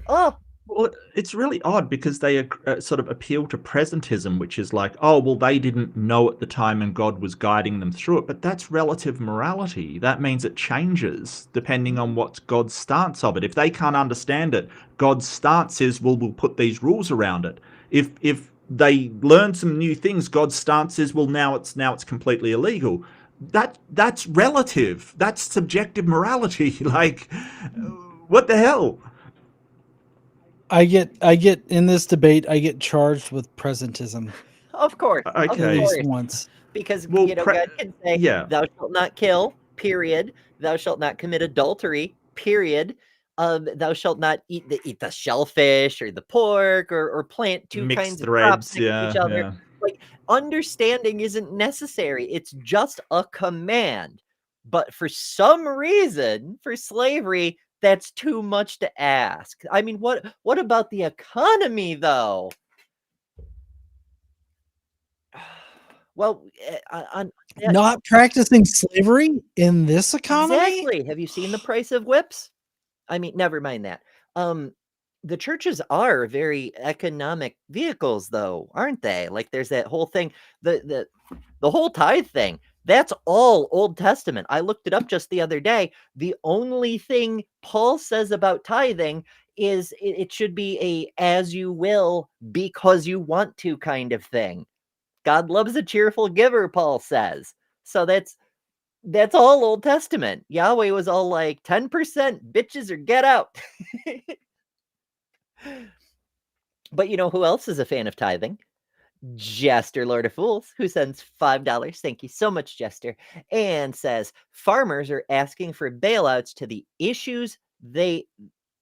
Oh, well, it's really odd because they sort of appeal to presentism, which is like, oh, well, they didn't know at the time and God was guiding them through it. But that's relative morality. That means it changes depending on what's God's stance of it. If they can't understand it, God's stance is, well, we'll put these rules around it. If they learn some new things, God's stance is, well, now it's completely illegal. That's relative. That's subjective morality. Like, what the hell? I get in this debate, I get charged with presentism. Of course. Okay. Of At least course. once. Because, Well, God can say, yeah. thou shalt not kill, period. Thou shalt not commit adultery, period. Thou shalt not eat the shellfish or the pork or plant two Mixed kinds of crops threads, next to each other. yeah. Like, understanding isn't necessary. It's just a command. But for some reason, for slavery, that's too much to ask. I mean, what about the economy, though? Well, not practicing slavery in this economy? Exactly. Have you seen the price of whips? I mean, never mind that. The churches are very economic vehicles, though, aren't they? Like, there's that whole thing, the whole tithe thing. That's all Old Testament. I looked it up just the other day. The only thing Paul says about tithing is it should be a as you will because you want to kind of thing. God loves a cheerful giver, Paul says. So that's all Old Testament. Yahweh was all like 10%, bitches, or get out. But you know who else is a fan of tithing? Jester, Lord of Fools, who sends $5. Thank you so much, Jester. And says farmers are asking for bailouts to the issues they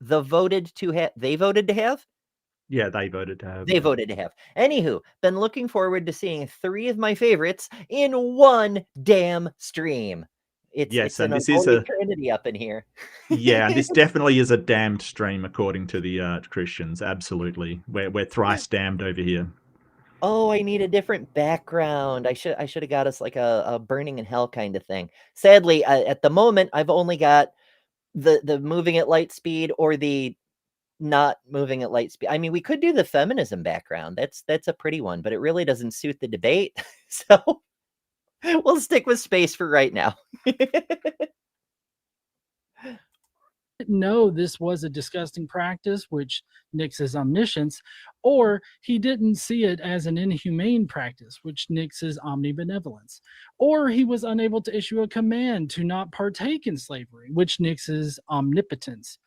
voted to have. Yeah, they voted to have. They voted to have. Anywho, been looking forward to seeing 3 of my favorites in one damn stream. It's an unholy trinity up in here. Yeah, this definitely is a damned stream according to the Christians. Absolutely, we're thrice damned over here. Oh, I need a different background. I should have got us like a burning in hell kind of thing. Sadly, at the moment, I've only got the moving at light speed or the not moving at light speed. I mean, we could do the feminism background. That's a pretty one, but it really doesn't suit the debate. So we'll stick with space for right now. know this was a disgusting practice, which nixes omniscience, or he didn't see it as an inhumane practice, which nixes omnibenevolence, or he was unable to issue a command to not partake in slavery, which nixes omnipotence.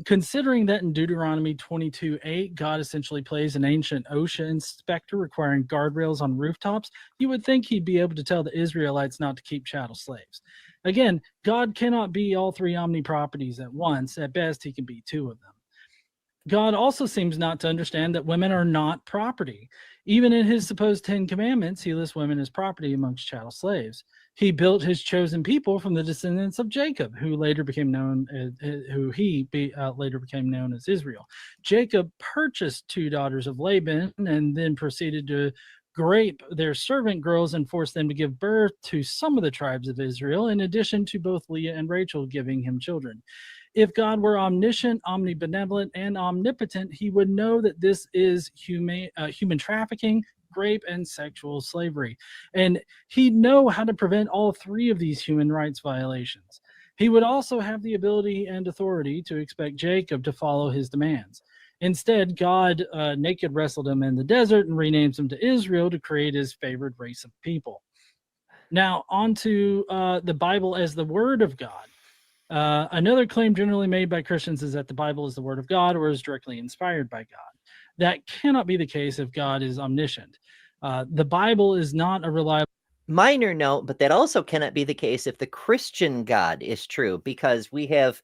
Considering that in Deuteronomy 22:8, God essentially plays an ancient OSHA inspector requiring guardrails on rooftops, you would think he'd be able to tell the Israelites not to keep chattel slaves. Again, God cannot be all three Omni properties at once. At best, he can be two of them. God also seems not to understand that women are not property. Even in his supposed 10 commandments, he lists women as property amongst chattel slaves. He built his chosen people from the descendants of Jacob, who later became known as, later became known as Israel. Jacob purchased 2 daughters of Laban and then proceeded to grape their servant girls and force them to give birth to some of the tribes of Israel, in addition to both Leah and Rachel giving him children. If God were omniscient, omnibenevolent, and omnipotent, he would know that this is human trafficking, rape, and sexual slavery. And he'd know how to prevent all 3 of these human rights violations. He would also have the ability and authority to expect Jacob to follow his demands. Instead, God naked wrestled him in the desert and renames him to Israel to create his favored race of people. Now, on to the Bible as the Word of God. Another claim generally made by Christians is that the Bible is the Word of God or is directly inspired by God. That cannot be the case if God is omniscient. The Bible is not a reliable... Minor note, but that also cannot be the case if the Christian God is true, because we have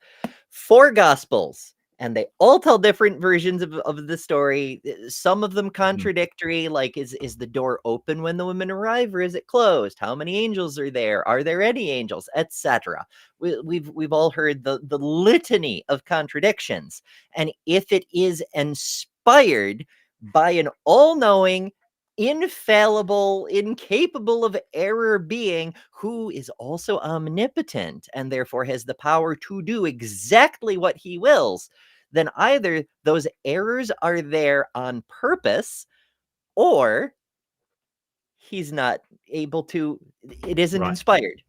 4 Gospels, and they all tell different versions of the story. Some of them contradictory, like is the door open when the women arrive, or is it closed? How many angels are there? Are there any angels? Etc. We've all heard the litany of contradictions, and if it is inspired by an all-knowing, infallible, incapable of error being who is also omnipotent and therefore has the power to do exactly what he wills, then either those errors are there on purpose, or he's not able to, it isn't inspired.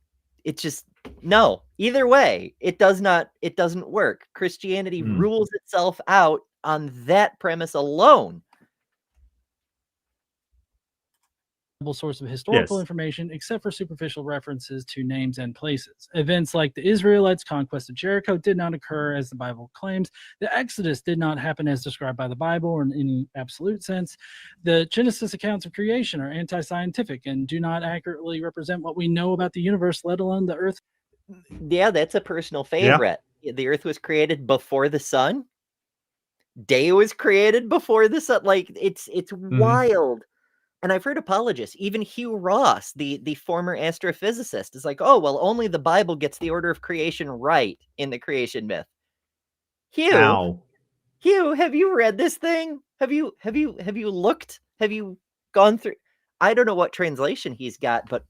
It's just, no, either way, it doesn't work. Christianity rules itself out on that premise alone. Source of historical information, except for superficial references to names and places. Events like the Israelites' conquest of Jericho did not occur as the Bible claims. The Exodus did not happen as described by the Bible or in any absolute sense. The Genesis accounts of creation are anti-scientific and do not accurately represent what we know about the universe, let alone the earth. Yeah, that's a personal favorite. Yeah. The earth was created before the sun. Day was created before the sun. Like, it's wild. And I've heard apologists, even Hugh Ross, the former astrophysicist, is like, oh, well, only the Bible gets the order of creation right in the creation myth. Hugh, have you read this thing? Have you looked? Have you gone through? I don't know what translation he's got, but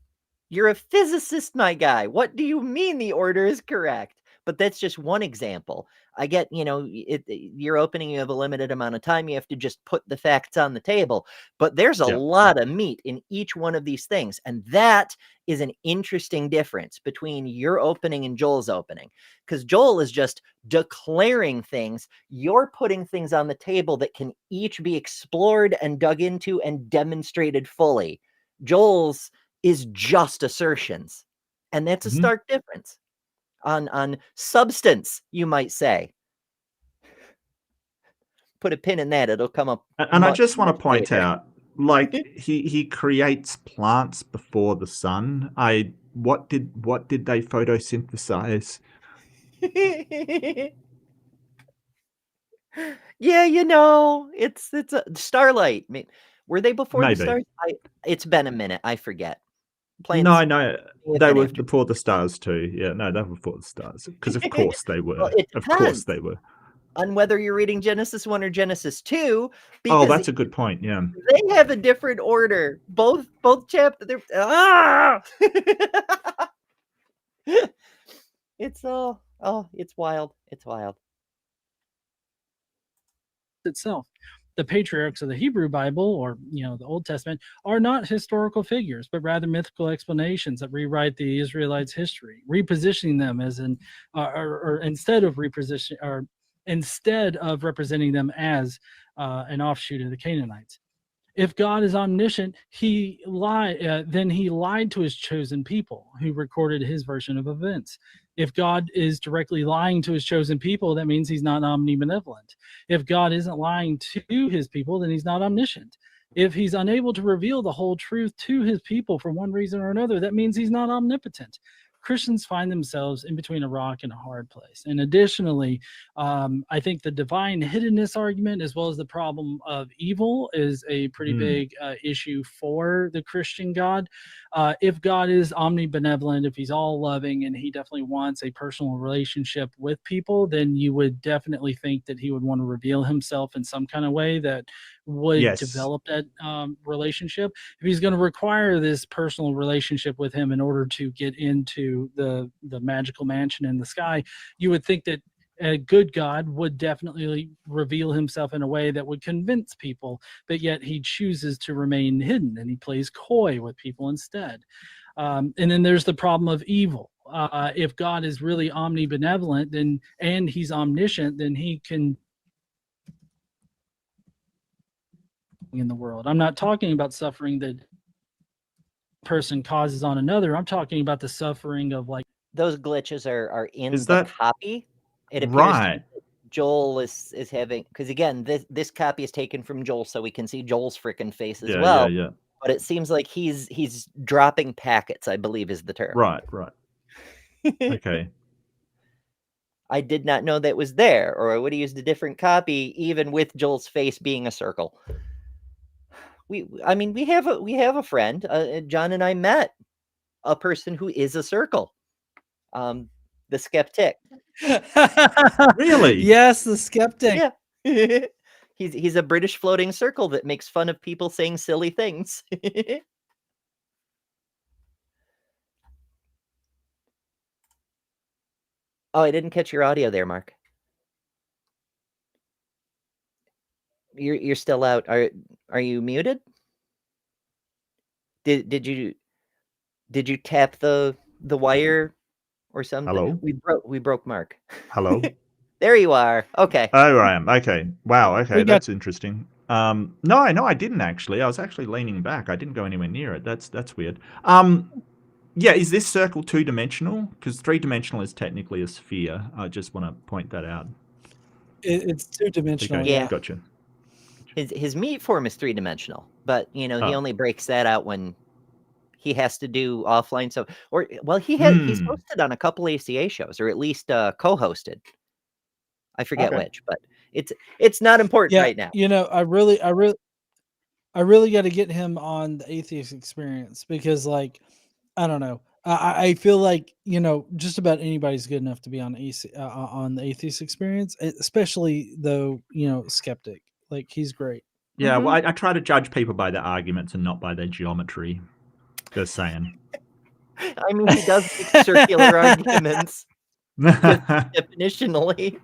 you're a physicist, my guy. What do you mean the order is correct? But that's just one example. I get, you're opening, you have a limited amount of time. You have to just put the facts on the table. But there's a lot of meat in each one of these things. And that is an interesting difference between your opening and Joel's opening. Because Joel is just declaring things. You're putting things on the table that can each be explored and dug into and demonstrated fully. Joel's is just assertions. And that's a stark difference. On substance, you might say. Put a pin in that, it'll come up. And I just want to point out, like, he creates plants before the sun. What did they photosynthesize? Yeah, it's a starlight. Were they before the stars? It's been a minute. I forget. No, they were before the stars too. Yeah, no, they were before the stars, because of course they were. Well, of course they were. On whether you're reading Genesis 1 or Genesis 2. Oh, that's a good point. Yeah, they have a different order. Both chapters. It's it's wild. It's wild. Itself. The patriarchs of the Hebrew Bible, or the Old Testament, are not historical figures, but rather mythical explanations that rewrite the Israelites' history, repositioning them as instead of representing them as an offshoot of the Canaanites. If God is omniscient, then he lied to his chosen people who recorded his version of events. If God is directly lying to his chosen people, that means he's not omnibenevolent. If God isn't lying to his people, then he's not omniscient. If he's unable to reveal the whole truth to his people for one reason or another, that means he's not omnipotent. Christians find themselves in between a rock and a hard place. And additionally, I think the divine hiddenness argument, as well as the problem of evil, is a pretty big issue for the Christian God. If God is omnibenevolent, if he's all loving, and he definitely wants a personal relationship with people, then you would definitely think that he would want to reveal himself in some kind of way that would develop that relationship. If he's going to require this personal relationship with him in order to get into the magical mansion in the sky, you would think that a good God would definitely reveal himself in a way that would convince people, but yet he chooses to remain hidden and he plays coy with people instead. And then there's the problem of evil. If God is really omnibenevolent, then and he's omniscient, then he can in the world. I'm not talking about suffering that person causes on another. I'm talking about the suffering of like those glitches are in the copy. It appears Joel is having, because again, this copy is taken from Joel, so we can see Joel's freaking face as well. Yeah. But it seems like he's dropping packets, I believe is the term. Right. Okay. I did not know that was there, or I would have used a different copy, even with Joel's face being a circle. We have a friend. John and I met a person who is a circle. The skeptic. Really? Yes, the skeptic. Yeah. He's a British floating circle that makes fun of people saying silly things. Oh, I didn't catch your audio there, Mark. You're still out. Are you muted? Did you tap the wire or something? Hello? We broke Mark. Hello? There you are. Okay. Oh, I am. Okay. Wow. Okay. That's interesting. No, I didn't actually. I was actually leaning back. I didn't go anywhere near it. That's weird. Yeah, is this circle 2-dimensional? Because 3-dimensional is technically a sphere. I just want to point that out. It's 2-dimensional. Okay, yeah. Gotcha. His meat form is 3-dimensional, but he only breaks that out when he has to do offline. So, he's hosted on a couple ACA shows, or at least co-hosted. I forget which, but it's not important right now. I really got to get him on the Atheist Experience, because like, I don't know. I feel like, just about anybody's good enough to be on the Atheist Experience, especially though, skeptic. Like, he's great. Yeah, well, I try to judge people by their arguments and not by their geometry. Just saying. I mean, he does make circular arguments definitionally.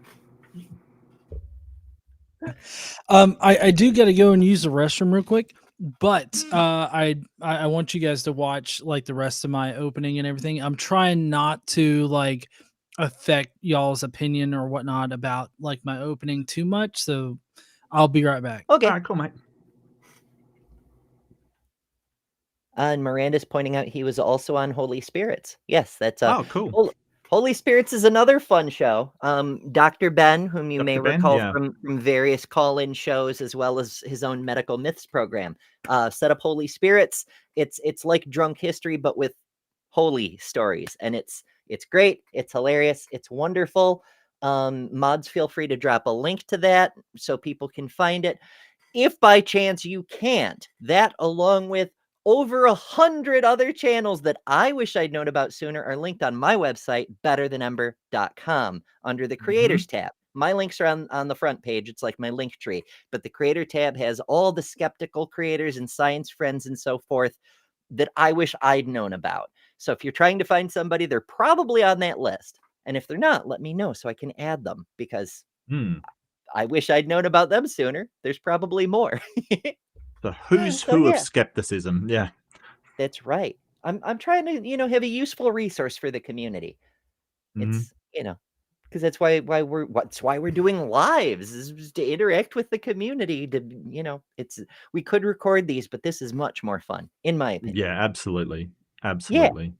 I do got to go and use the restroom real quick, but I want you guys to watch like the rest of my opening and everything. I'm trying not to like affect y'all's opinion or whatnot about like my opening too much, so I'll be right back. Okay. All right, cool, mate. And Miranda's pointing out he was also on Holy Spirits. Yes, that's oh, cool. Holy Spirits is another fun show. Dr. Ben, whom you may recall from various call-in shows, as well as his own Medical Myths program, set up Holy Spirits. It's like Drunk History, but with holy stories, and it's great. It's hilarious. It's wonderful. Mods, feel free to drop a link to that so people can find it. If by chance you can't, that along with over 100 other channels that I wish I'd known about sooner are linked on my website, betterthanember.com, under the creators tab. My links are on the front page. It's like my link tree, but the creator tab has all the skeptical creators and science friends and so forth that I wish I'd known about. So if you're trying to find somebody, they're probably on that list. And if they're not, let me know so I can add them, because I wish I'd known about them sooner. There's probably more. The who's who of skepticism. Yeah. That's right. I'm trying to, have a useful resource for the community. It's, because that's why we're doing lives, is to interact with the community, to, we could record these, but this is much more fun, in my opinion. Yeah, absolutely. Absolutely.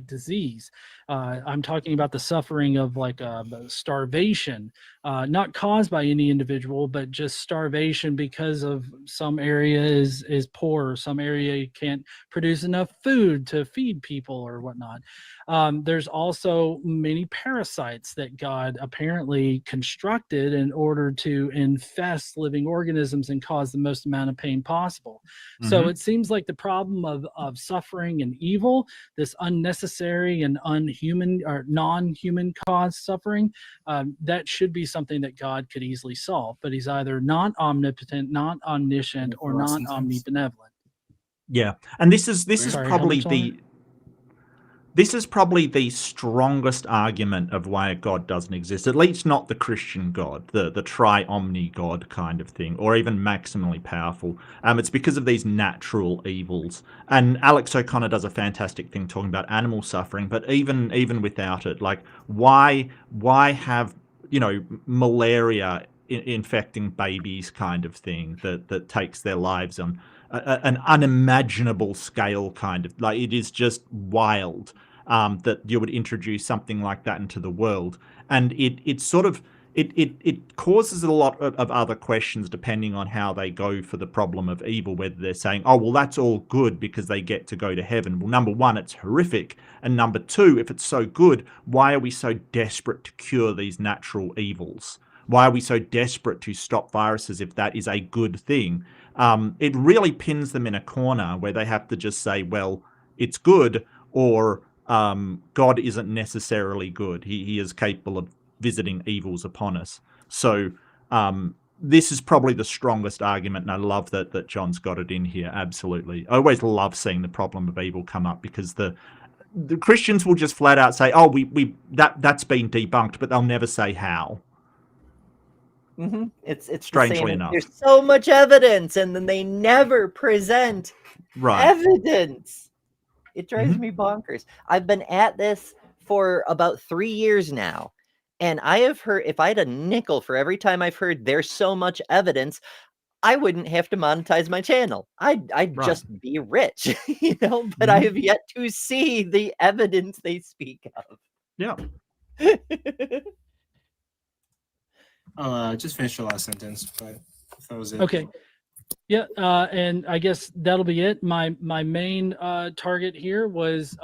disease. I'm talking about the suffering of like starvation, not caused by any individual, but just starvation because of some area is poor, some area can't produce enough food to feed people or whatnot. There's also many parasites that God apparently constructed in order to infest living organisms and cause the most amount of pain possible. So it seems like the problem of suffering and evil, this unnecessary and unhuman or non-human caused suffering, that should be something that God could easily solve. But he's either not omnipotent, not omniscient, or not omnibenevolent. Yeah, and this is Sorry, probably this is probably the strongest argument of why a God doesn't exist, at least not the Christian God, the tri-omni God kind of thing, or even maximally powerful. It's because of these natural evils. And Alex O'Connor does a fantastic thing talking about animal suffering, but even without it, like why have, malaria infecting babies kind of thing that takes their lives on an unimaginable scale, kind of like it is just wild that you would introduce something like that into the world, and it causes a lot of other questions depending on how they go for the problem of evil, whether they're saying, oh well, that's all good because they get to go to heaven. Well, number one, it's horrific, and number two, if it's so good, why are we so desperate to cure these natural evils? Why are we so desperate to stop viruses if that is a good thing? It really pins them in a corner where they have to just say, well, it's good, or God isn't necessarily good. He is capable of visiting evils upon us. So this is probably the strongest argument, and I love that John's got it in here. Absolutely. I always love seeing the problem of evil come up, because the Christians will just flat out say, oh, that's been debunked, but they'll never say how. It's strangely enough. There's so much evidence, and then they never present evidence. It drives me bonkers. I've been at this for about 3 years now, and I have heard, if I had a nickel for every time I've heard there's so much evidence, I wouldn't have to monetize my channel. I'd just be rich, but I have yet to see the evidence they speak of. Yeah. I'll just finish the last sentence, but if that was it. Okay. Yeah, and I guess that'll be it. My main target here was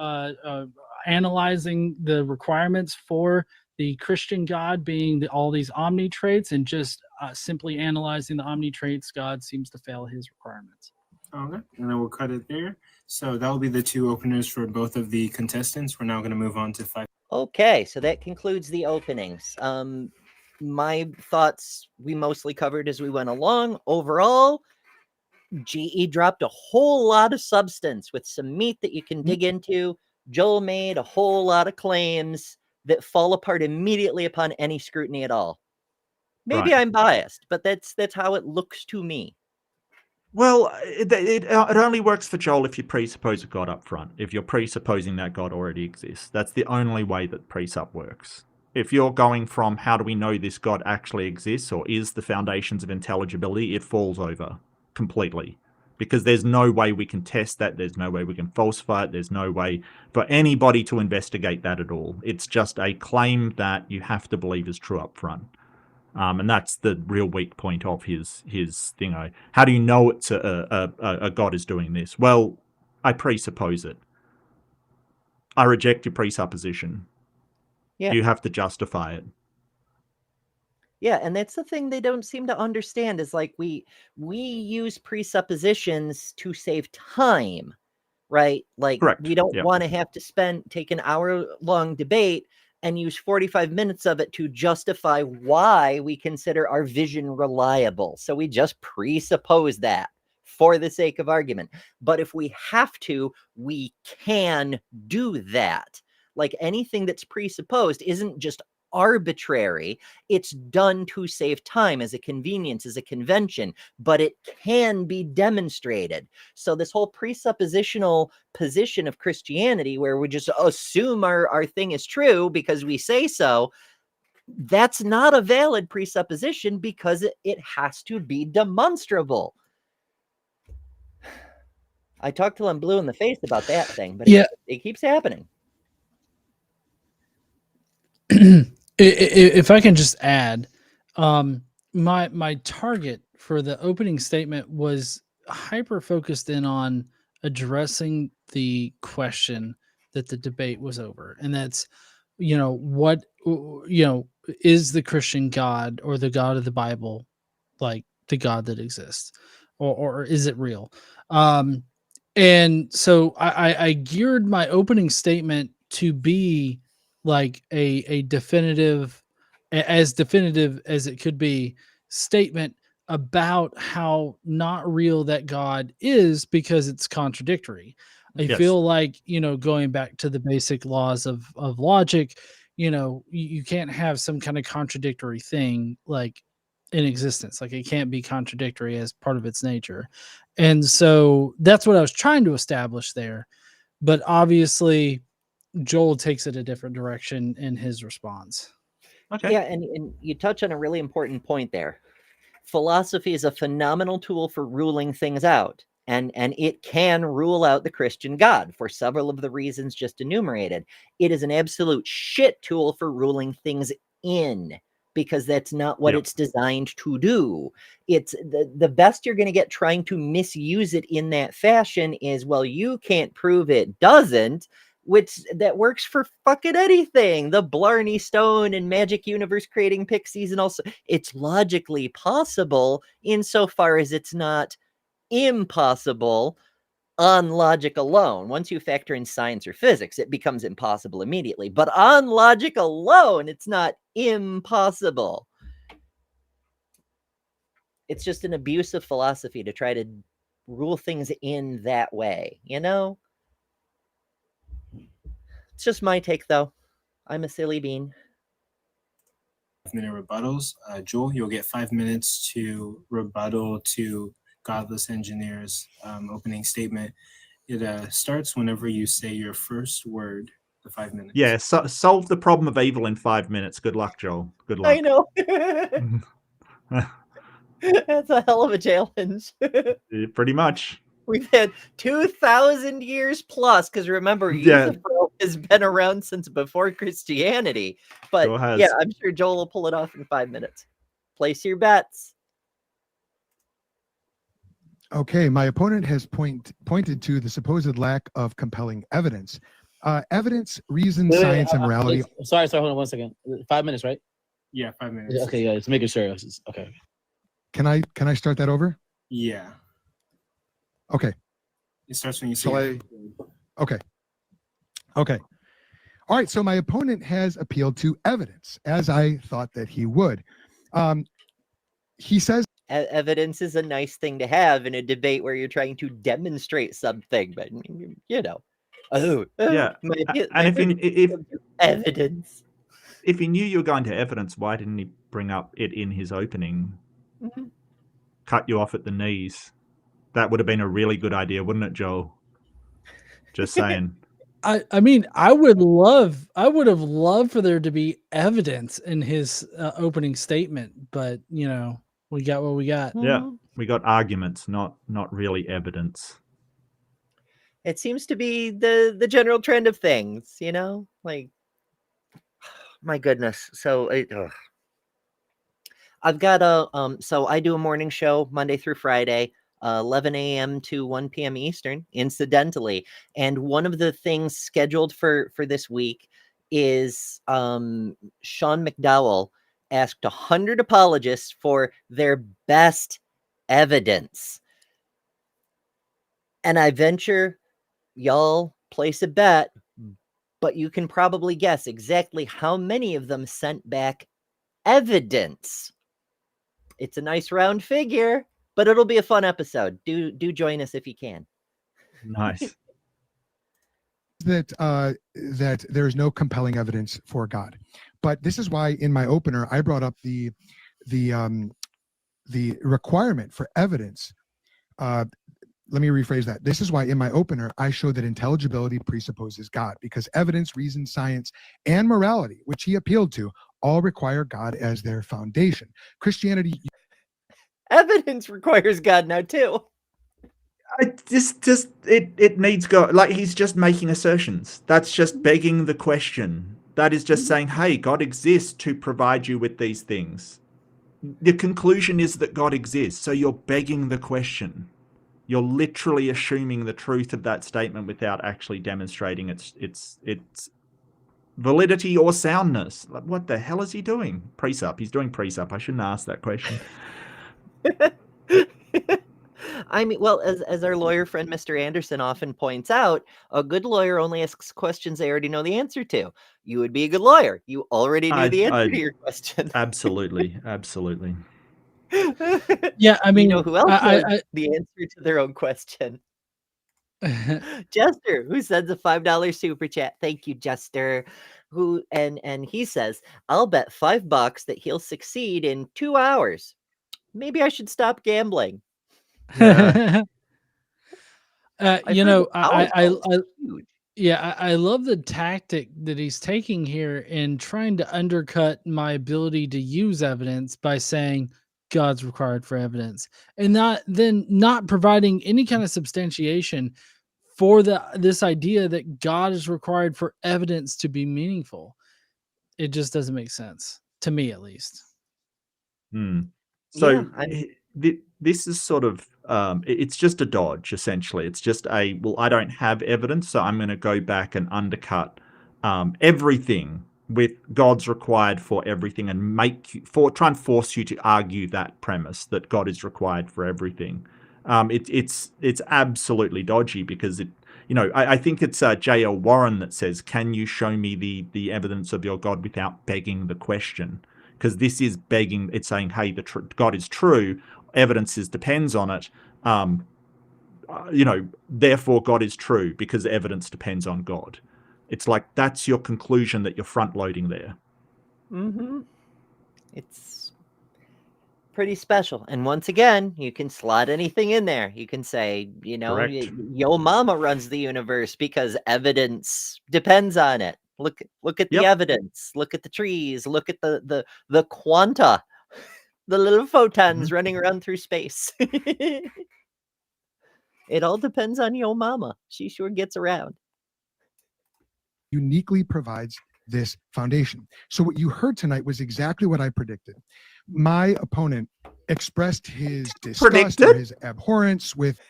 analyzing the requirements for the Christian God being all these omni traits, and just simply analyzing the omni traits. God seems to fail his requirements. Okay, and then we'll cut it there. So that will be the two openers for both of the contestants. We're now going to move on to 5. Okay, so that concludes the openings. My thoughts we mostly covered as we went along. Overall, GE dropped a whole lot of substance with some meat that you can dig into. Joel made a whole lot of claims that fall apart immediately upon any scrutiny at all. Maybe I'm biased, but that's how it looks to me. Well, it only works for Joel if you presuppose a God up front. If you're presupposing that God already exists, that's the only way that Presupp works. If you're going from how do we know this God actually exists, or is the foundations of intelligibility, it falls over completely, because there's no way we can test that. There's no way we can falsify it. There's no way for anybody to investigate that at all. It's just a claim that you have to believe is true up front. And that's the real weak point of his thing. How do you know it's a God is doing this? Well, I presuppose it. I reject your presupposition. Yeah. You have to justify it. Yeah, and that's the thing they don't seem to understand, is like we use presuppositions to save time, right? Like, correct. We don't want to have to take an hour-long debate and use 45 minutes of it to justify why we consider our vision reliable. So we just presuppose that for the sake of argument. But if we have to, we can do that. Like, anything that's presupposed isn't just arbitrary. It's done to save time, as a convenience, as a convention, but it can be demonstrated. So this whole presuppositional position of Christianity, where we just assume our thing is true because we say so, that's not a valid presupposition, because it has to be demonstrable. I talked till I'm blue in the face about that thing, but it keeps happening. if I can just add, my target for the opening statement was hyper focused in on addressing the question that the debate was over, and that's, what, is the Christian God or the God of the Bible like the God that exists, or is it real? And so I geared my opening statement to be like a definitive, as definitive as it could be, statement about how not real that God is, because it's contradictory. I Yes. feel like, going back to the basic laws of logic, you can't have some kind of contradictory thing like in existence. Like, it can't be contradictory as part of its nature. And so that's what I was trying to establish there. But obviously, Joel takes it a different direction in his response. Okay. Yeah, and you touch on a really important point there. Philosophy is a phenomenal tool for ruling things out, and it can rule out the Christian God for several of the reasons just enumerated. It is an absolute shit tool for ruling things in, because that's not what it's designed to do. It's the best you're going to get trying to misuse it in that fashion is, well, you can't prove it doesn't, which that works for fucking anything. The Blarney Stone and Magic Universe creating pixies, and also it's logically possible insofar as it's not impossible on logic alone. Once you factor in science or physics, it becomes impossible immediately. But on logic alone, it's not impossible. It's just an abuse of philosophy to try to rule things in that way, It's just my take, though. I'm a silly bean. 5-minute rebuttals. Joel, you'll get 5 minutes to rebuttal to Godless Engineer's opening statement. It starts whenever you say your first word, the 5 minutes. Yeah, solve the problem of evil in 5 minutes. Good luck, Joel. Good luck. I know. That's a hell of a challenge. Pretty much. We've had 2,000 years plus, because remember, Euthyphro has been around since before Christianity. But yeah, I'm sure Joel will pull it off in 5 minutes. Place your bets. Okay, my opponent has pointed to the supposed lack of compelling evidence. Evidence, reason, science, and morality. Sorry, hold on 1 second. 5 minutes, right? Yeah, 5 minutes. Okay, yeah, just making sure. Okay. Can I start that over? Yeah. Okay. It starts when you say. Okay. All right. So my opponent has appealed to evidence, as I thought that he would. He says evidence is a nice thing to have in a debate where you're trying to demonstrate something, but yeah. And if evidence, if he knew you were going to evidence, why didn't he bring up it in his opening? Mm-hmm. Cut you off at the knees. That would have been a really good idea, wouldn't it, Joel? Just saying. I mean, I would have loved for there to be evidence in his opening statement, but we got what we got. Yeah, we got arguments, not really evidence. It seems to be the general trend of things, like, my goodness. So I've got so I do a morning show Monday through Friday. 11 a.m. to 1 p.m. Eastern, incidentally. And one of the things scheduled for this week is Sean McDowell asked 100 apologists for their best evidence. And I venture y'all place a bet, but you can probably guess exactly how many of them sent back evidence. It's a nice round figure, but it'll be a fun episode. Do join us if you can. Nice. that there's no compelling evidence for God, but this is why in my opener I brought up the requirement for evidence. Let me rephrase that. This is why in my opener I showed that intelligibility presupposes God, because evidence, reason, science, and morality, which he appealed to, all require God as their foundation. Christianity. Evidence requires God now too. It needs God. Like, he's just making assertions. That's just begging the question. That is just saying, hey, God exists to provide you with these things. The conclusion is that God exists, so you're begging the question. You're literally assuming the truth of that statement without actually demonstrating its validity or soundness. Like, what the hell is he doing? Precept. He's doing precept. I shouldn't ask that question. I mean, well, as our lawyer friend Mr. Anderson often points out, a good lawyer only asks questions they already know the answer to. You would be a good lawyer. You already knew the answer to your question. Absolutely, absolutely. Yeah, I mean, you know who else knows the answer to their own question? Jester, who sends a $5 super chat. Thank you, Jester. And he says, I'll bet $5 that he'll succeed in 2 hours. Maybe I should stop gambling. Yeah. You know, I love the tactic that he's taking here in trying to undercut my ability to use evidence by saying God's required for evidence, and not providing any kind of substantiation for this idea that God is required for evidence to be meaningful. It just doesn't make sense to me, at least. So this is sort of it's just a dodge, essentially. It's just I don't have evidence, so I'm going to go back and undercut everything with God's required for everything, and try and force you to argue that premise that God is required for everything. It's absolutely dodgy, because I think it's J.L. Warren that says, "Can you show me the evidence of your God without begging the question?" Because this is begging. It's saying, "Hey, God is true. Evidence depends on it. Therefore God is true because evidence depends on God." It's like that's your conclusion that you're front loading there. It's pretty special. And once again, you can slot anything in there. You can say, Correct. Yo mama runs the universe because evidence depends on it. Look at the evidence. Look at the trees. Look at the quanta, the little photons running around through space. It all depends on yo mama. She sure gets around. Uniquely provides this foundation. So what you heard tonight was exactly what I predicted. My opponent expressed his disgust or his abhorrence with...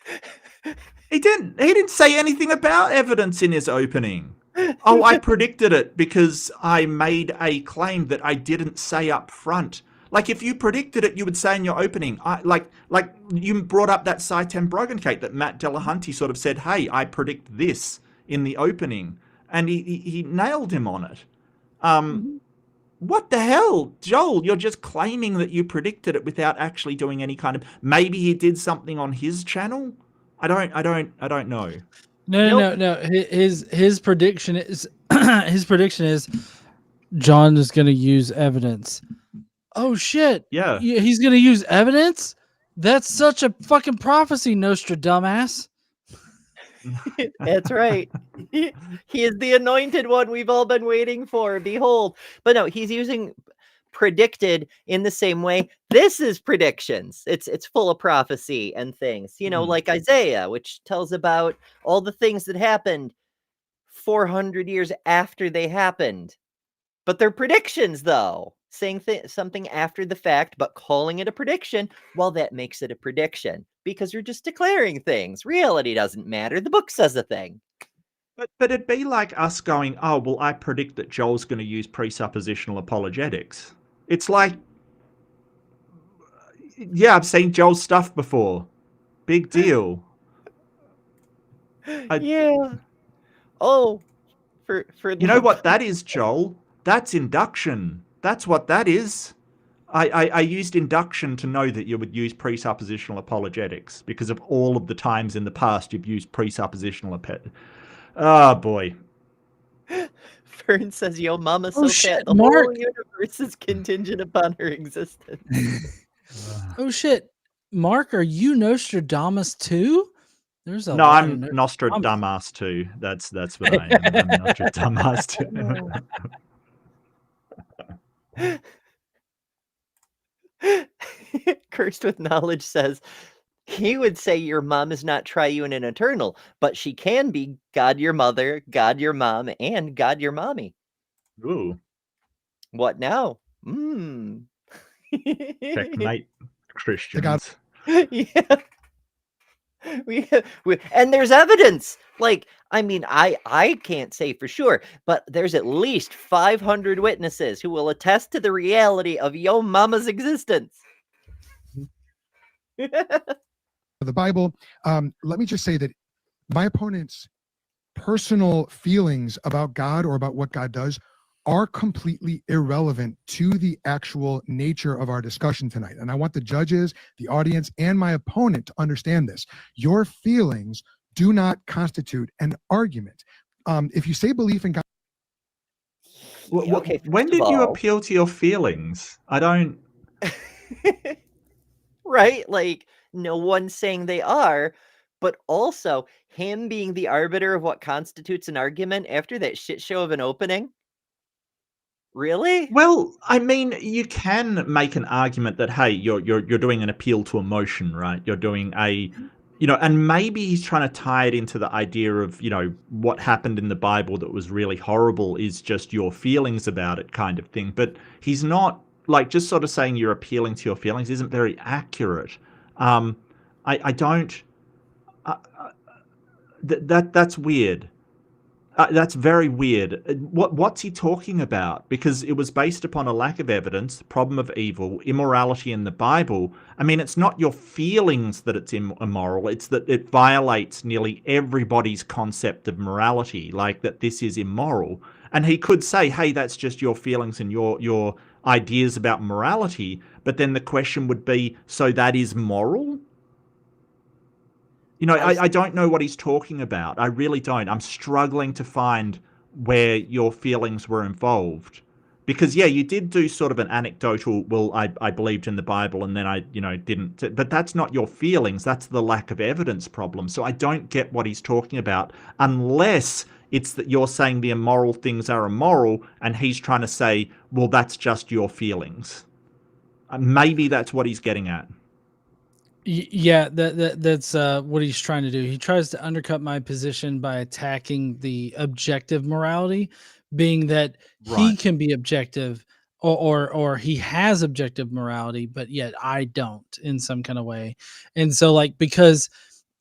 He didn't say anything about evidence in his opening. Oh, I predicted it because I made a claim that I didn't say up front. Like, if you predicted it, you would say in your opening. Like you brought up that Saitem Brogancate that Matt Delahunty sort of said, "Hey, I predict this" in the opening, and he nailed him on it. What the hell, Joel? You're just claiming that you predicted it without actually doing any kind of. Maybe he did something on his channel. I don't know. No. His prediction is John is going to use evidence. Oh shit! Yeah, he's going to use evidence. That's such a fucking prophecy, Nostradamus. That's right. He is the anointed one we've all been waiting for. Behold. But no, he's using predicted in the same way. This is predictions. It's full of prophecy and things, like Isaiah, which tells about all the things that happened 400 years after they happened. But they're predictions, though. Saying something after the fact, but calling it a prediction, well, that makes it a prediction. Because you're just declaring things. Reality doesn't matter. The book says a thing. But it'd be like us going, "Oh, well, I predict that Joel's going to use presuppositional apologetics." It's like, yeah, I've seen Joel's stuff before. Big deal. Yeah. Oh, for you know what that is, Joel? That's induction. That's what that is. I used induction to know that you would use presuppositional apologetics because of all of the times in the past you've used presuppositional Oh, boy. Fern says, "Yo, mama's so fat, the Mark. whole universe is contingent upon her existence." Oh shit, Mark, are you Nostradamus too? There's No, I'm Nostradamus too. That's what I am. I'm Nostradamus too. Cursed with Knowledge says, he would say your mom is not triune and eternal, but she can be God your mother, God your mom, and God your mommy. Ooh. What now? Checkmate, Christians. Yeah. We, and there's evidence. Like, I mean, I can't say for sure, but there's at least 500 witnesses who will attest to the reality of Yo Mama's existence. The Bible. Let me just say that my opponent's personal feelings about God or about what God does are completely irrelevant to the actual nature of our discussion tonight. And I want the judges, the audience, and my opponent to understand this. Your feelings do not constitute an argument. If you say belief in God. Okay, when did you appeal to your feelings? I don't. Right? Like, no one's saying they are, but also him being the arbiter of what constitutes an argument after that shit show of an opening. Really? Well, I mean, you can make an argument that, hey, you're doing an appeal to emotion, right? You're doing a, and maybe he's trying to tie it into the idea of, what happened in the Bible that was really horrible is just your feelings about it kind of thing. But he's not, like, just sort of saying you're appealing to your feelings isn't very accurate. I don't. That's weird. That's very weird. What's he talking about? Because it was based upon a lack of evidence, problem of evil, immorality in the Bible. I mean, it's not your feelings that it's immoral. It's that it violates nearly everybody's concept of morality, like that this is immoral. And he could say, hey, that's just your feelings and your ideas about morality. But then the question would be, so that is moral? I don't know what he's talking about. I really don't. I'm struggling to find where your feelings were involved. Because, yeah, you did do sort of an anecdotal, well, I believed in the Bible and then I, didn't. But that's not your feelings. That's the lack of evidence problem. So I don't get what he's talking about unless it's that you're saying the immoral things are immoral and he's trying to say, well, that's just your feelings. Maybe that's what he's getting at. Yeah, that's what he's trying to do. He tries to undercut my position by attacking the objective morality, being that he can be objective or he has objective morality, but yet I don't in some kind of way. And so, like, because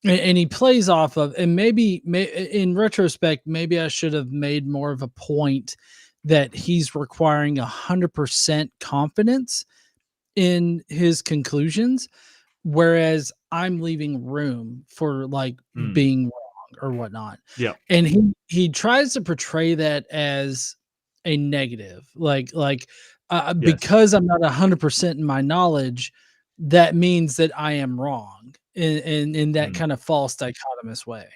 and he plays off of, and maybe in retrospect, maybe I should have made more of a point that he's requiring 100% confidence in his conclusions, whereas I'm leaving room for like being wrong or whatnot. Yeah. And he tries to portray that as a negative, because I'm not 100% in my knowledge, that means that I am wrong in that kind of false dichotomous way.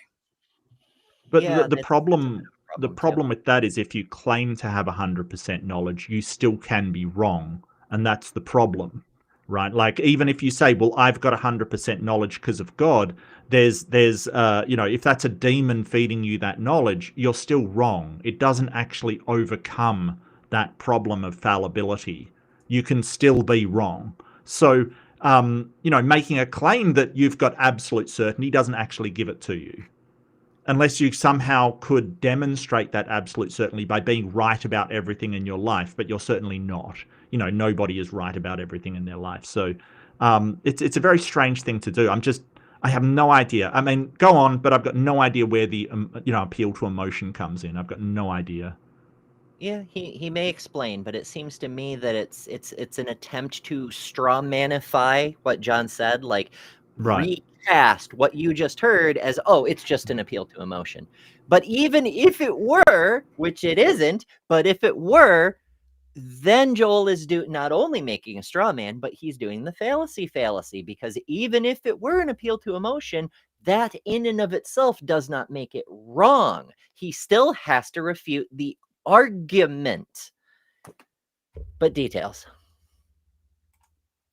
But the problem with that is if you claim to have 100% knowledge, you still can be wrong. And that's the problem, right? Like, even if you say, well, I've got 100% knowledge because of God, there's if that's a demon feeding you that knowledge, you're still wrong. It doesn't actually overcome that problem of fallibility. You can still be wrong. So, making a claim that you've got absolute certainty doesn't actually give it to you. Unless you somehow could demonstrate that absolute certainty by being right about everything in your life, but you're certainly not. Nobody is right about everything in their life. So it's a very strange thing to do. I have no idea. I mean, go on, but I've got no idea where the appeal to emotion comes in. I've got no idea. Yeah, he may explain, but it seems to me that it's an attempt to straw manify what John said, like recast what you just heard as, oh, it's just an appeal to emotion. But even if it were, which it isn't, but if it were, then Joel is not only making a straw man, but he's doing the fallacy, because even if it were an appeal to emotion, that in and of itself does not make it wrong. He still has to refute the argument. But details.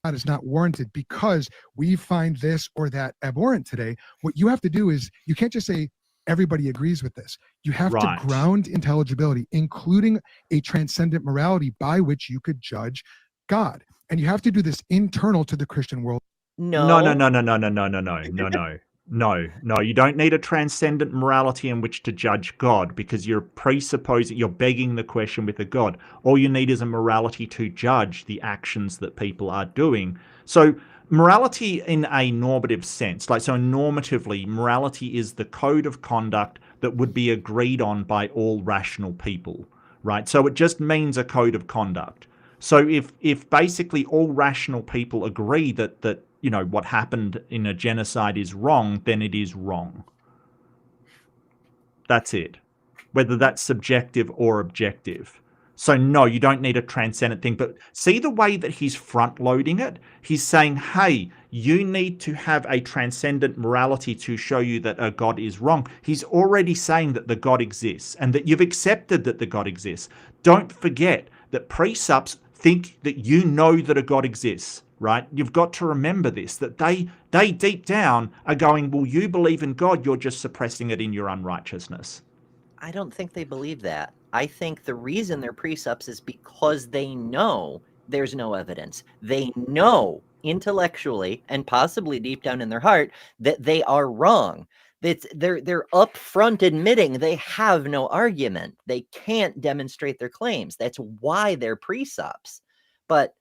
That is not warranted because we find this or that abhorrent today. What you have to do is, you can't just say everybody agrees with this. You have to ground intelligibility, including a transcendent morality by which you could judge God. And you have to do this internal to the Christian world. No. No, you don't need a transcendent morality in which to judge God, because you're presupposing, you're begging the question with a God. All you need is a morality to judge the actions that people are doing. So morality in a normative sense, so normatively, morality is the code of conduct that would be agreed on by all rational people, right? So it just means a code of conduct. So if basically all rational people agree that what happened in a genocide is wrong, then it is wrong. That's it. Whether that's subjective or objective. So no, you don't need a transcendent thing. But see the way that he's front-loading it? He's saying, hey, you need to have a transcendent morality to show you that a God is wrong. He's already saying that the God exists and that you've accepted that the God exists. Don't forget that precepts think that you know that a God exists. Right? You've got to remember this, that they deep down are going, well, you believe in God, you're just suppressing it in your unrighteousness. I don't think they believe that. I think the reason they're precepts is because they know there's no evidence. They know intellectually and possibly deep down in their heart that they are wrong. They're upfront admitting they have no argument. They can't demonstrate their claims. That's why they're precepts. But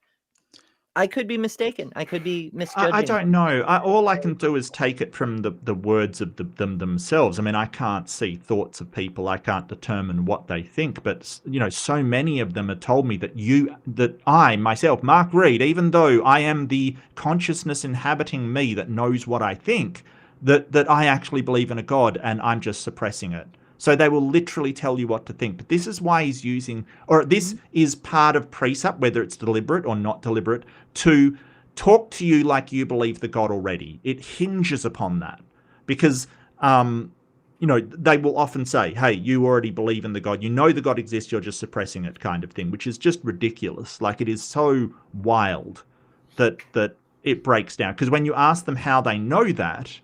I could be mistaken. I could be misjudging. I don't know. All I can do is take it from the words of them themselves. I mean, I can't see thoughts of people. I can't determine what they think. But, so many of them have told me that I, myself, Mark Reed, even though I am the consciousness inhabiting me that knows what I think, that I actually believe in a God and I'm just suppressing it. So they will literally tell you what to think. But this is why he's using, or this is part of precept, whether it's deliberate or not deliberate, to talk to you like you believe the God already. It hinges upon that. Because, they will often say, hey, you already believe in the God. You know the God exists, you're just suppressing it, kind of thing, which is just ridiculous. Like, it is so wild that it breaks down. Because when you ask them how they know that,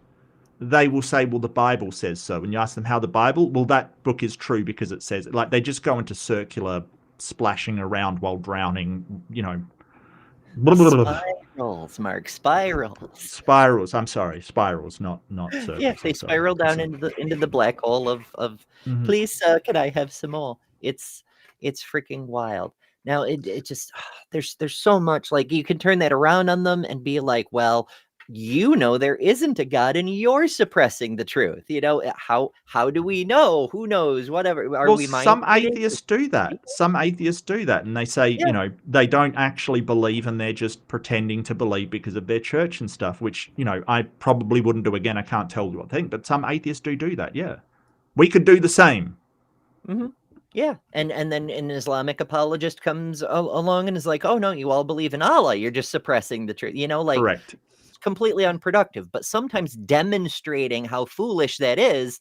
they will say, well, the Bible says so. When you ask them how the Bible, well, that book is true because it says it. Like, they just go into circular splashing around while drowning, Spirals, Mark, spirals. I'm sorry, spirals, not circles. Yeah, they spiral down into the black hole of please, can I have some more? It's freaking wild. Now it just there's so much, like, you can turn that around on them and be like, well, there isn't a God and you're suppressing the truth. How do we know? Who knows? Whatever. Some atheists do that. Some atheists do that. And they say, they don't actually believe and they're just pretending to believe because of their church and stuff, which, I probably wouldn't do again. I can't tell you what I think, but some atheists do that. Yeah. We could do the same. Mm-hmm. Yeah. And then an Islamic apologist comes along and is like, oh, no, you all believe in Allah. You're just suppressing the truth. Correct. Completely unproductive, but sometimes demonstrating how foolish that is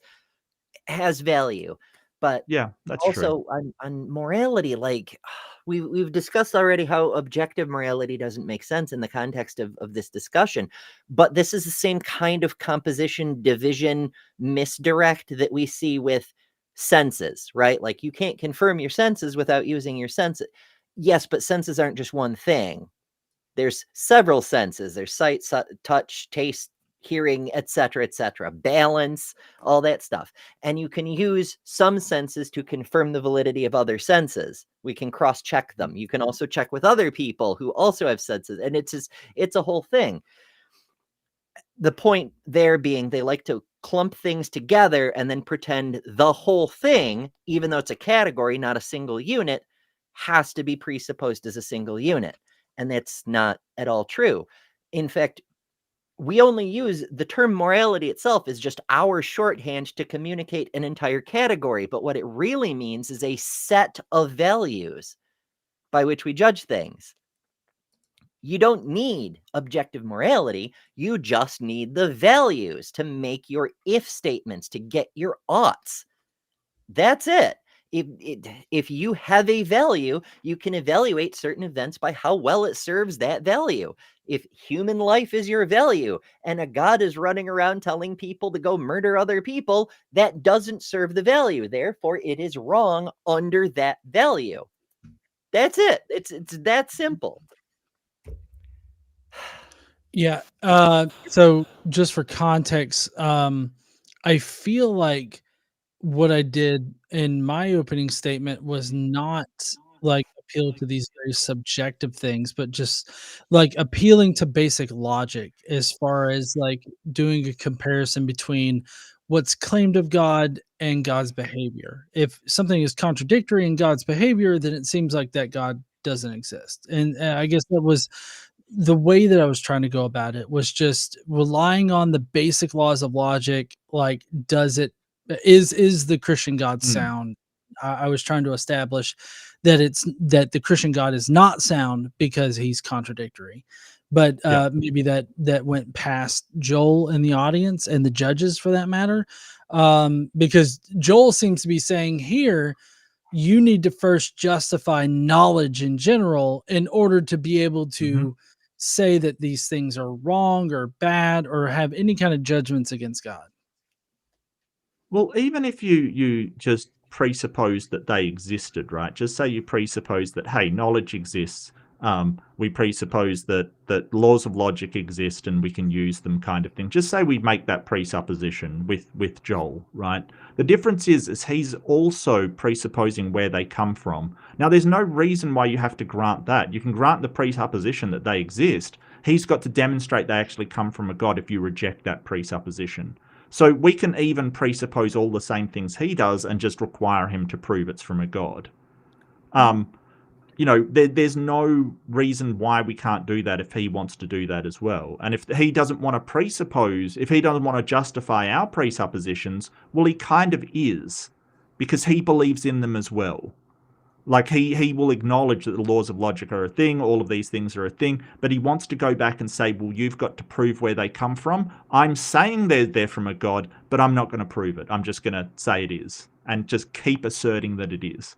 has value. But yeah, that's also true. on morality, like we've discussed already how objective morality doesn't make sense in the context of this discussion, but this is the same kind of composition, division, misdirect that we see with senses, right? Like, you can't confirm your senses without using your senses. Yes, but senses aren't just one thing. There's several senses. There's sight, touch, taste, hearing, etc., balance, all that stuff. And you can use some senses to confirm the validity of other senses. We can cross-check them. You can also check with other people who also have senses. And it's a whole thing. The point there being, they like to clump things together and then pretend the whole thing, even though it's a category, not a single unit, has to be presupposed as a single unit. And that's not at all true. In fact, we only use the term morality itself as just our shorthand to communicate an entire category. But what it really means is a set of values by which we judge things. You don't need objective morality. You just need the values to make your if statements, to get your oughts. That's it. If you have a value, you can evaluate certain events by how well it serves that value. If human life is your value and a God is running around telling people to go murder other people, that doesn't serve the value. Therefore, it is wrong under that value. That's it. It's that simple. Yeah. So just for context, I feel like what I did in my opening statement was not like appeal to these very subjective things, but just like appealing to basic logic as far as like doing a comparison between what's claimed of God and God's behavior. If something is contradictory in God's behavior, then it seems like that God doesn't exist. And I guess that was the way that I was trying to go about it, was just relying on the basic laws of logic. Like, does it is the Christian God sound? I was trying to establish that the Christian God is not sound because he's contradictory. But maybe that went past Joel and the audience and the judges for that matter, because Joel seems to be saying here, you need to first justify knowledge in general in order to be able to say that these things are wrong or bad or have any kind of judgments against God. Well, even if you just presuppose that they existed, right? Just say you presuppose that, hey, knowledge exists. We presuppose that laws of logic exist and we can use them, kind of thing. Just say we make that presupposition with Joel, right? The difference is he's also presupposing where they come from. Now, there's no reason why you have to grant that. You can grant the presupposition that they exist. He's got to demonstrate they actually come from a God if you reject that presupposition. So we can even presuppose all the same things he does and just require him to prove it's from a God. There's no reason why we can't do that if he wants to do that as well. And if he doesn't want to presuppose, if he doesn't want to justify our presuppositions, well, he kind of is, because he believes in them as well. Like, he will acknowledge that the laws of logic are a thing, all of these things are a thing, but he wants to go back and say, well, you've got to prove where they come from. I'm saying they're from a God, but I'm not going to prove it. I'm just going to say it is, and just keep asserting that it is.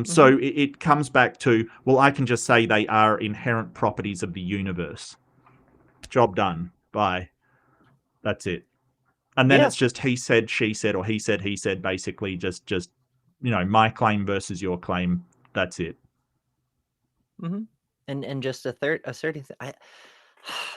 So it comes back to, well, I can just say they are inherent properties of the universe. Job done. Bye. That's it. And then it's just he said, she said, or he said, basically just my claim versus your claim. That's it. And just asserting.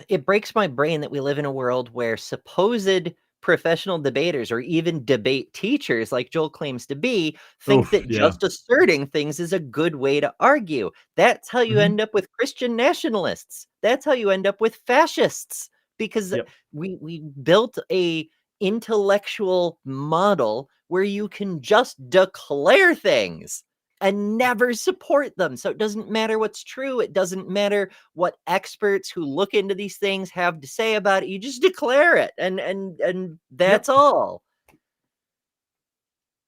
It breaks my brain that we live in a world where supposed professional debaters or even debate teachers, like Joel claims to be, think that just asserting things is a good way to argue. That's how you end up with Christian nationalists. That's how you end up with fascists, because we built a intellectual model where you can just declare things and never support them. So it doesn't matter what's true. It doesn't matter what experts who look into these things have to say about it. You just declare it, and that's all.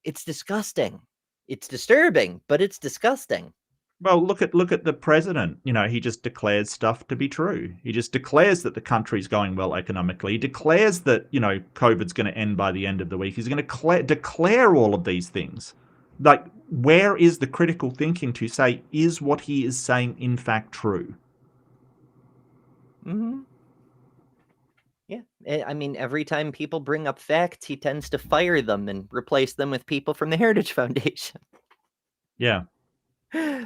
It's disgusting. It's disturbing, but it's disgusting. Well, look at the president. He just declares stuff to be true. He just declares that the country's going well economically. He declares that, COVID's going to end by the end of the week. He's going to declare all of these things. Like, where is the critical thinking to say, is what he is saying in fact true? Yeah. I mean, every time people bring up facts, he tends to fire them and replace them with people from the Heritage Foundation. Yeah.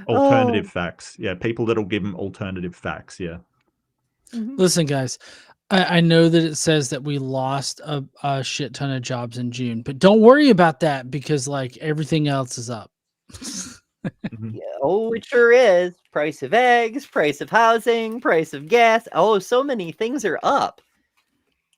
Alternative facts. Yeah, people that'll give them alternative facts. Yeah. Listen, guys, I know that it says that we lost a shit ton of jobs in June, but don't worry about that, because like everything else is up. Yeah, it sure is. Price of eggs, price of housing, price of gas. Oh, so many things are up.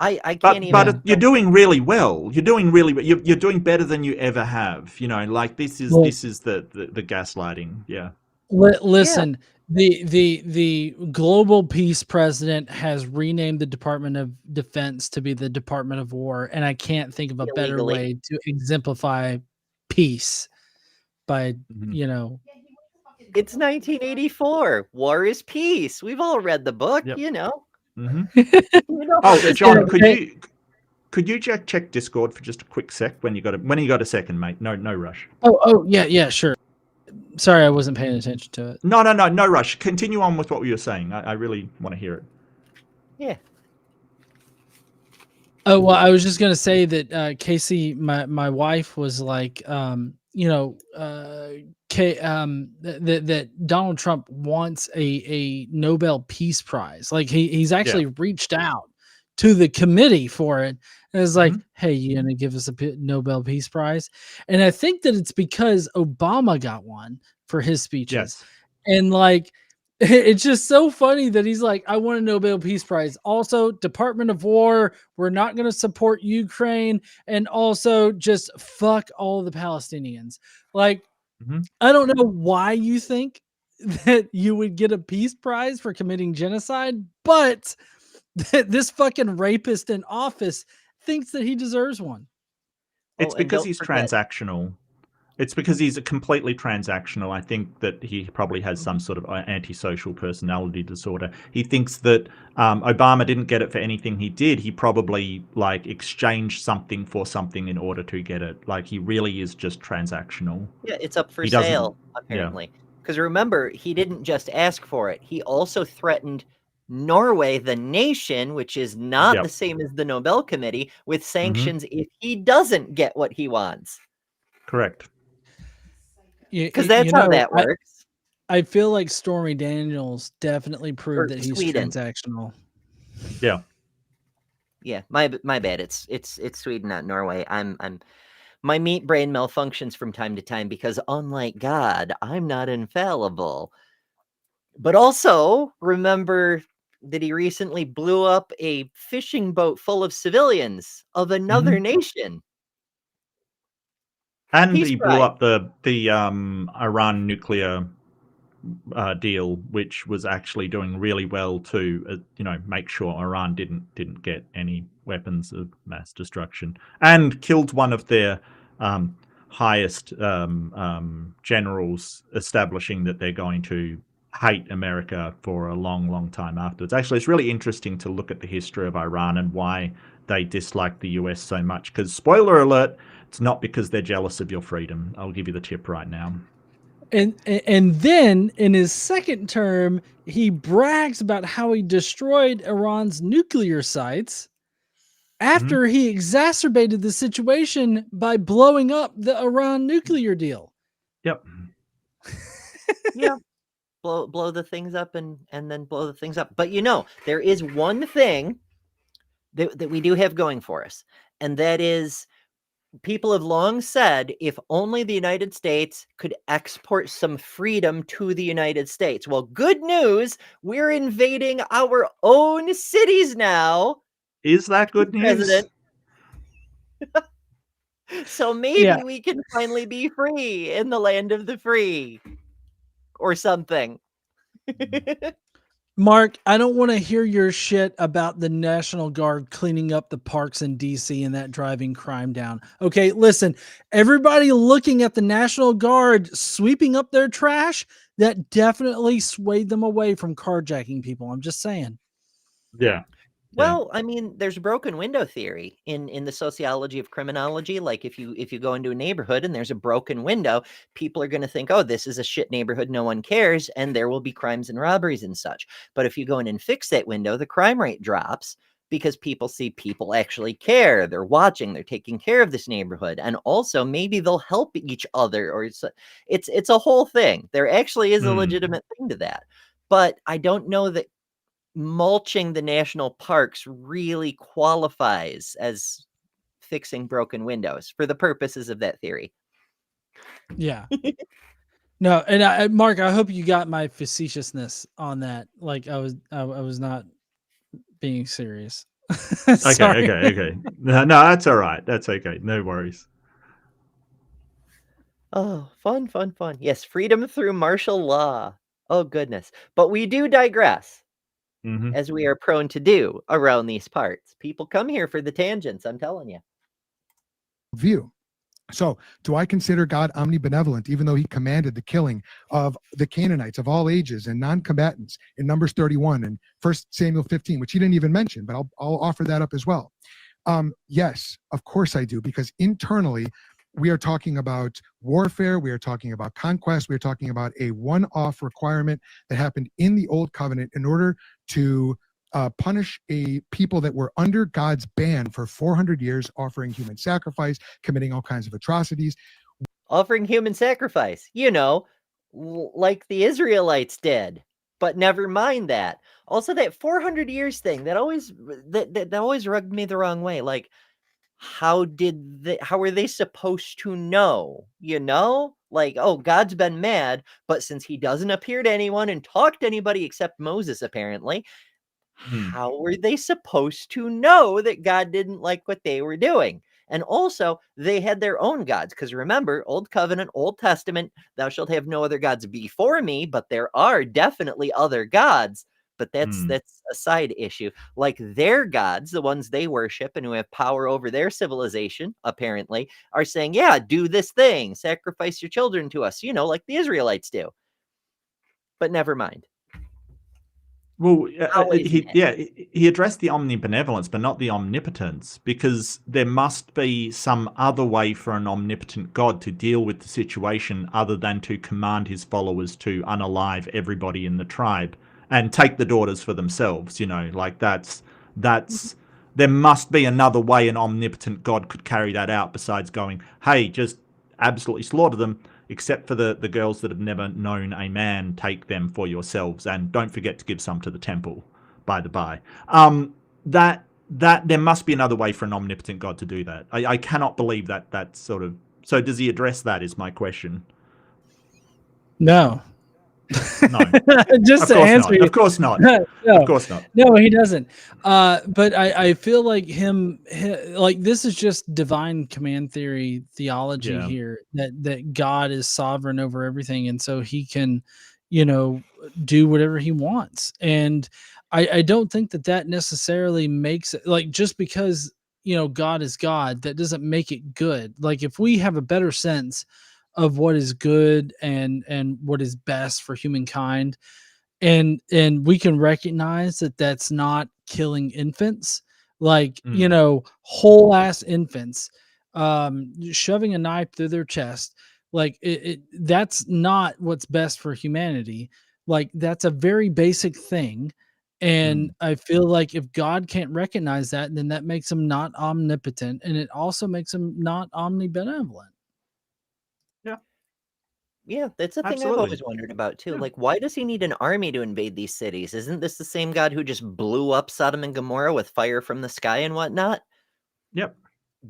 I can't even. But you're doing really well. You're doing you're doing better than you ever have. Like this is the gaslighting. Yeah. Listen, the global peace president has renamed the Department of Defense to be the Department of War, and I can't think of a better way to exemplify peace by It's 1984. War is peace. We've all read the book, Oh, John, could you check Discord for just a quick sec when you got a second, mate? No rush. Oh yeah, sure. Sorry, I wasn't paying attention to it. No rush. Continue on with what you were saying. I really want to hear it. Yeah. Oh, well, I was just gonna say that Casey, my wife, was like, that Donald Trump wants a Nobel Peace Prize. Like he's actually reached out to the committee for it. And it's like, hey, you gonna give us a Nobel Peace Prize? And I think that it's because Obama got one for his speeches. Yes. And like, it's just so funny that he's like, I want a Nobel Peace Prize. Also, Department of War, we're not going to support Ukraine. And also just fuck all the Palestinians. Like, I don't know why you think that you would get a peace prize for committing genocide, but this fucking rapist in office thinks that he deserves one. It's because he's transactional. It's because he's completely transactional. I think that he probably has some sort of antisocial personality disorder. He thinks that Obama didn't get it for anything he did. He probably like exchanged something for something in order to get it. Like he really is just transactional. Yeah, it's up for sale, apparently. Because remember, he didn't just ask for it. He also threatened Norway, the nation, which is not the same as the Nobel Committee, with sanctions if he doesn't get what he wants. Correct. Because that's how that works. I feel like Stormy Daniels definitely proved that he's transactional. Yeah. Yeah, my bad. It's Sweden, not Norway. My meat brain malfunctions from time to time because unlike God, I'm not infallible. But also remember that he recently blew up a fishing boat full of civilians of another nation. And he blew up the Iran nuclear deal, which was actually doing really well to make sure Iran didn't get any weapons of mass destruction, and killed one of their highest generals, establishing that they're going to hate America for a long time afterwards. Actually, it's really interesting to look at the history of Iran and why they dislike the US so much, because spoiler alert, it's not because they're jealous of your freedom. I'll give you the tip right now. And then in his second term, he brags about how he destroyed Iran's nuclear sites after he exacerbated the situation by blowing up the Iran nuclear deal. Yep. Yeah. Blow the things up and then blow the things up. But there is one thing that we do have going for us, and that is people have long said if only the United States could export some freedom to the United States. Well, good news, we're invading our own cities now. Is that good news? President. So maybe we can finally be free in the land of the free or something. Mark, I don't want to hear your shit about the National Guard cleaning up the parks in DC and that driving crime down. Okay, listen, everybody looking at the National Guard sweeping up their trash, that definitely swayed them away from carjacking people. I'm just saying. Yeah. Well, I mean, there's a broken window theory in the sociology of criminology. Like if you go into a neighborhood and there's a broken window, people are going to think, oh, this is a shit neighborhood. No one cares. And there will be crimes and robberies and such. But if you go in and fix that window, the crime rate drops because people see people actually care. They're watching, they're taking care of this neighborhood. And also maybe they'll help each other, or it's a whole thing. There actually is a legitimate thing to that. But I don't know that mulching the national parks really qualifies as fixing broken windows for the purposes of that theory. Yeah. No, and Mark, I hope you got my facetiousness on that. Like I was not being serious. Okay. No, that's all right. That's okay. No worries. Oh, fun. Yes, freedom through martial law. Oh, goodness. But we do digress. As we are prone to do around these parts. People come here for the tangents, I'm telling you. View. So, do I consider God omnibenevolent, even though he commanded the killing of the Canaanites of all ages and non-combatants in Numbers 31 and 1 Samuel 15, which he didn't even mention, but I'll offer that up as well. Yes, of course I do, because internally, we are talking about warfare, we are talking about conquest, we are talking about a one-off requirement that happened in the Old Covenant in order to punish a people that were under God's ban for 400 years, offering human sacrifice, committing all kinds of atrocities. offering human sacrifice, like the Israelites did. But never mind that. Also, that 400 years thing that always rubbed me the wrong way. Like, how were they supposed to know? Like, oh, God's been mad, but since he doesn't appear to anyone and talk to anybody except Moses, apparently, how were they supposed to know that God didn't like what they were doing? And also, they had their own gods, because remember, Old Covenant, Old Testament, thou shalt have no other gods before me, but there are definitely other gods. But that's a side issue. Like their gods, the ones they worship and who have power over their civilization, apparently, are saying, yeah, do this thing, sacrifice your children to us, like the Israelites do. But never mind. Well, he addressed the omnibenevolence, but not the omnipotence, because there must be some other way for an omnipotent God to deal with the situation other than to command his followers to unalive everybody in the tribe and take the daughters for themselves. Like that's there must be another way an omnipotent God could carry that out besides going, hey, just absolutely slaughter them, except for the girls that have never known a man, take them for yourselves, and don't forget to give some to the temple, by the by. That there must be another way for an omnipotent God to do that. I cannot believe that sort of... So does he address that, is my question? No. No. Just to answer you. Of course not. No. Of course not. No, he doesn't. But I feel like like this is just divine command theory theology here, that God is sovereign over everything, and so he can, do whatever he wants. And I don't think that necessarily makes it, like, just because God is God, that doesn't make it good. Like, if we have a better sense of what is good and what is best for humankind, and we can recognize that that's not killing infants, like whole ass infants, shoving a knife through their chest, like that's not what's best for humanity. Like, that's a very basic thing. And I feel like if God can't recognize that, then that makes him not omnipotent, and it also makes him not omnibenevolent. Yeah, that's a thing I've always wondered about too. Like, why does he need an army to invade these cities? Isn't this the same God who just blew up Sodom and Gomorrah with fire from the sky and whatnot? Yep.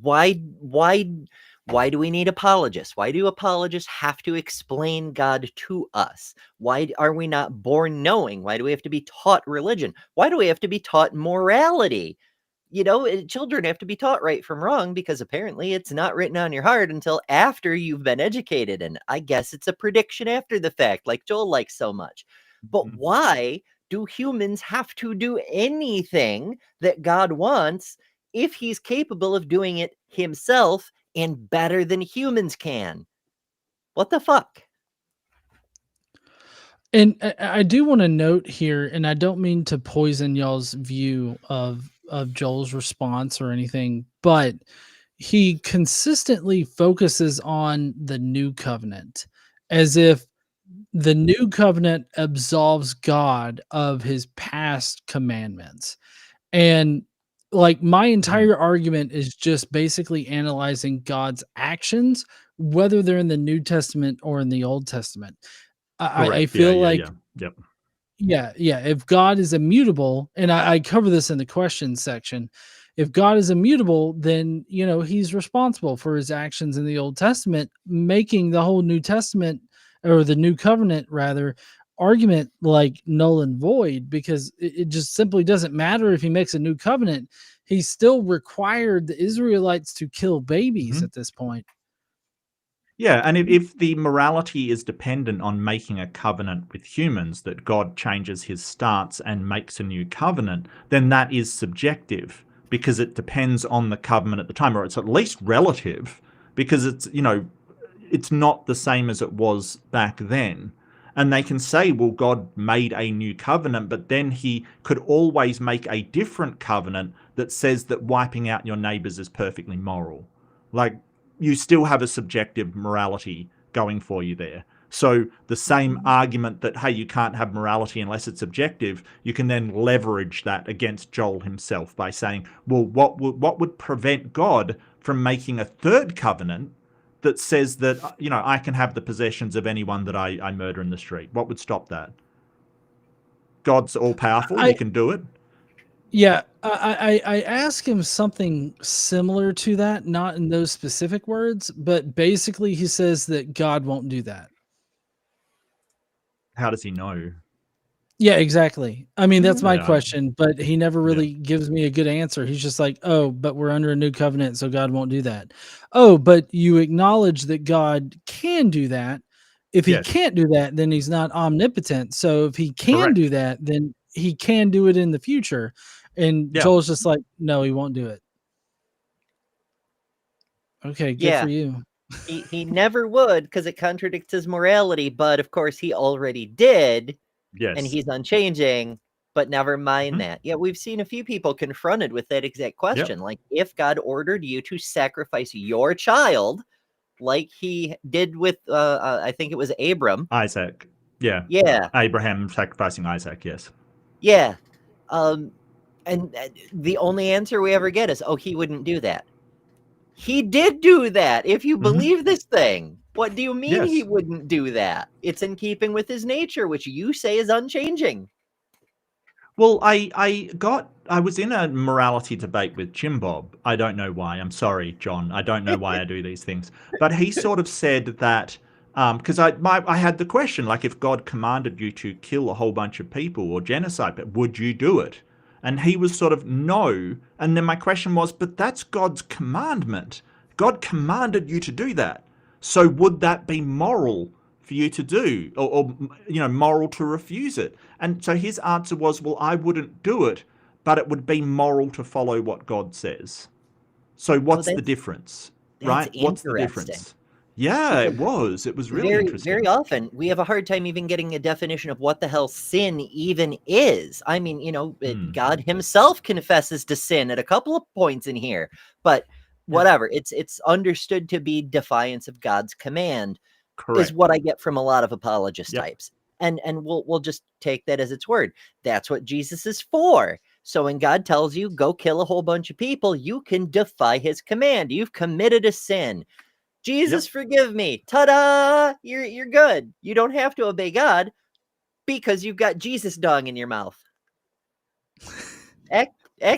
Why do we need apologists? Why do apologists have to explain God to us? Why are we not born knowing? Why do we have to be taught religion? Why do we have to be taught morality? Children have to be taught right from wrong, because apparently it's not written on your heart until after you've been educated. And I guess it's a prediction after the fact, like Joel likes so much. But why do humans have to do anything that God wants if he's capable of doing it himself and better than humans can? What the fuck? And I do want to note here, and I don't mean to poison y'all's view of Joel's response or anything, but he consistently focuses on the new covenant as if the new covenant absolves God of his past commandments. And like, my entire argument is just basically analyzing God's actions, whether they're in the New Testament or in the Old Testament. I feel if God is immutable, and I cover this in the questions section, if God is immutable, then he's responsible for his actions in the Old Testament, making the whole New Testament, or the New Covenant rather, argument like null and void, because it just simply doesn't matter if he makes a new covenant. He still required the Israelites to kill babies at this point. Yeah, and if the morality is dependent on making a covenant with humans, that God changes his stance and makes a new covenant, then that is subjective, because it depends on the covenant at the time, or it's at least relative, because it's not the same as it was back then. And they can say, well, God made a new covenant, but then he could always make a different covenant that says that wiping out your neighbors is perfectly moral. Like, you still have a subjective morality going for you there. So the same argument that, hey, you can't have morality unless it's objective, you can then leverage that against Joel himself by saying, well, what would prevent God from making a third covenant that says that, I can have the possessions of anyone that I murder in the street? What would stop that? God's all powerful. He can do it. Yeah, I asked him something similar to that, not in those specific words, but basically he says that God won't do that. How does he know? Yeah, exactly. I mean, that's my Yeah. question, but he never really gives me a good answer. He's just like, oh, but we're under a new covenant, so God won't do that. Oh, but you acknowledge that God can do that. If he can't do that, then he's not omnipotent. So if he can do that, then he can do it in the future. And Joel's just like, no, he won't do it. Okay, good for you. He never would, because it contradicts his morality, but of course he already did. Yes. And he's unchanging, but never mind that. Yeah, we've seen a few people confronted with that exact question. Like, if God ordered you to sacrifice your child, like he did with, I think it was Isaac. Yeah. Yeah. Abraham sacrificing Isaac, yes. Yeah. And the only answer we ever get is, oh, he wouldn't do that. He did do that. If you believe this thing, what do you mean he wouldn't do that? It's in keeping with his nature, which you say is unchanging. Well, I was in a morality debate with Jim Bob. I don't know why. I'm sorry, John. I don't know why I do these things. But he sort of said that, because I had the question, like, if God commanded you to kill a whole bunch of people or genocide, would you do it? And he was sort of, no. And then my question was, but that's God's commandment. God commanded you to do that. So would that be moral for you to do, or moral to refuse it? And so his answer was, well, I wouldn't do it, but it would be moral to follow what God says. So what's the difference, right? What's the difference? Yeah, it was really interesting. Very often we have a hard time even getting a definition of what the hell sin even is. I mean, God himself confesses to sin at a couple of points in here, but whatever, it's understood to be defiance of God's command. Correct. Is what I get from a lot of apologist types. And we'll just take that as its word. That's what Jesus is for. So when God tells you go kill a whole bunch of people, you can defy his command. You've committed a sin. Jesus, forgive me. Ta-da! You're good. You don't have to obey God because you've got Jesus dong in your mouth. Eck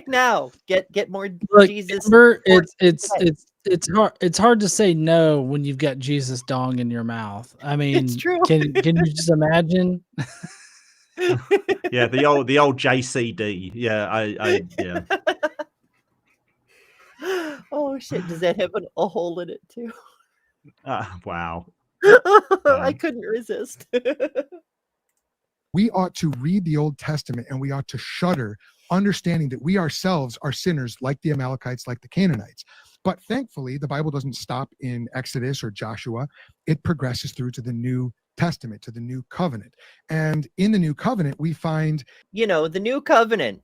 now. Get more Jesus. Amber, it's hard to say no when you've got Jesus dong in your mouth. I mean, it's true. Can you just imagine? Yeah, the old JCD. Yeah, yeah. Oh shit! Does that have a hole in it too? Wow. I couldn't resist. We ought to read the Old Testament and we ought to shudder, understanding that we ourselves are sinners like the Amalekites, like the Canaanites. But thankfully, the Bible doesn't stop in Exodus or Joshua. It progresses through to the New Testament, to the New Covenant. And in the New Covenant, we find... the New Covenant,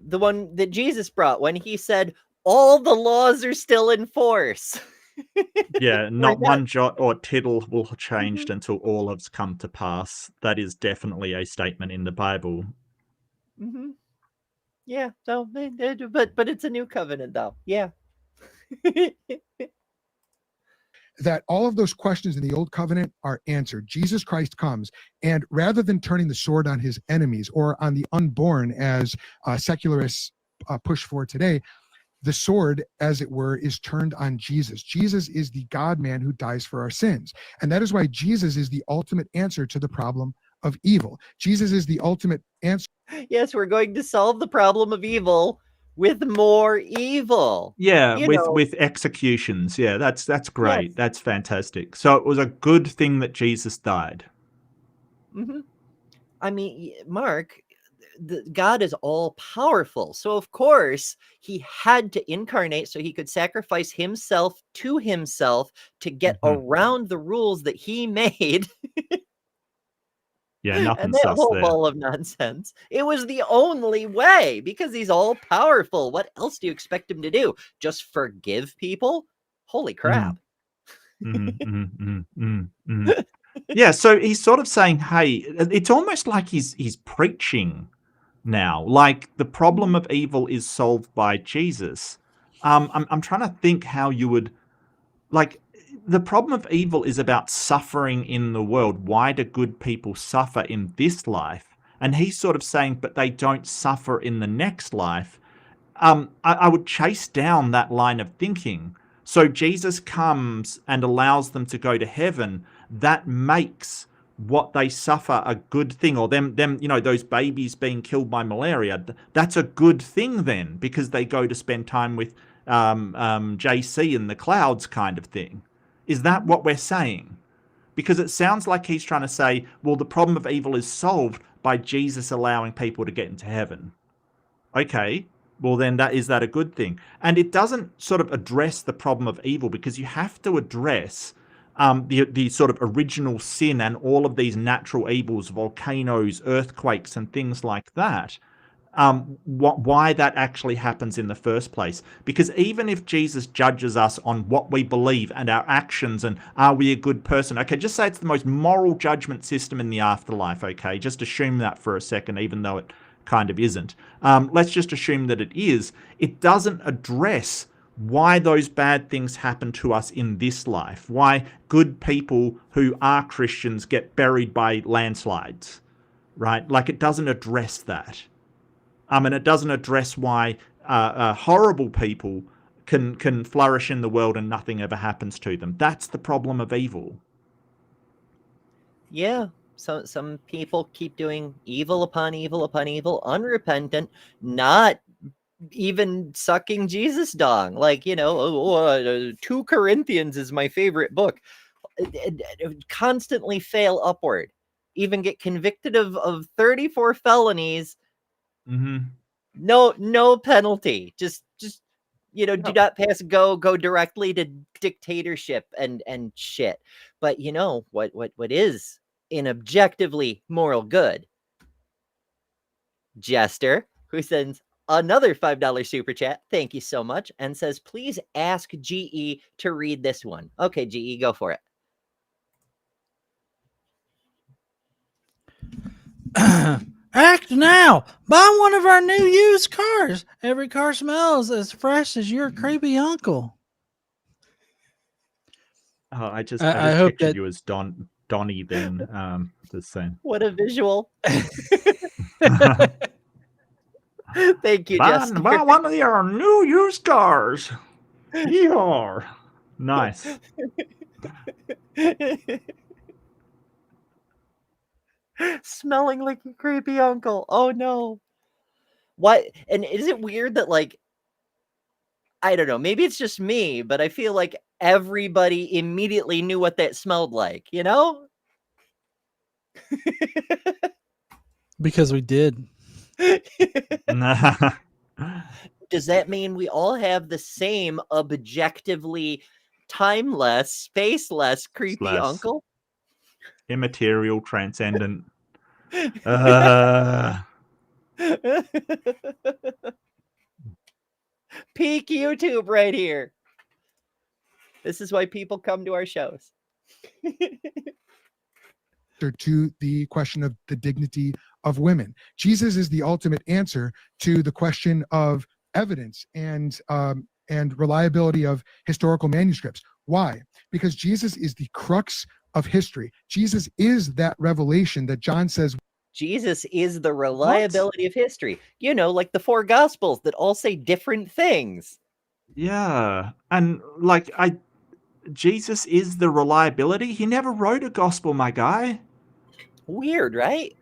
the one that Jesus brought when he said, all the laws are still in force. Yeah, not one jot or tittle will have changed until all has come to pass. That is definitely a statement in the Bible. Yeah, so but it's a new covenant though. Yeah. That all of those questions in the Old Covenant are answered. Jesus Christ comes, and rather than turning the sword on his enemies or on the unborn, as secularists push for today, the sword, as it were, is turned on Jesus. Jesus is the God-man who dies for our sins. And that is why Jesus is the ultimate answer to the problem of evil. Jesus is the ultimate answer. Yes, we're going to solve the problem of evil with more evil. Yeah, with executions. Yeah, that's great. Yes. That's fantastic. So it was a good thing that Jesus died. I mean, Mark, God is all powerful. So of course he had to incarnate so he could sacrifice himself to himself to get around the rules that he made. Yeah, nothing and that sus whole there. ball of nonsense. It was the only way because he's all powerful. What else do you expect him to do? Just forgive people? Holy crap. Yeah, so he's sort of saying, hey, it's almost like he's preaching now, like the problem of evil is solved by Jesus. I'm trying to think how you would, like, the problem of evil is about suffering in the world. Why do good people suffer in this life? And he's sort of saying, but they don't suffer in the next life. I would chase down that line of thinking. So Jesus comes and allows them to go to heaven. That makes what they suffer a good thing, or them, those babies being killed by malaria. That's a good thing then, because they go to spend time with JC in the clouds, kind of thing. Is that what we're saying? Because it sounds like he's trying to say, well, the problem of evil is solved by Jesus allowing people to get into heaven. Okay, well then is that a good thing? And it doesn't sort of address the problem of evil, because you have to address the sort of original sin and all of these natural evils, volcanoes, earthquakes, and things like that. Why that actually happens in the first place. Because even if Jesus judges us on what we believe and our actions and are we a good person, okay, just say it's the most moral judgment system in the afterlife, okay, just assume that for a second, even though it kind of isn't. Let's just assume that it is. It doesn't address why those bad things happen to us in this life, why good people who are Christians get buried by landslides, right? Like, it doesn't address that. And it doesn't address why horrible people can flourish in the world and nothing ever happens to them. That's the problem of evil. Yeah. So some people keep doing evil upon evil upon evil, unrepentant, not even sucking Jesus dong. Like, 2 Corinthians is my favorite book. Constantly fail upward. Even get convicted of 34 felonies. Mm-hmm. No penalty. Just do not pass go directly to dictatorship and shit. But what is an objectively moral good? Jester, who sends another $5 super chat, thank you so much, and says, please ask GE to read this one. Okay, GE, go for it. Act now! Buy one of our new used cars. Every car smells as fresh as your creepy uncle. Oh, I just hope pictured that you as Donnie then. Just saying. What a visual. Thank you, Jester. Buy one of your new used cars. Yeehaw. Nice. Smelling like a creepy uncle. Oh no. What? And is it weird that, like, I don't know, maybe it's just me, but I feel like everybody immediately knew what that smelled like, Because we did. Does that mean we all have the same objectively timeless, spaceless, creepy uncle? Immaterial, transcendent. Peak YouTube right here. This is why people come to our shows. To the question of the dignity of women. Jesus is the ultimate answer to the question of evidence and reliability of historical manuscripts. Why? Because Jesus is the crux of history. Jesus is that revelation that John says. Jesus is the reliability of history. Like the 4 Gospels that all say different things. Yeah. And Jesus is the reliability. He never wrote a gospel, my guy. Weird, right?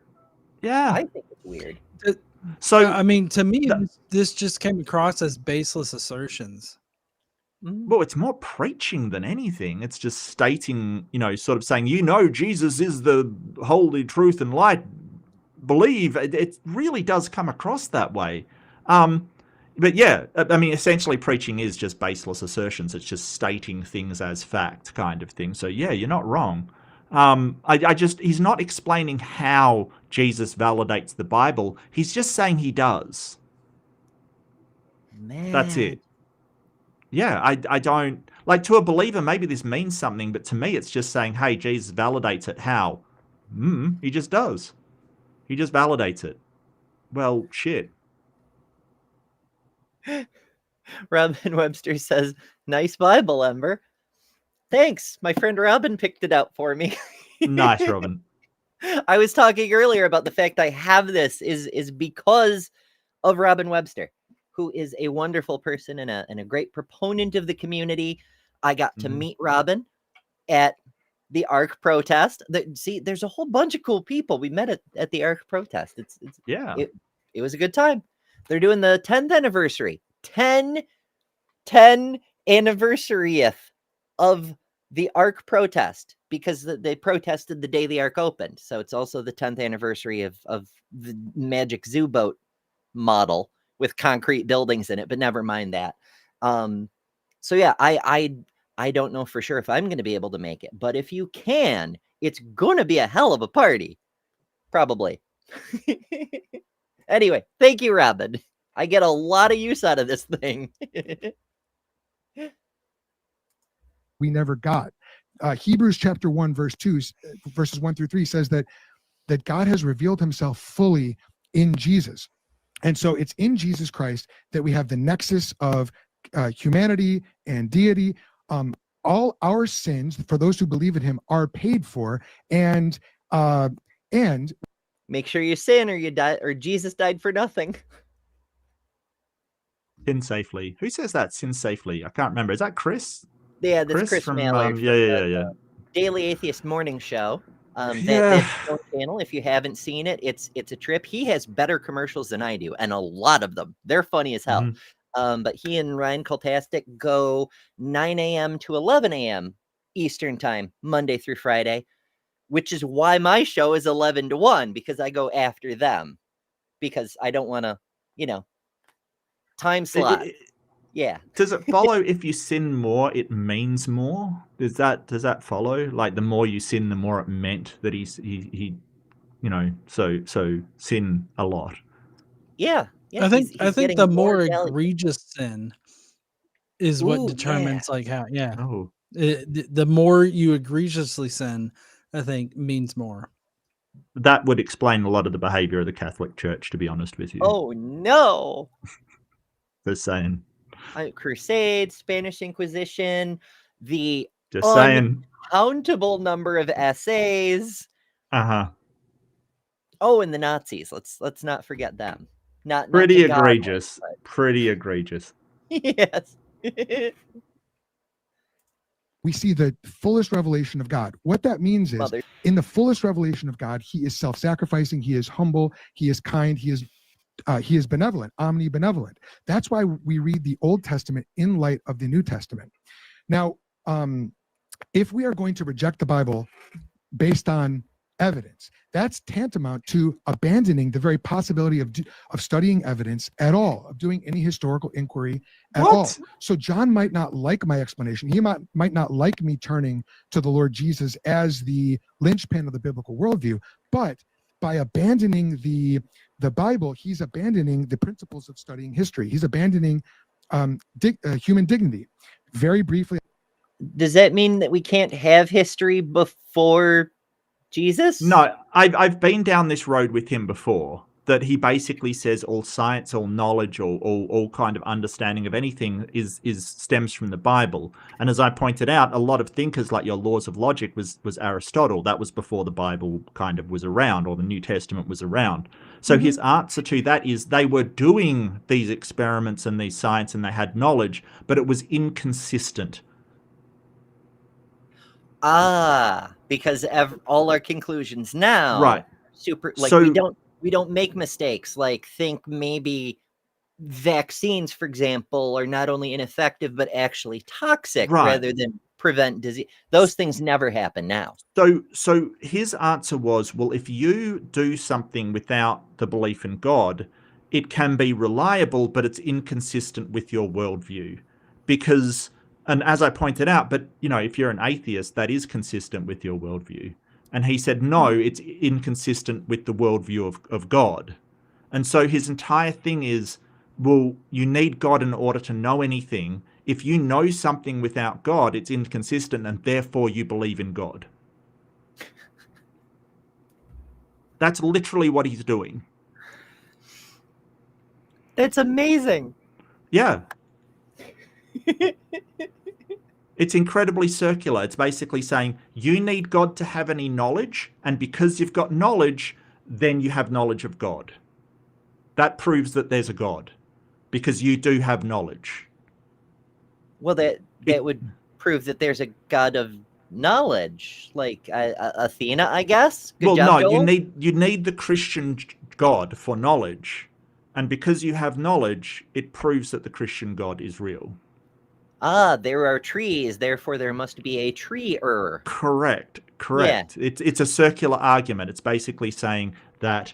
Yeah. I think it's weird. So, I mean, to me, this just came across as baseless assertions. Well, it's more preaching than anything. It's just stating, sort of saying, Jesus is the holy truth and light. Believe. It really does come across that way. But yeah, I mean, essentially preaching is just baseless assertions. It's just stating things as fact kind of thing. So yeah, you're not wrong. He's not explaining how Jesus validates the Bible. He's just saying he does. Man. That's it. Yeah, I don't, like, to a believer, maybe this means something, but to me it's just saying, hey, Jesus validates it. How? He just does. He just validates it. Well, shit. Robin Webster says, nice Bible, Ember. Thanks. My friend Robin picked it out for me. Nice, Robin. I was talking earlier about the fact I have this is because of Robin Webster, who is a wonderful person and a great proponent of the community. I got to meet Robin at the ARC protest. See, there's a whole bunch of cool people. We met at the ARC protest. It was a good time. They're doing the 10th anniversary. 10 anniversary of the ARC protest, because they protested the day the ARC opened. So it's also the 10th anniversary of the Magic Zoo boat model with concrete buildings in it, but never mind that. So yeah, I don't know for sure if I'm going to be able to make it, but if you can, it's going to be a hell of a party. Probably. Anyway, thank you, Robin. I get a lot of use out of this thing. We never got. Hebrews chapter 1, verses 1 through 3 says that God has revealed himself fully in Jesus. And so it's in Jesus Christ that we have the nexus of humanity and deity. All our sins, for those who believe in him, are paid for. And make sure you sin or you die, or Jesus died for nothing. Sin safely. Who says that? Sin safely. I can't remember. Is that Chris? Yeah, that's Chris from Mallard. Yeah. Daily Atheist Morning Show. That channel, if you haven't seen it, it's a trip. He has better commercials than I do, and a lot of them. They're funny as hell. But he and Ryan Koltastic go 9 a.m. to 11 a.m. Eastern time, Monday through Friday, which is why my show is 11 to 1, because I go after them, because I don't want to, time slot. Yeah. Does it follow if you sin more, it means more? Does that follow? Like the more you sin, the more it meant that he so sin a lot. Yeah. I think the more egregious sin is what determines like how. Yeah. Oh. The more you egregiously sin, I think means more. That would explain a lot of the behavior of the Catholic Church, to be honest with you. Oh no. Just saying. Crusades, Spanish Inquisition, the just saying uncountable number of essays. Oh, and the Nazis. Let's not forget them. Not pretty egregious. Pretty egregious. Yes. We see the fullest revelation of God. What that means is, in the fullest revelation of God, he is self-sacrificing, he is humble, he is kind, he is benevolent, omnibenevolent. That's why we read the Old Testament in light of the New Testament. Now, if we are going to reject the Bible based on evidence, that's tantamount to abandoning the very possibility of studying evidence at all, of doing any historical inquiry at all. So John might not like my explanation. He might not like me turning to the Lord Jesus as the linchpin of the biblical worldview, but by abandoning the Bible, he's abandoning the principles of studying history. He's abandoning human dignity. Very briefly. Does that mean that we can't have history before Jesus? No, I've been down this road with him before, that he basically says all science, all knowledge, all kind of understanding of anything is stems from the Bible. And as I pointed out, a lot of thinkers like your laws of logic was Aristotle. That was before the Bible kind of was around, or the New Testament was around. So his answer to that is they were doing these experiments and these science and they had knowledge, but it was inconsistent. Because all our conclusions now, right? Super, like so, we don't make mistakes. Like think maybe vaccines, for example, are not only ineffective but actually toxic rather than prevent disease. Those things never happen now. So his answer was, well, if you do something without the belief in God, it can be reliable, but it's inconsistent with your worldview, because. And as I pointed out, but if you're an atheist, that is consistent with your worldview. And he said, no, it's inconsistent with the worldview of God. And so his entire thing is, well, you need God in order to know anything. If you know something without God, it's inconsistent, and therefore you believe in God. That's literally what he's doing. That's amazing. Yeah. It's incredibly circular. It's basically saying you need God to have any knowledge, and because you've got knowledge, then you have knowledge of God. That proves that there's a God, because you do have knowledge. Well, that would prove that there's a God of knowledge, like Athena, I guess. Good job, Joel. you need the Christian God for knowledge, and because you have knowledge, it proves that the Christian God is real. Ah, there are trees, therefore there must be a tree-er. Correct. Yeah. It's a circular argument. It's basically saying that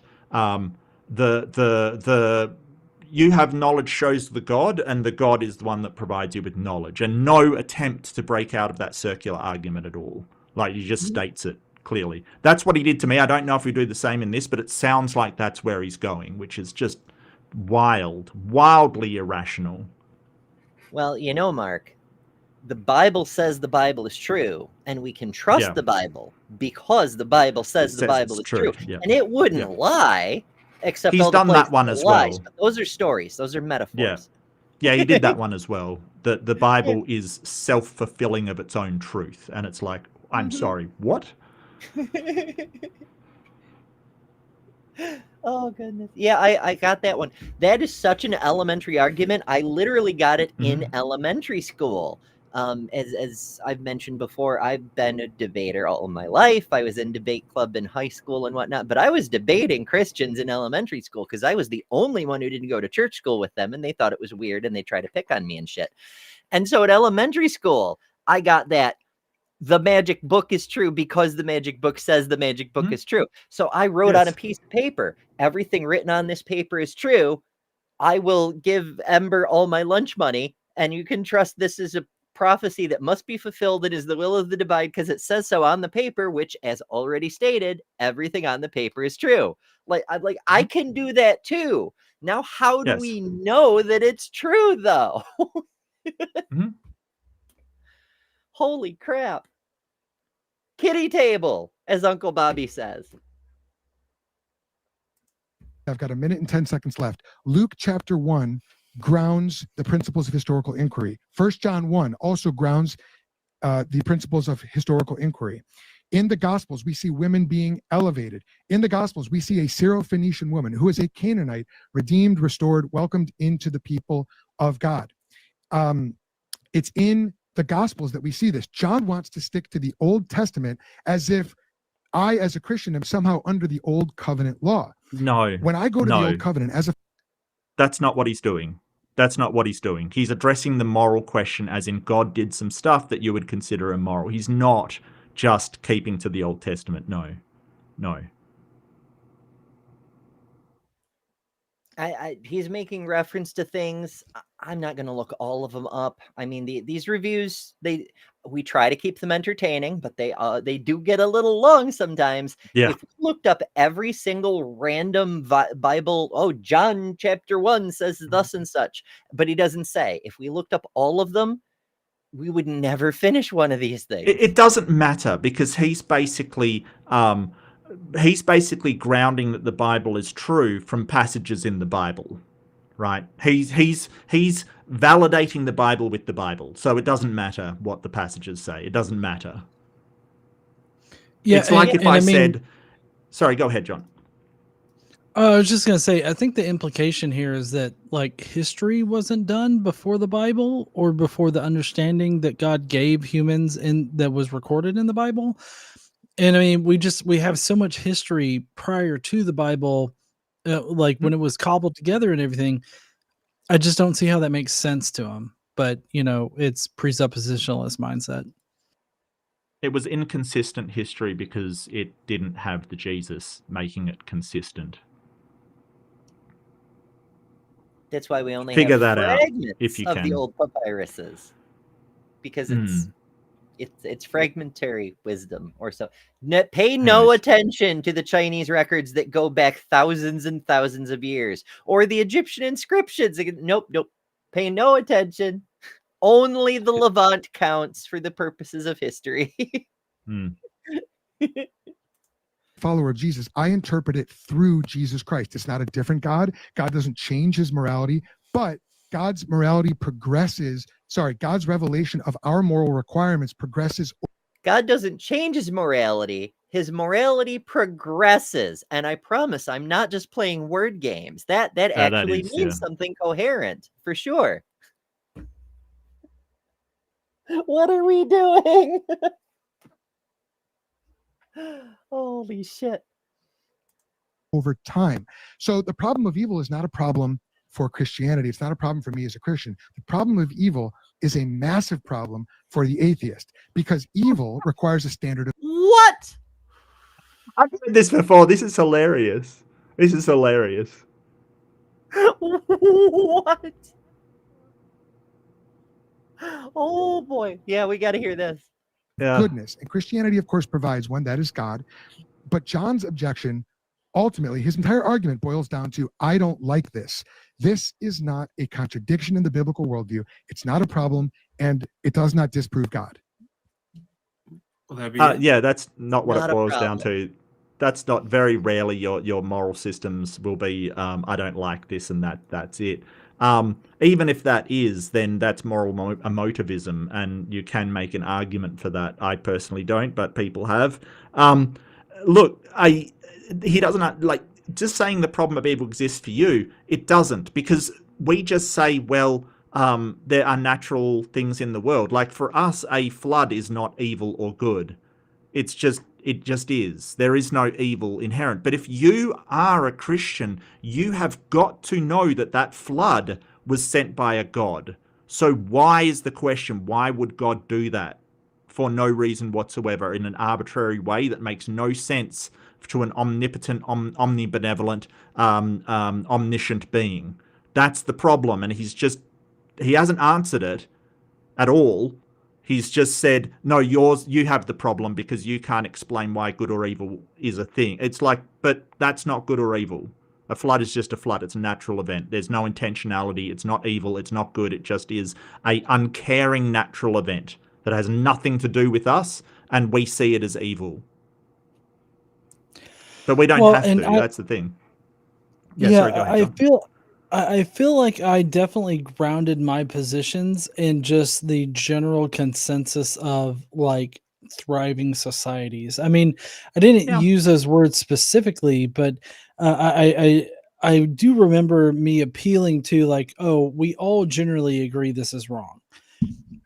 you have knowledge shows the God, and the God is the one that provides you with knowledge, and no attempt to break out of that circular argument at all. Like, he just states it clearly. That's what he did to me. I don't know if we do the same in this, but it sounds like that's where he's going, which is just wildly irrational. Well, you know, Mark, the Bible says the Bible is true, and we can trust the Bible because the Bible says the Bible is true. Yeah. And it wouldn't lie, except he's done that one as well. But those are stories. Those are metaphors. Yeah, he did that one as well. The Bible is self-fulfilling of its own truth. And it's like, I'm sorry, what? Oh, goodness. Yeah, I got that one. That is such an elementary argument. I literally got it in elementary school. As I've mentioned before, I've been a debater all my life. I was in debate club in high school and whatnot, but I was debating Christians in elementary school because I was the only one who didn't go to church school with them, and they thought it was weird, and they tried to pick on me and shit. And so at elementary school, I got that the magic book is true because the magic book says the magic book is true. So I wrote on a piece of paper, everything written on this paper is true. I will give Ember all my lunch money, and you can trust this is a prophecy that must be fulfilled. It is the will of the divine because it says so on the paper, which, as already stated, everything on the paper is true. I can do that too. Now, how do we know that it's true, though? Holy crap. Kitty table, as Uncle Bobby says. I've got 1 minute and 10 seconds left. Luke chapter 1 grounds the principles of historical inquiry. 1 John 1 also grounds the principles of historical inquiry. In the Gospels, we see women being elevated. In the Gospels, we see a Syro-Phoenician woman who is a Canaanite, redeemed, restored, welcomed into the people of God. It's in the Gospels that we see this. John wants to stick to the Old Testament as if I, as a Christian, am somehow under the Old Covenant law. No. When I go to the Old Covenant as a... That's not what he's doing. That's not what he's doing. He's addressing the moral question as in God did some stuff that you would consider immoral. He's not just keeping to the Old Testament. No. He's making reference to things. I'm not going to look all of them up. I mean, these reviews, we try to keep them entertaining, but they do get a little long sometimes. Yeah. If we looked up every single random Bible, John chapter 1 says thus and such, but he doesn't say. If we looked up all of them, we would never finish one of these things. It doesn't matter because he's basically grounding that the Bible is true from passages in the Bible, right? He's validating the Bible with the Bible, so it doesn't matter what the passages say. It doesn't matter. Yeah, it's like if I said, sorry, go ahead, John. I was just going to say, I think the implication here is that like history wasn't done before the Bible or before the understanding that God gave humans that was recorded in the Bible. And I mean, we have so much history prior to the Bible, like when it was cobbled together and everything. I just don't see how that makes sense to him. But, it's presuppositionalist mindset. It was inconsistent history because it didn't have the Jesus making it consistent. That's why we only figure have that out if you can. The old papyruses, because it's fragmentary wisdom or so. Pay no attention to the Chinese records that go back thousands and thousands of years, or the Egyptian inscriptions. Nope. Pay no attention. Only the Levant counts for the purposes of history. Follower of Jesus, I interpret it through Jesus Christ. It's not a different God. God doesn't change his morality, but God's morality progresses. Sorry, God's revelation of our moral requirements progresses. God doesn't change his morality. His morality progresses. And I promise I'm not just playing word games. That actually means something coherent, for sure. What are we doing? Holy shit. Over time. So the problem of evil is not a problem for Christianity. It's not a problem for me as a Christian. The problem of evil is a massive problem for the atheist, because evil requires a standard of... What? I've heard this before. This is hilarious. This is hilarious. What? Oh boy. Yeah, we got to hear this. Goodness. And Christianity, of course, provides one, that is God. But John's objection, ultimately, his entire argument boils down to, I don't like this. This is not a contradiction in the biblical worldview. It's not a problem, and it does not disprove God. Will that be yeah, that's not what Not it a boils problem. down to. That's not, very rarely your moral systems will be, I don't like this and that's it. Even if that is, then that's moral emotivism, and you can make an argument for that. I personally don't, but people have. Look, he doesn't, like, just saying the problem of evil exists for you, it doesn't, because we just say, well, there are natural things in the world. Like, for us, a flood is not evil or good. It just is. There is no evil inherent. But if you are a Christian, you have got to know that that flood was sent by a God. So why is the question, why would God do that? For no reason whatsoever, in an arbitrary way that makes no sense to an omnipotent, omnibenevolent, omniscient being. That's the problem. And he hasn't answered it at all. He's just said, no, you have the problem because you can't explain why good or evil is a thing. It's like, but that's not good or evil. A flood is just a flood. It's a natural event. There's no intentionality. It's not evil. It's not good. It just is a uncaring natural event that has nothing to do with us, and we see it as evil. But we don't have to. That's the thing. Yeah, sorry, go ahead, John. I feel like I definitely grounded my positions in just the general consensus of, like, thriving societies. I mean, I didn't use those words specifically, but I do remember me appealing to, like, oh, we all generally agree this is wrong.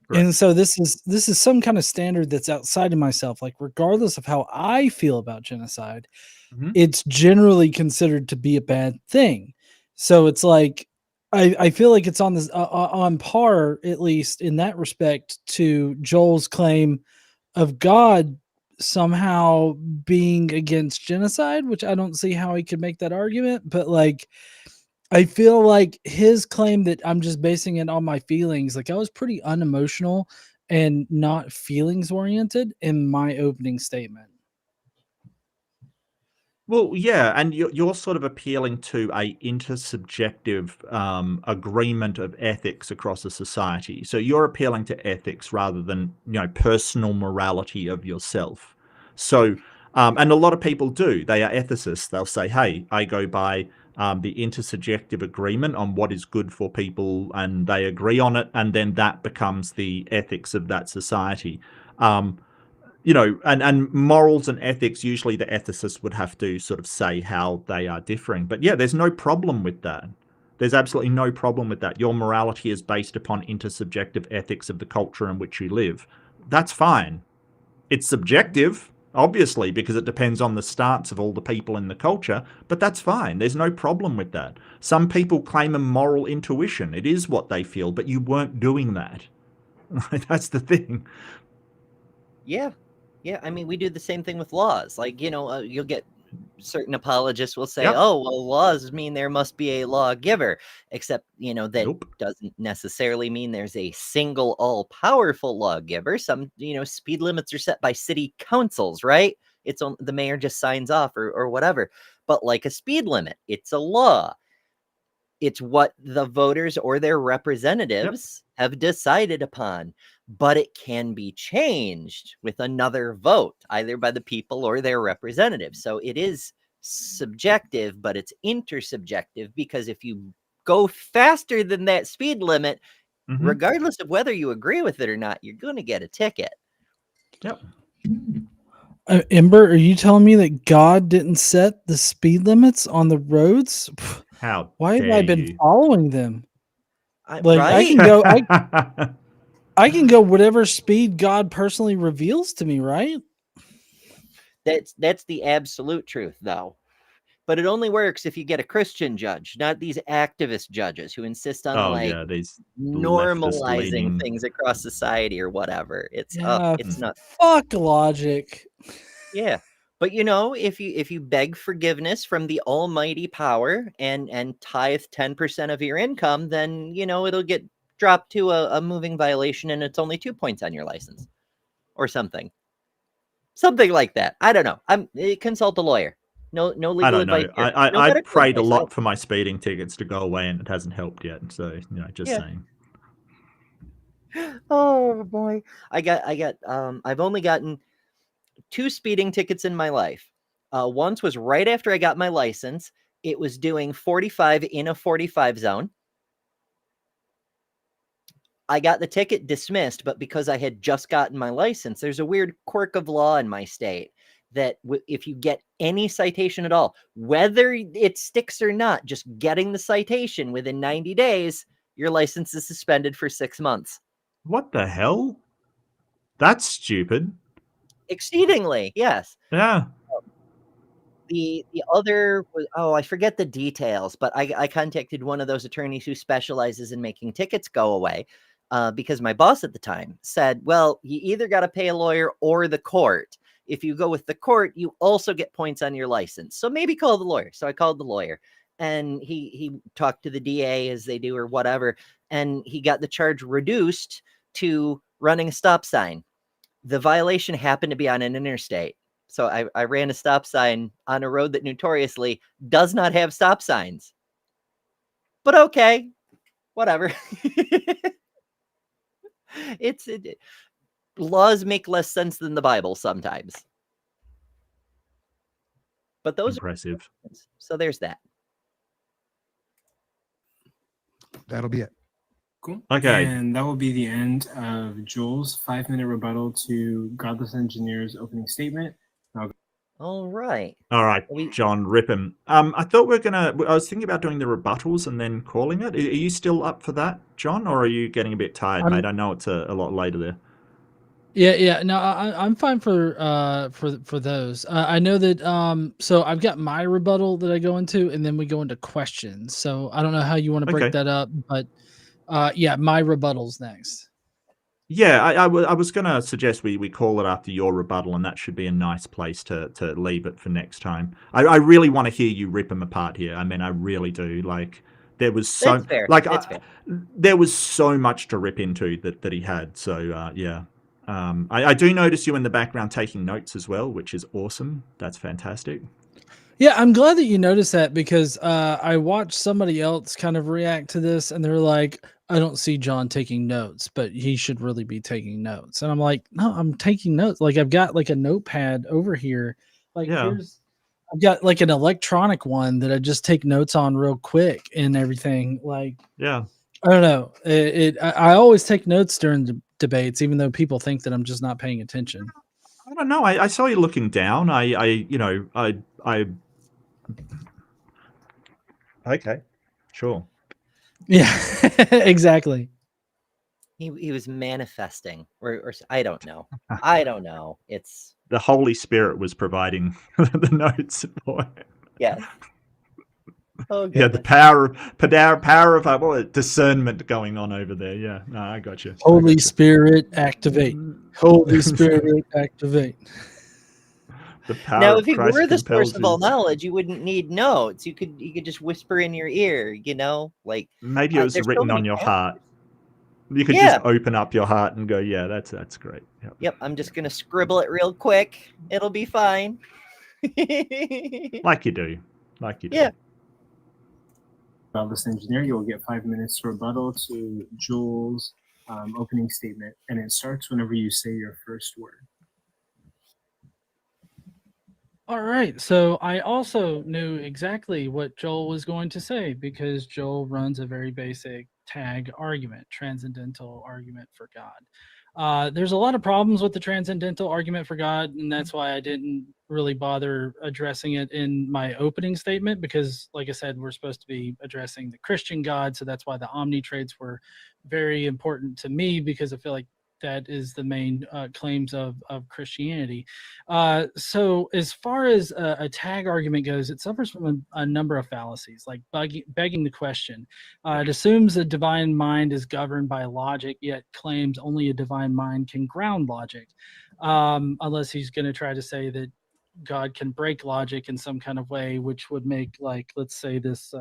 Right. And so this is some kind of standard that's outside of myself. Like, regardless of how I feel about genocide, it's generally considered to be a bad thing. So it's like, I feel like it's on this on par, at least in that respect, to Joel's claim of God somehow being against genocide, which I don't see how he could make that argument. But, like, I feel like his claim that I'm just basing it on my feelings, like, I was pretty unemotional and not feelings oriented in my opening statement. Well, yeah, and you're sort of appealing to a intersubjective agreement of ethics across a society. So you're appealing to ethics rather than, personal morality of yourself. So, and a lot of people do. They are ethicists. They'll say, hey, I go by the intersubjective agreement on what is good for people, and they agree on it, and then that becomes the ethics of that society. And morals and ethics, usually the ethicist would have to sort of say how they are differing. But yeah, there's no problem with that. There's absolutely no problem with that. Your morality is based upon intersubjective ethics of the culture in which you live. That's fine. It's subjective, obviously, because it depends on the stance of all the people in the culture, but that's fine. There's no problem with that. Some people claim a moral intuition. It is what they feel, but you weren't doing that. That's the thing. Yeah. Yeah, I mean, we do the same thing with laws. Like, you'll get certain apologists will say, oh, well, laws mean there must be a lawgiver, except, that doesn't necessarily mean there's a single all-powerful lawgiver. Some, speed limits are set by city councils, right? It's on the mayor just signs off or whatever. But like a speed limit, it's a law. It's what the voters or their representatives have decided upon, but it can be changed with another vote, either by the people or their representatives. So it is subjective, but it's intersubjective, because if you go faster than that speed limit, Mm-hmm. regardless of whether you agree with it or not, you're going to get a ticket. Yep. Ember, are you telling me that God didn't set the speed limits on the roads? How Why have dare I been you? following them? I right? can go. I can go whatever speed God personally reveals to me, right? That's the absolute truth, though. But it only works if you get a Christian judge, not these activist judges who insist on these normalizing things across society or whatever. It's not. Fuck logic. Yeah. But if you beg forgiveness from the almighty power and tithe 10% of your income, then it'll get dropped to a moving violation and it's only 2 points on your license or something. Something like that. I don't know. Consult a lawyer. No legal I don't know. advice here. I prayed a lot for my speeding tickets to go away, and it hasn't helped yet. So just saying. Oh boy, I've only gotten 2 speeding tickets in my life. Once was right after I got my license. It was doing 45 in a 45 zone. I got the ticket dismissed, but because I had just gotten my license, there's a weird quirk of law in my state that if you get any citation at all, whether it sticks or not, just getting the citation within 90 days, your license is suspended for 6 months. What the hell? That's stupid. Exceedingly, yes. Yeah. The other was, I forget the details, but I contacted one of those attorneys who specializes in making tickets go away because my boss at the time said, well, you either got to pay a lawyer or the court. If you go with the court, you also get points on your license. So maybe call the lawyer. So I called the lawyer and he talked to the DA as they do or whatever. And he got the charge reduced to running a stop sign. The violation happened to be on an interstate. So I ran a stop sign on a road that notoriously does not have stop signs. But okay, whatever. Laws make less sense than the Bible sometimes. But those impressive. So there's that. That'll be it. Cool. Okay. And that will be the end of Joel's 5-minute rebuttal to Godless Engineer's opening statement. All right. John, rip him. I thought I was thinking about doing the rebuttals and then calling it. Are you still up for that, John, or are you getting a bit tired, mate? I know it's a lot later there. Yeah. No, I'm fine for those. I know that. So I've got my rebuttal that I go into, and then we go into questions. So I don't know how you want to break that up, but my rebuttal's next. Yeah, I was going to suggest we call it after your rebuttal, and that should be a nice place to leave it for next time. I really want to hear you rip them apart here. I mean, I really do. Like, there was so That's fair. There was so much to rip into that he had. So yeah, I do notice you in the background taking notes as well, which is awesome. That's fantastic. Yeah, I'm glad that you noticed that because I watched somebody else kind of react to this, and they're like, I don't see John taking notes, but he should really be taking notes. And I'm like, no, I'm taking notes. Like, I've got like a notepad over here. Like, I've got like an electronic one that I just take notes on real quick and everything. Like, yeah, I don't know. I always take notes during debates, even though people think that I'm just not paying attention. I don't know. I saw you looking down. Okay, sure. Yeah, exactly. He was manifesting, or I don't know. I don't know. It's the Holy Spirit was providing the notes for it. Yes. Oh, yeah, the power of discernment going on over there. Yeah, no, I got you. Holy Spirit, activate. Holy Spirit, activate. The power now, of if he Christ were the source compels of all you. knowledge, you wouldn't need notes. You could just whisper in your ear. Like maybe it was written on your heart. You could Yeah. just open up your heart and go, yeah, that's great. Yep, I'm just gonna scribble it real quick. It'll be fine. Like you do. Yeah. Godless Engineer, you will get 5 minutes to rebuttal to Joel's opening statement, and it starts whenever you say your first word. All right. So I also knew exactly what Joel was going to say because Joel runs a very basic tag argument, transcendental argument for God. There's a lot of problems with the transcendental argument for God, and that's why I didn't really bother addressing it in my opening statement because, like I said, we're supposed to be addressing the Christian God. So that's why the Omni traits were very important to me because I feel like that is the main claims of Christianity. So as far as a tag argument goes, it suffers from a number of fallacies, like begging the question. It assumes a divine mind is governed by logic, yet claims only a divine mind can ground logic, unless he's going to try to say that God can break logic in some kind of way, which would make, like, let's say this.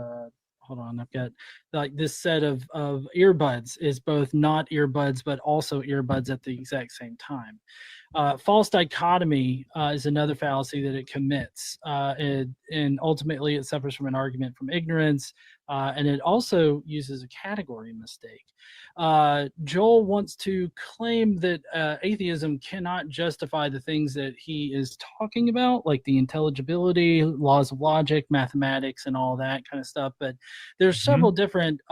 Hold on, I've got like this set of earbuds is both not earbuds but also earbuds at the exact same time. False dichotomy is another fallacy that it commits, and ultimately it suffers from an argument from ignorance, and it also uses a category mistake. Joel wants to claim that atheism cannot justify the things that he is talking about, like the intelligibility, laws of logic, mathematics, and all that kind of stuff. But there's several different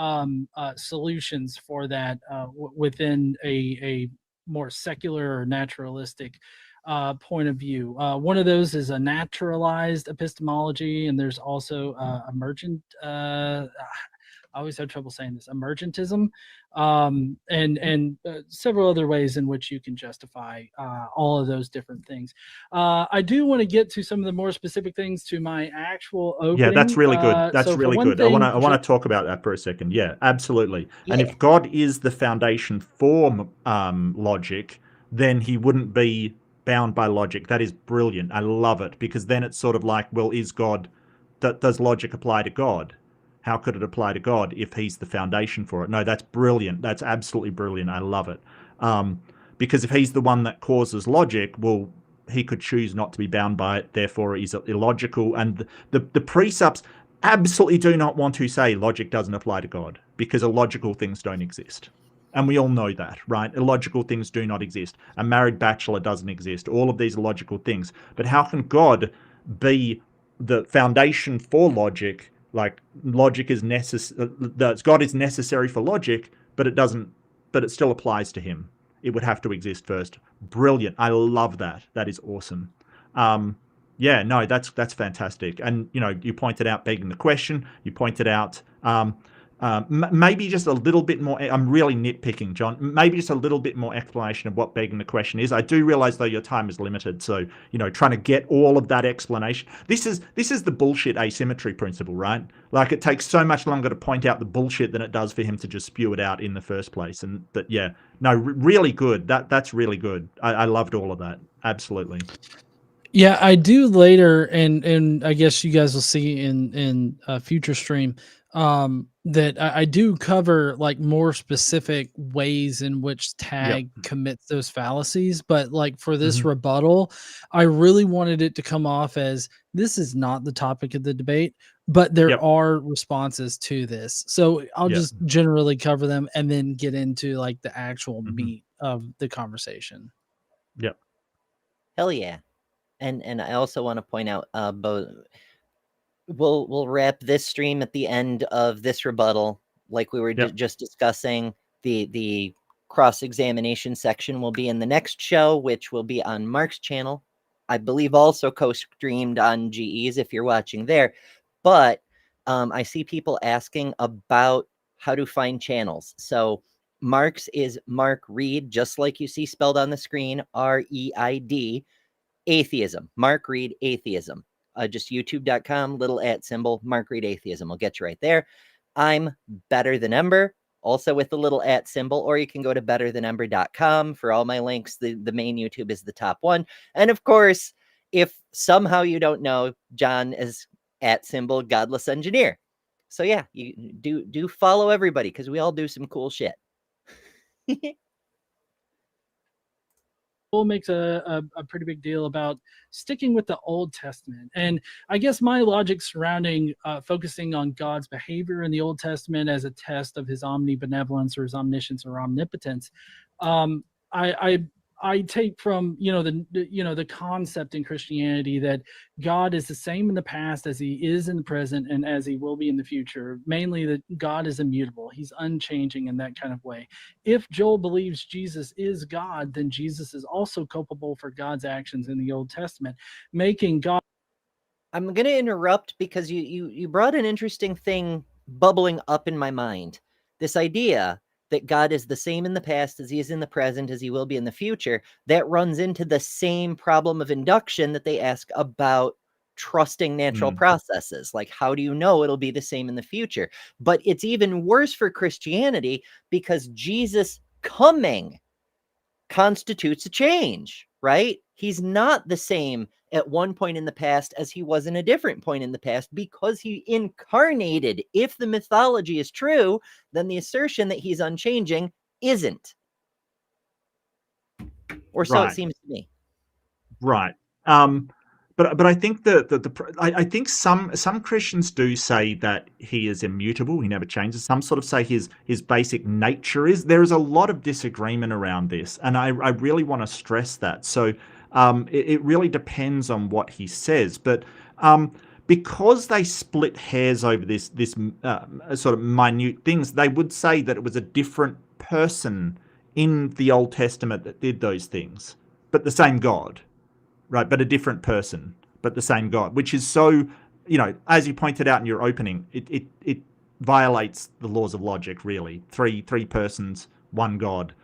solutions for that within a more secular or naturalistic point of view. One of those is a naturalized epistemology, and there's also emergent. I always have trouble saying this, emergentism, and several other ways in which you can justify all of those different things. I do want to get to some of the more specific things to my actual opening. Yeah, that's really good. That's so really good. I want to talk about that for a second. Yeah, absolutely. Yeah. And if God is the foundation for logic, then he wouldn't be bound by logic. That is brilliant. I love it, because then it's sort of like, well, is God, does logic apply to God? How could it apply to God if he's the foundation for it? No, that's brilliant. That's absolutely brilliant. I love it. Because if he's the one that causes logic, well, he could choose not to be bound by it. Therefore, he's illogical. And the precepts absolutely do not want to say logic doesn't apply to God, because illogical things don't exist. And we all know that, right? Illogical things do not exist. A married bachelor doesn't exist. All of these illogical things. But how can God be the foundation for logic? Like, logic is necessary. God is necessary for logic, but it doesn't. But it still applies to him. It would have to exist first. Brilliant. I love that. That is awesome. Yeah, no, that's fantastic. And you pointed out begging the question. You pointed out maybe just a little bit more. I'm really nitpicking, John. Maybe just a little bit more explanation of what begging the question is. I do realize, though, your time is limited, so trying to get all of that explanation. This is the bullshit asymmetry principle, right? Like, it takes so much longer to point out the bullshit than it does for him to just spew it out in the first place. And but yeah, no, really good. That's really good. I loved all of that. Absolutely. Yeah, I do later, and I guess you guys will see in a future stream that I do cover like more specific ways in which tag commits those fallacies. But like for this rebuttal, I really wanted it to come off as this is not the topic of the debate, but there are responses to this. So I'll just generally cover them and then get into like the actual meat of the conversation. Yep. Hell yeah. And I also want to point out, we'll wrap this stream at the end of this rebuttal, like we were just discussing. The cross-examination section will be in the next show, which will be on Mark's channel. I believe also co-streamed on GE's if you're watching there. But I see people asking about how to find channels. So Mark's is Mark Reed, just like you see spelled on the screen, REID. Atheism, Mark Reed Atheism. Just youtube.com, little @ Mark Reed Atheism will get you right there. I'm Better Than Ember, also with the little @ or you can go to betterthanember.com for all my links. The main YouTube is the top one. And of course, if somehow you don't know, John is @ Godless Engineer. So yeah, you do follow everybody, because we all do some cool shit. Makes a pretty big deal about sticking with the Old Testament. And I guess my logic surrounding focusing on God's behavior in the Old Testament as a test of his omnibenevolence or his omniscience or omnipotence, I I take from the concept in Christianity that God is the same in the past as he is in the present and as he will be in the future. Mainly that God is immutable. He's unchanging in that kind of way. If Joel believes Jesus is God, then Jesus is also culpable for God's actions in the Old Testament, making God. I'm going to interrupt because you brought an interesting thing bubbling up in my mind. This idea that God is the same in the past as he is in the present, as he will be in the future, that runs into the same problem of induction that they ask about trusting natural processes. Like, how do you know it'll be the same in the future? But it's even worse for Christianity because Jesus coming constitutes a change, right? He's not the same at one point in the past as he was in a different point in the past because he incarnated. If the mythology is true, then the assertion that he's unchanging isn't. Or so it seems to me. Right. But I think I think some Christians do say that he is immutable, he never changes. Some sort of say his basic nature is. There is a lot of disagreement around this, and I really want to stress that. So it really depends on what he says, but because they split hairs over this sort of minute things, they would say that it was a different person in the Old Testament that did those things, but the same God. Right, but a different person, but the same God, which is so, as you pointed out in your opening, it violates the laws of logic, really. Three persons, one God.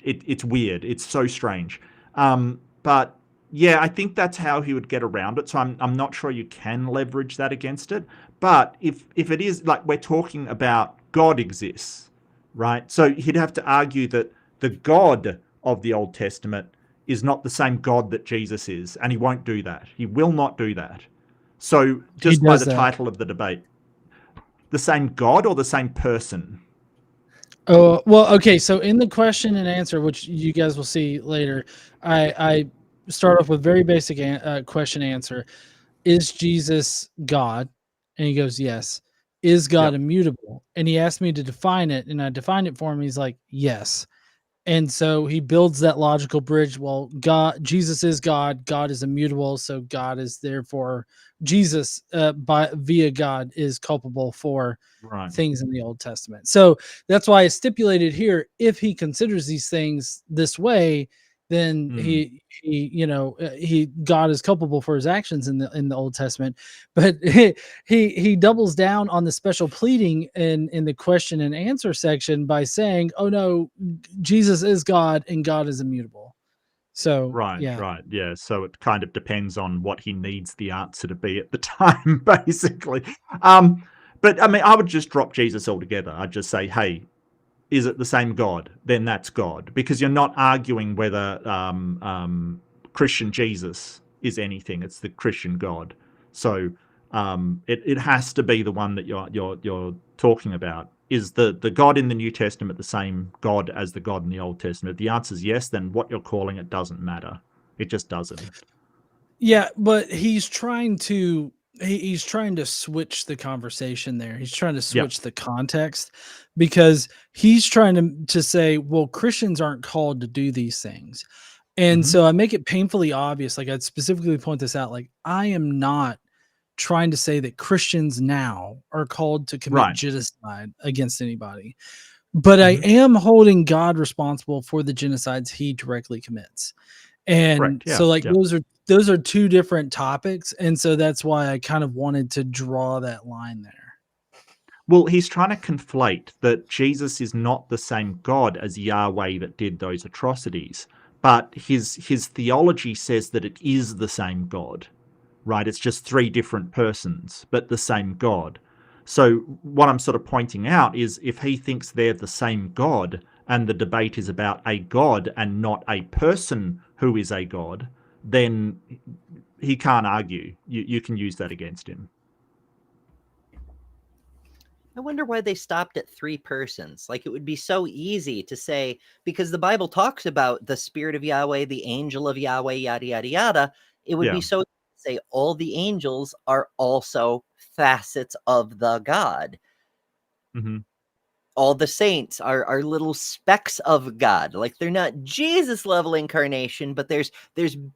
It's weird. It's so strange. But yeah, I think that's how he would get around it. So I'm not sure you can leverage that against it. But if it is like we're talking about God exists, right? So he'd have to argue that the God of the Old Testament is not the same God that Jesus is, and he won't do that. He will not do that. So just by the title of the debate, the same God or the same person? Oh, well, okay. So in the question and answer, which you guys will see later, I start off with very basic question answer. Is Jesus God? And he goes, yes. Is God immutable? And he asked me to define it, and I defined it for him. He's like, yes. And so he builds that logical bridge. Well, Jesus is God. God is immutable. So God is therefore Jesus via God is culpable for things in the Old Testament. So that's why I stipulated here, if he considers these things this way, then God is culpable for his actions in the Old Testament. But he doubles down on the special pleading in the question and answer section by saying, oh no, Jesus is God and God is immutable. So yeah. So it kind of depends on what he needs the answer to be at the time, basically. But I mean, I would just drop Jesus altogether. I'd just say, hey, is it the same God? Then that's God, because you're not arguing whether Christian Jesus is anything. It's the Christian God. So it has to be the one that you're talking about. Is the God in the New Testament the same God as the God in the Old Testament? If the answer is yes, then what you're calling it doesn't matter. It just doesn't. Yeah, but he's trying to switch the conversation there. He's trying to switch the context, because he's trying to say, well, Christians aren't called to do these things. And so I make it painfully obvious. Like, I'd specifically point this out. Like, I am not trying to say that Christians now are called to commit genocide against anybody, but I am holding God responsible for the genocides he directly commits. And so like those are two different topics. And so that's why I kind of wanted to draw that line there. Well, he's trying to conflate that Jesus is not the same God as Yahweh that did those atrocities, but his theology says that it is the same God, right? It's just three different persons, but the same God. So what I'm sort of pointing out is, if he thinks they're the same God and the debate is about a God and not a person who is a God, then he can't argue. You can use that against him. I wonder why they stopped at three persons. Like, it would be so easy to say, because the Bible talks about the Spirit of Yahweh, the angel of Yahweh, yada, yada, yada. It would be so easy to say all the angels are also facets of the God. all the saints are little specks of God. Like they're not Jesus level incarnation, but there's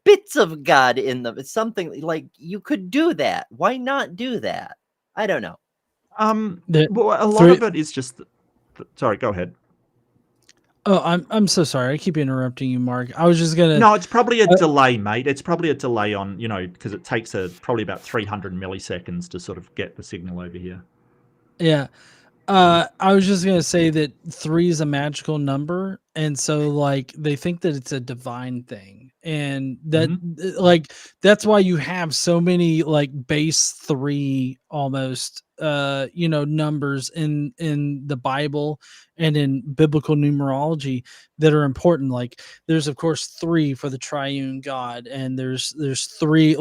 bits of God in them. It's something like you could do that. Why not do that? I don't know. Well, a lot of it is just. Sorry, go ahead. Oh, I'm so sorry. I keep interrupting you, Mark. I was just gonna. No, it's probably a delay, mate. It's probably a delay on, because it takes probably about 300 milliseconds to sort of get the signal over here. Yeah. I was just gonna say that 3 is a magical number, and so like they think that it's a divine thing, and that like that's why you have so many like base 3 almost numbers in the Bible and in biblical numerology that are important. Like there's of course 3 for the triune God, and there's 3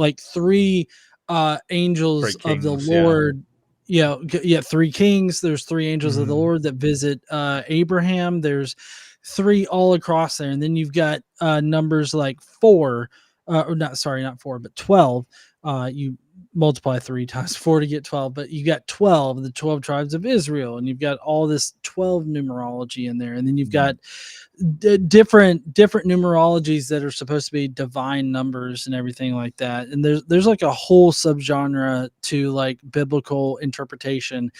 angels of the Lord. Yeah, 3 kings. There's 3 angels of the Lord that visit Abraham. There's 3 all across there, and then you've got numbers like 4, or not 4, but 12. You multiply 3 times 4 to get 12, but you got 12, the 12 tribes of Israel, and you've got all this 12 numerology in there, and then you've got different numerologies that are supposed to be divine numbers and everything like that. And there's like a whole subgenre to like biblical interpretation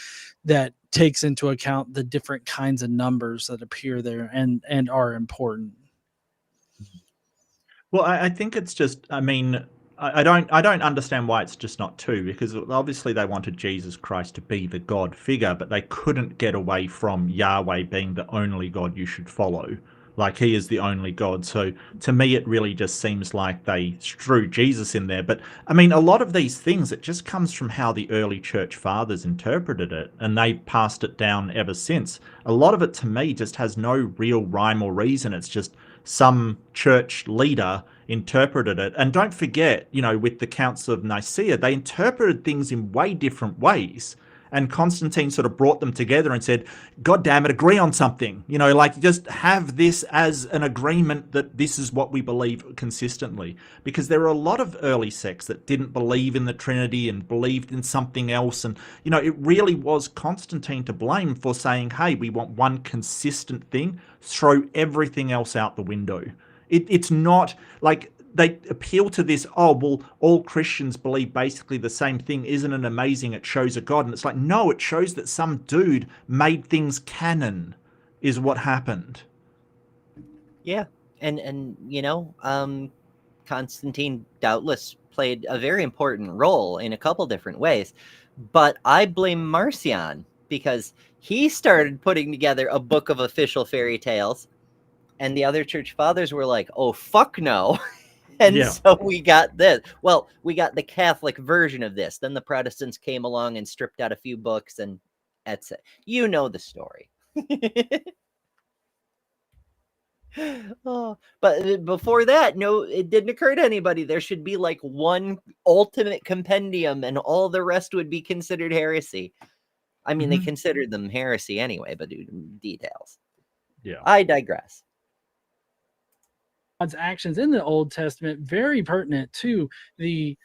that takes into account the different kinds of numbers that appear there and are important. Well, I think it's just, I mean, I don't understand why it's just not 2, because obviously they wanted Jesus Christ to be the God figure, but they couldn't get away from Yahweh being the only God you should follow. Like he is the only God. So to me, it really just seems like they threw Jesus in there. But I mean, a lot of these things, it just comes from how the early church fathers interpreted it, and they passed it down ever since. A lot of it to me just has no real rhyme or reason. It's just some church leader interpreted it. And don't forget, with the Council of Nicaea, they interpreted things in way different ways. And Constantine sort of brought them together and said, God damn it, agree on something. Just have this as an agreement that this is what we believe consistently. Because there are a lot of early sects that didn't believe in the Trinity and believed in something else. And, it really was Constantine to blame for saying, hey, we want one consistent thing, throw everything else out the window. It's not like they appeal to this, oh, well, all Christians believe basically the same thing. Isn't it amazing? It shows a God. And it's like, no, it shows that some dude made things canon is what happened. Yeah. And Constantine doubtless played a very important role in a couple different ways. But I blame Marcion because he started putting together a book of official fairy tales. And the other church fathers were like, oh, fuck no. And so we got this. Well, we got the Catholic version of this. Then the Protestants came along and stripped out a few books, and that's it. You know the story. But before that, no, it didn't occur to anybody. There should be like one ultimate compendium, and all the rest would be considered heresy. I mean, they considered them heresy anyway, but details. Yeah. I digress. God's actions in the Old Testament very pertinent to the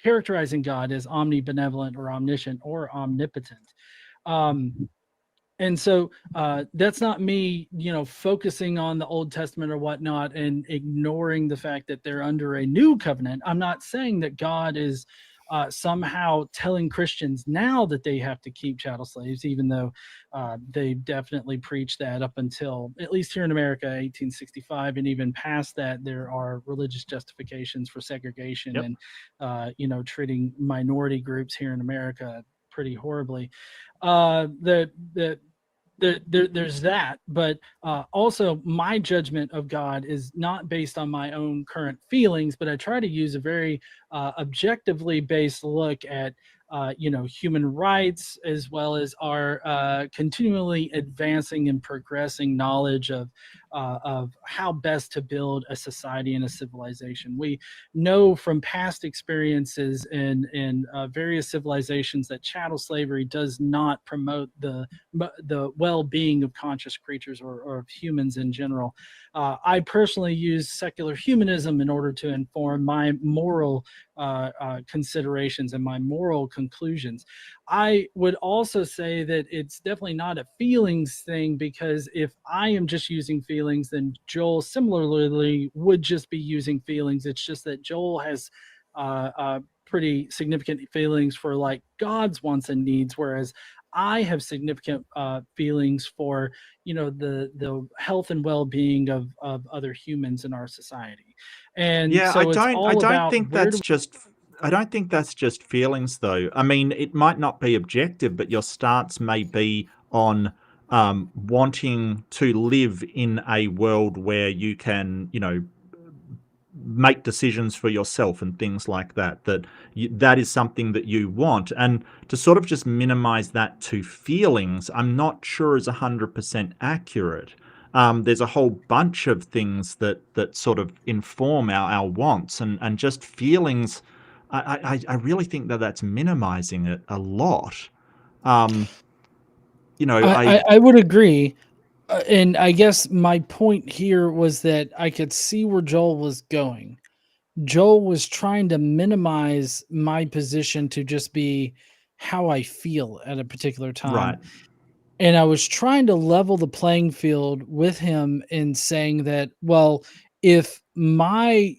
characterizing God as omnibenevolent or omniscient or omnipotent. And so that's not me, focusing on the Old Testament or whatnot and ignoring the fact that they're under a new covenant. I'm not saying that God is somehow telling Christians now that they have to keep chattel slaves, even though they definitely preached that up until, at least here in America, 1865, and even past that, there are religious justifications for segregation and, treating minority groups here in America pretty horribly. There's that, but also my judgment of God is not based on my own current feelings, but I try to use a very objectively based look at human rights, as well as our continually advancing and progressing knowledge of how best to build a society and a civilization. We know from past experiences in various civilizations that chattel slavery does not promote the well-being of conscious creatures or of humans in general. I personally use secular humanism in order to inform my moral considerations and my moral conclusions. I would also say that it's definitely not a feelings thing, because if I am just using feelings, then Joel similarly would just be using feelings. It's just that Joel has pretty significant feelings for like God's wants and needs, whereas I have significant feelings for, you know, the health and well-being of other humans in our society. And Yeah, so it's all I don't about think where that's do just I don't think that's just feelings though. I mean, it might not be objective, but your stance may be on wanting to live in a world where you can, you know, make decisions for yourself and things like that, that is something that you want. And to sort of just minimize that to feelings, I'm not sure is 100% accurate. There's a whole bunch of things that sort of inform our wants, and just feelings. I really think that that's minimizing it a lot. You know, I would agree. And I guess my point here was that I could see where Joel was going. Joel was trying to minimize my position to just be how I feel at a particular time. right. And I was trying to level the playing field with him in saying that, well, if my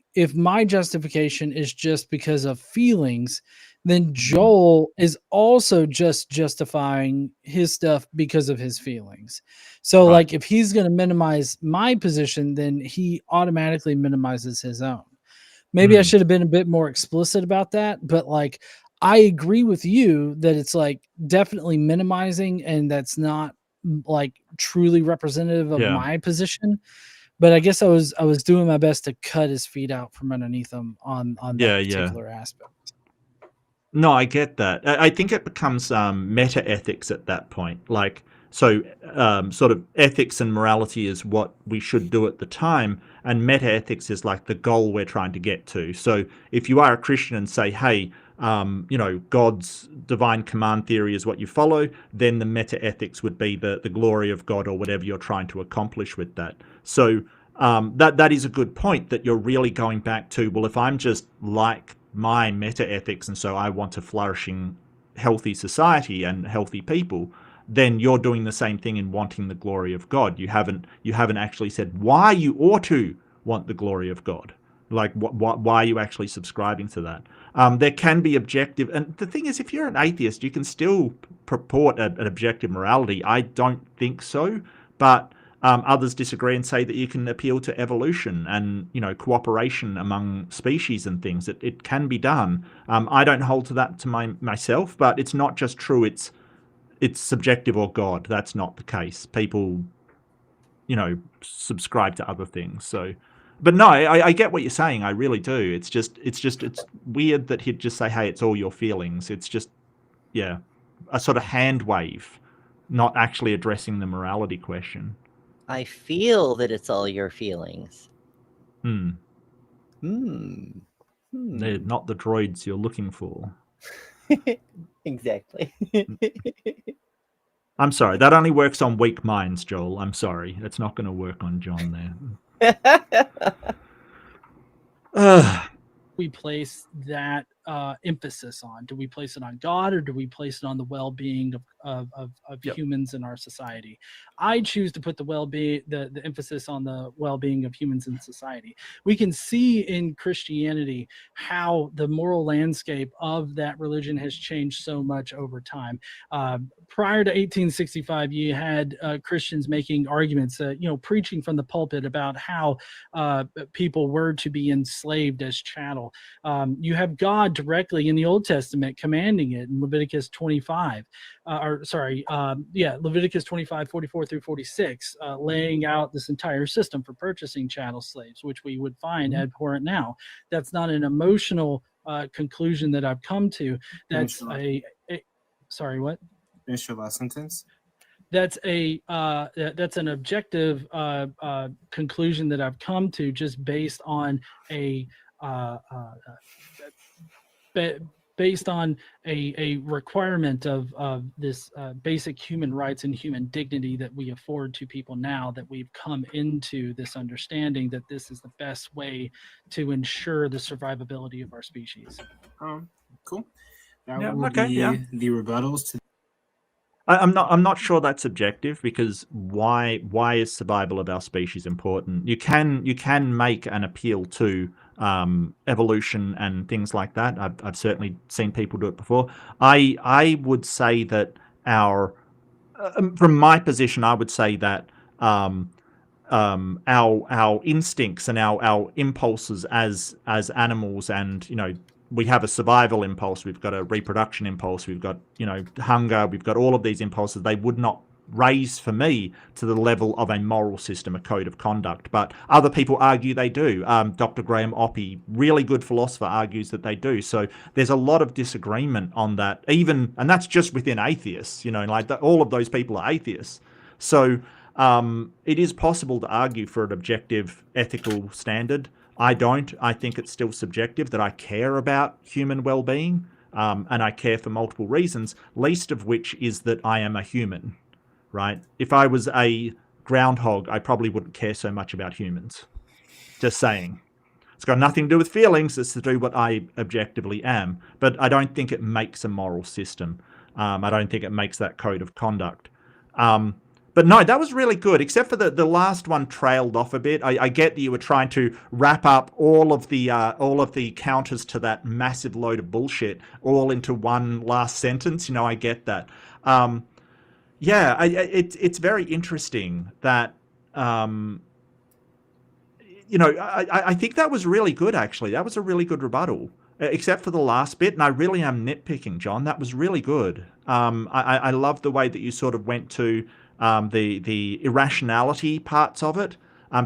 justification is just because of feelings, then Joel is also just justifying his stuff because of his feelings. So Right. like if he's going to minimize my position, then he automatically minimizes his own. Maybe I should have been a bit more explicit about that, but like I agree with you that it's like definitely minimizing, and that's not like truly representative of Yeah. my position. But I guess I was doing my best to cut his feet out from underneath him on that Yeah. particular aspect. No, I get that. I think it becomes meta ethics at that point. Like, so sort of ethics and morality is what we should do at the time, and meta ethics is like the goal we're trying to get to. So if you are a Christian and say, hey, you know, God's divine command theory is what you follow, then the meta ethics would be the glory of God or whatever you're trying to accomplish with that. So that is a good point, that you're really going back to, well, if I'm just like my meta ethics and so I want a flourishing, healthy society and healthy people, then you're doing the same thing in wanting the glory of God. You haven't actually said why you ought to want the glory of God. Like, why are you actually subscribing to that? There can be objective, and the thing is, if you're an atheist, you can still purport an objective morality. I don't think so, but others disagree and say that you can appeal to evolution and, you know, cooperation among species and things. It can be done. I don't hold to that to myself, but it's not just true. It's subjective or God. That's not the case. People, you know, subscribe to other things. So, but no, I get what you're saying. I really do. It's weird that he'd just say, hey, it's all your feelings. It's just, yeah, a sort of hand wave, not actually addressing the morality question. I feel that it's all your feelings. They're not the droids you're looking for. Exactly. I'm sorry. That only works on weak minds, Joel. I'm sorry. That's not going to work on John there. We place that emphasis on? Do we place it on God, or do we place it on the well-being of humans in our society? I choose to put the well-being, the emphasis on the well-being of humans in society. We can see in Christianity how the moral landscape of that religion has changed so much over time. Prior to 1865, you had Christians making arguments, preaching from the pulpit about how people were to be enslaved as chattel. You have God directly in the Old Testament commanding it in Leviticus 25, Leviticus 25, 44 through 46, laying out this entire system for purchasing chattel slaves, which we would find abhorrent now. That's not an emotional conclusion that I've come to. That's sorry, what? Finish your last sentence. That's an objective conclusion that I've come to just based on a requirement of this basic human rights and human dignity that we afford to people now, that we've come into this understanding that this is the best way to ensure the survivability of our species. Cool. That will be the rebuttals to. I'm not sure that's objective, because why is survival of our species important? You can make an appeal to evolution and things like that. I've certainly seen people do it before. I would say that from my position, I would say that our instincts and our impulses as animals, and we have a survival impulse, we've got a reproduction impulse, we've got hunger, we've got all of these impulses. They would not raise for me to the level of a moral system, a code of conduct, but other people argue they do. Dr. Graham Oppy, really good philosopher, argues that they do. So there's a lot of disagreement on that, and that's just within atheists, all of those people are atheists. So it is possible to argue for an objective ethical standard. I don't. I think it's still subjective, that I care about human well-being, and I care for multiple reasons, least of which is that I am a human, right? If I was a groundhog, I probably wouldn't care so much about humans. Just saying. It's got nothing to do with feelings. It's to do what I objectively am. But I don't think it makes a moral system. I don't think it makes that code of conduct. But no, that was really good, except for the last one trailed off a bit. I get that you were trying to wrap up all of the counters to that massive load of bullshit all into one last sentence. I get that. It's very interesting that I think that was really good, actually. That was a really good rebuttal, except for the last bit. And I really am nitpicking, John. That was really good. I love the way that you sort of went to the irrationality parts of it,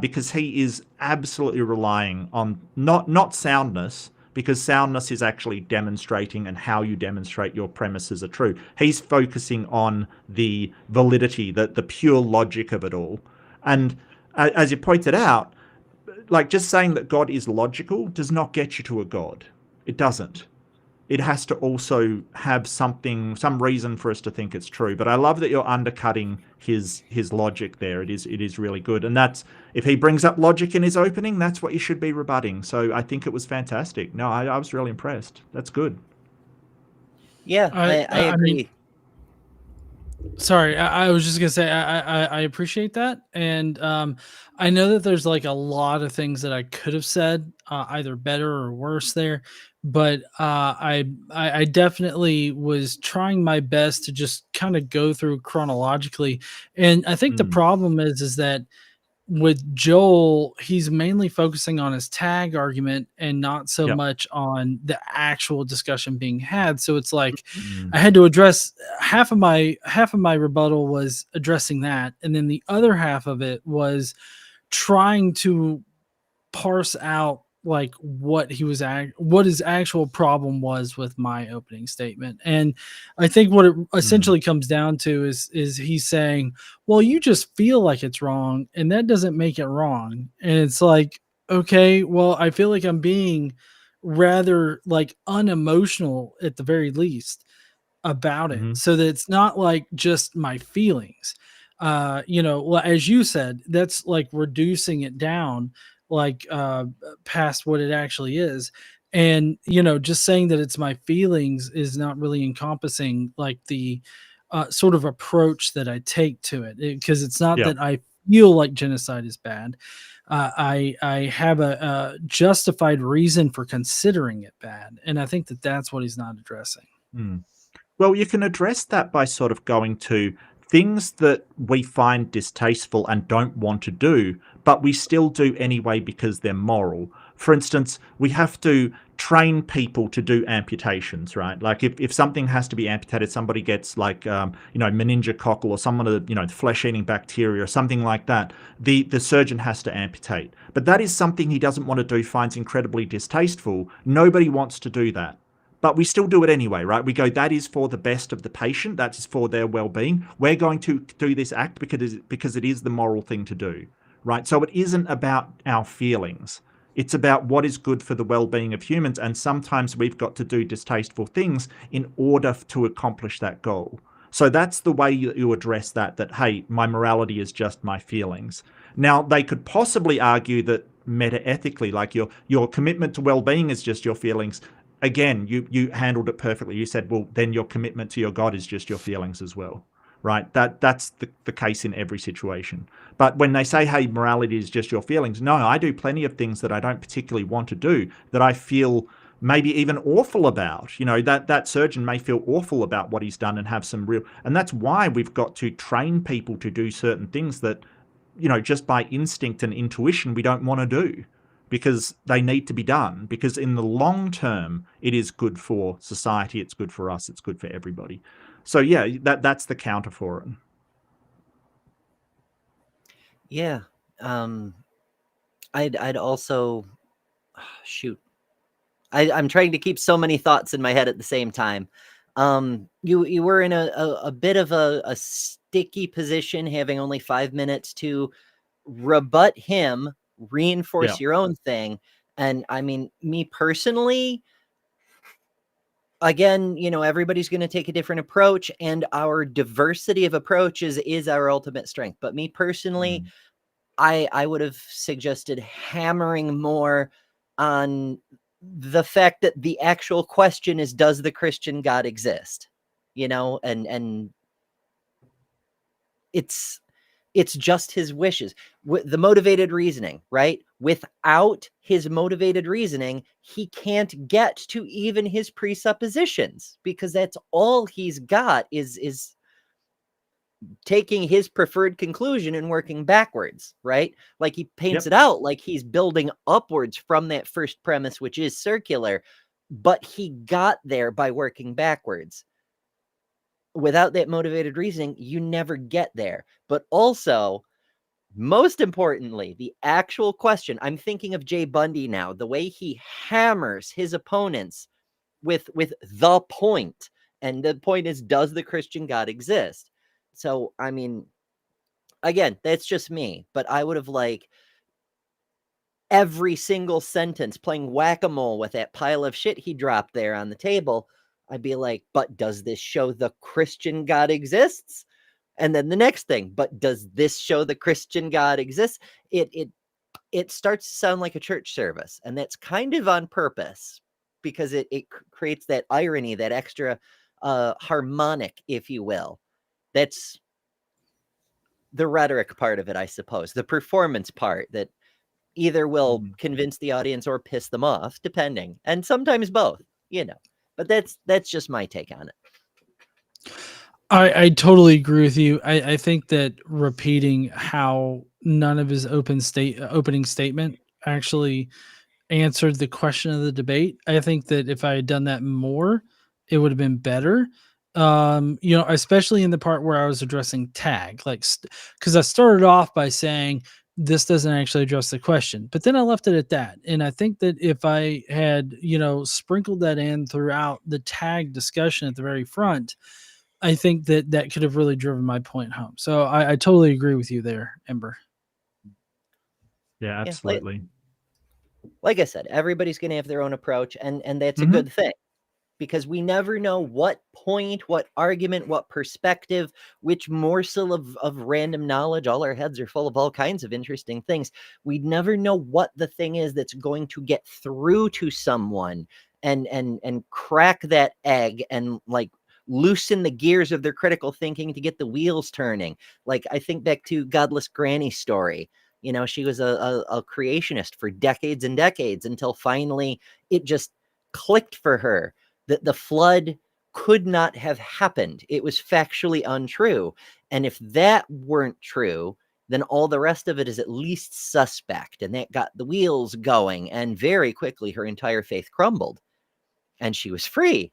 because he is absolutely relying on not soundness, because soundness is actually demonstrating and how you demonstrate your premises are true. He's focusing on the validity, the pure logic of it all. And as you pointed out, like, just saying that God is logical does not get you to a God. It doesn't. It has to also have some reason for us to think it's true. But I love that you're undercutting his logic there. It is really good. And that's, if he brings up logic in his opening, that's what you should be rebutting. So I think it was fantastic. No, I was really impressed. That's good. Yeah, I agree. Sorry, I was just gonna say I appreciate that, and I know that there's like a lot of things that I could have said either better or worse there, but I definitely was trying my best to just kind of go through chronologically, and I think the problem is that with Joel, he's mainly focusing on his tag argument and not so much on the actual discussion being had. So it's like I had to address half of my rebuttal was addressing that, and then the other half of it was trying to parse out like what his actual problem was with my opening statement. And I think what it essentially comes down to is he's saying, well, you just feel like it's wrong, and that doesn't make it wrong. And it's like, okay, well, I feel like I'm being rather like unemotional at the very least about it, so that it's not like just my feelings. As you said, that's like reducing it down like past what it actually is. And just saying that it's my feelings is not really encompassing like the sort of approach that I take to it, because it's not that I feel like genocide is bad. I have a justified reason for considering it bad, and I think that that's what he's not addressing. Well, you can address that by sort of going to things that we find distasteful and don't want to do, but we still do anyway because they're moral. For instance, we have to train people to do amputations, right? Like if something has to be amputated, somebody gets like, meningococcal or some of the, flesh-eating bacteria or something like that, the surgeon has to amputate. But that is something he doesn't want to do, finds incredibly distasteful. Nobody wants to do that. But we still do it anyway, right? We go, that is for the best of the patient. That is for their well-being. We're going to do this act because it is the moral thing to do, right? So it isn't about our feelings. It's about what is good for the well-being of humans. And sometimes we've got to do distasteful things in order to accomplish that goal. So that's the way you address that, hey, my morality is just my feelings. Now, they could possibly argue that meta-ethically, like your commitment to well-being is just your feelings. again, you handled it perfectly. You said, well, then your commitment to your God is just your feelings as well, right? That's the case in every situation. But when they say, hey, morality is just your feelings, no, I do plenty of things that I don't particularly want to do, that I feel maybe even awful about. You know, that surgeon may feel awful about what he's done and have some real, and that's why we've got to train people to do certain things that, you know, just by instinct and intuition we don't want to do, because they need to be done, because in the long term it is good for society, it's good for us, it's good for everybody. So yeah, that's the counter for it. Yeah. I'd also shoot. I'm trying to keep so many thoughts in my head at the same time. You were in a bit of a sticky position, having only 5 minutes to rebut him, reinforce your own thing. And I mean, me personally, again, you know, everybody's going to take a different approach, and our diversity of approaches is our ultimate strength. But me personally, I would have suggested hammering more on the fact that the actual question is, does the Christian God exist? You know, and it's just his wishes. The motivated reasoning, right? Without his motivated reasoning, he can't get to even his presuppositions, because that's all he's got is taking his preferred conclusion and working backwards, right? Like he paints it out like he's building upwards from that first premise, which is circular, but he got there by working backwards. Without that motivated reasoning, you never get there. But also, most importantly, the actual question, I'm thinking of Jay Bundy now, the way he hammers his opponents with the point. And the point is, does the Christian God exist? So, I mean, again, that's just me, but I would have like every single sentence playing whack-a-mole with that pile of shit he dropped there on the table. I'd be like, but does this show the Christian God exists? And then the next thing, but does this show the Christian God exists? It starts to sound like a church service, and that's kind of on purpose, because it creates that irony, that extra harmonic, if you will. That's the rhetoric part of it, I suppose, the performance part that either will convince the audience or piss them off, depending, and sometimes both, you know. But that's just my take on it. I totally agree with you. I think that repeating how none of his opening statement actually answered the question of the debate, I think that if I had done that more, it would have been better. You know, especially in the part where I was addressing tag, like, because I started off by saying this doesn't actually address the question, but then I left it at that. And I think that if I had, you know, sprinkled that in throughout the tag discussion at the very front, I think that that could have really driven my point home. So I totally agree with you there, Ember. Yeah, absolutely. Like I said, everybody's going to have their own approach, and that's a good thing, because we never know what point, what argument, what perspective, which morsel of random knowledge. All our heads are full of all kinds of interesting things. We never know what the thing is that's going to get through to someone and crack that egg and like loosen the gears of their critical thinking to get the wheels turning. Like, I think back to Godless Granny's story. You know, she was a creationist for decades and decades, until finally it just clicked for her that the flood could not have happened. It was factually untrue. And if that weren't true, then all the rest of it is at least suspect. And that got the wheels going. And very quickly, her entire faith crumbled and she was free,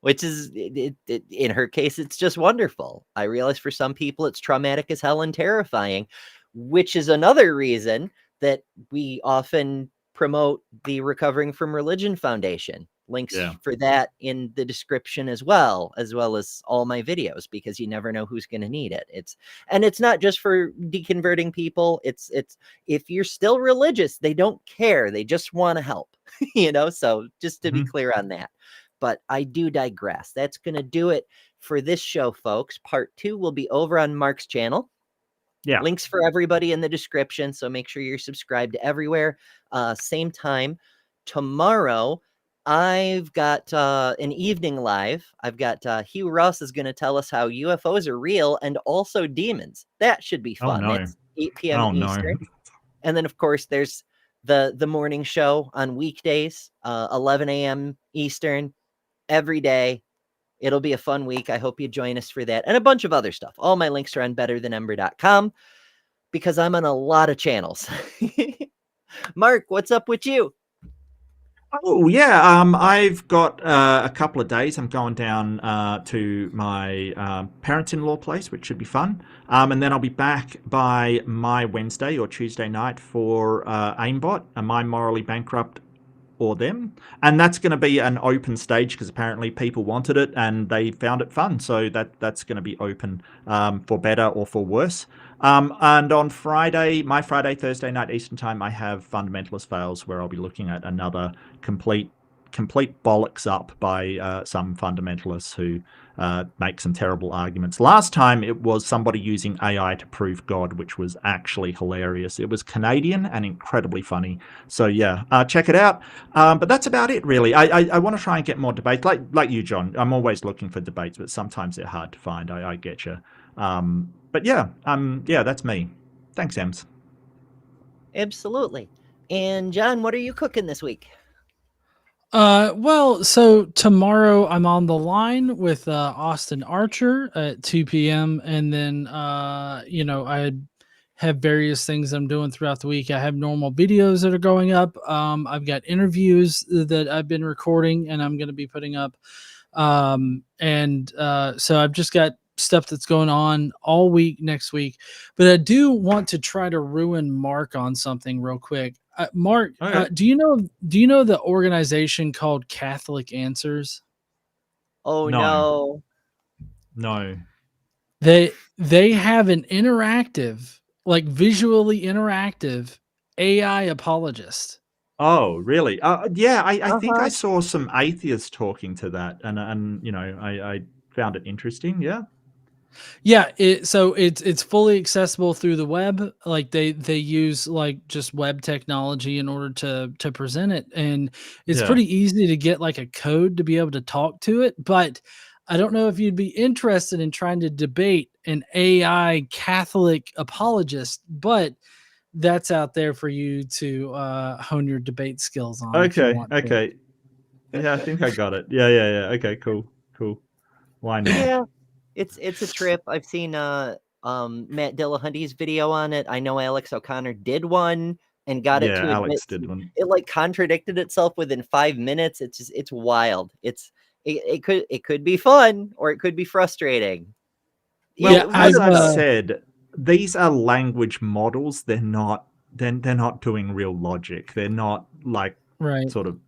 which is, in her case, it's just wonderful. I realize for some people it's traumatic as hell and terrifying, which is another reason that we often promote the Recovering from Religion Foundation. Links for that in the description as well as all my videos, because you never know who's going to need it. It's not just for deconverting people. It's if you're still religious, they don't care. They just want to help, you know? So just to be clear on that. But I do digress. That's going to do it for this show, folks. Part 2 will be over on Mark's channel. Yeah. Links for everybody in the description. So make sure you're subscribed everywhere. Same time tomorrow. I've got an evening live. I've got Hugh Ross is going to tell us how UFOs are real and also demons. That should be fun. no. That's 8 p.m. Oh, no. Eastern. And then, of course, there's the morning show on weekdays, 11 a.m. Eastern, every day. It'll be a fun week. I hope you join us for that and a bunch of other stuff. All my links are on betterthanember.com because I'm on a lot of channels. Mark, what's up with you? Oh yeah, I've got a couple of days. I'm going down to my parents-in-law place, which should be fun. And then I'll be back by my Wednesday or Tuesday night for Aimbot, Am I Morally Bankrupt or Them? And that's going to be an open stage because apparently people wanted it and they found it fun. So that's going to be open for better or for worse. And on Friday, my Friday, Thursday night Eastern time, I have Fundamentalist Fails, where I'll be looking at another complete bollocks up by some fundamentalists who make some terrible arguments. Last time it was somebody using AI to prove God, which was actually hilarious. It was Canadian and incredibly funny. So yeah, check it out. But that's about it, really. I want to try and get more debates, like you, John. I'm always looking for debates, but sometimes they're hard to find. I get you. But yeah, that's me. Thanks, Ems. Absolutely. And John, what are you cooking this week? Well, so tomorrow I'm on the line with Austin Archer at 2 p.m. And then, I have various things I'm doing throughout the week. I have normal videos that are going up. I've got interviews that I've been recording and I'm going to be putting up. So I've just got stuff that's going on all week next week. But I do want to try to ruin Mark on something real quick. Mark, Okay. do you know the organization called Catholic Answers? Oh No. no. They have an interactive, like visually interactive AI apologist. Oh, really? Yeah, I think I saw some atheists talking to that, and I found it interesting. Yeah. Yeah, it's fully accessible through the web. Like they use like just web technology in order to present it, and it's Yeah. pretty easy to get like a code to be able to talk to it. But I don't know if you'd be interested in trying to debate an AI Catholic apologist, but that's out there for you to hone your debate skills on. If you want to. Okay. Yeah, I think I got it. Yeah. Okay, cool. Why not? Yeah, it's a trip. I've seen Matt Dillahunty's video on it. I know Alex O'Connor did one and got it to admit Alex did one. it like contradicted itself within 5 minutes. It's wild. It could be fun or it could be frustrating. Well, Yeah, as I've said, these are language models. They're not doing real logic. They're not like right. sort of,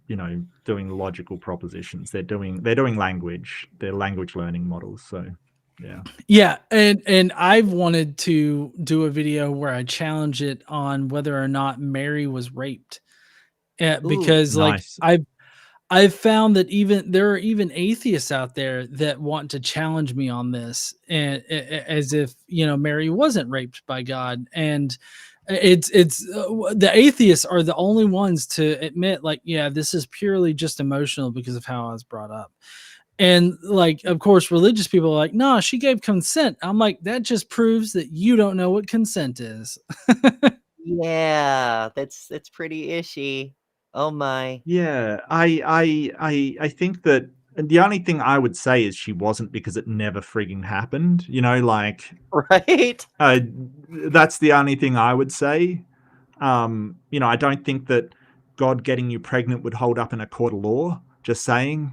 doing logical propositions. They're doing language. They're language learning models. So yeah. Yeah, and I've wanted to do a video where I challenge it on whether or not Mary was raped. Because nice. I've found that there are even atheists out there that want to challenge me on this, and as if Mary wasn't raped by God, and it's the atheists are the only ones to admit like, yeah, this is purely just emotional because of how I was brought up. And like, of course, religious people are like, no, she gave consent. I'm like, that just proves that you don't know what consent is. Yeah, that's pretty ishy. Oh my. Yeah, I think that the only thing I would say is she wasn't, because it never frigging happened. Right? That's the only thing I would say. I don't think that God getting you pregnant would hold up in a court of law. Just saying,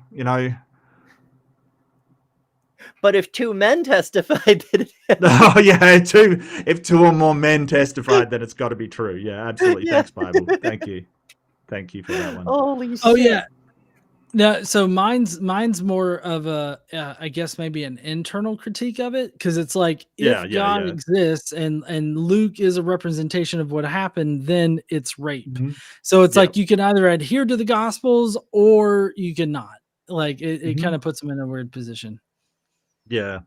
But if two men testified that Oh yeah, if two or more men testified, then it's got to be true. Yeah, absolutely. Yeah. Thanks, Bible. Thank you for that one. Holy shit. Oh yeah. No, so mine's more of a, I guess maybe an internal critique of it, because it's like, if God exists and Luke is a representation of what happened, then it's rape. Mm-hmm. So it's like you can either adhere to the Gospels or you cannot. Like it kind of puts them in a weird position. Yeah.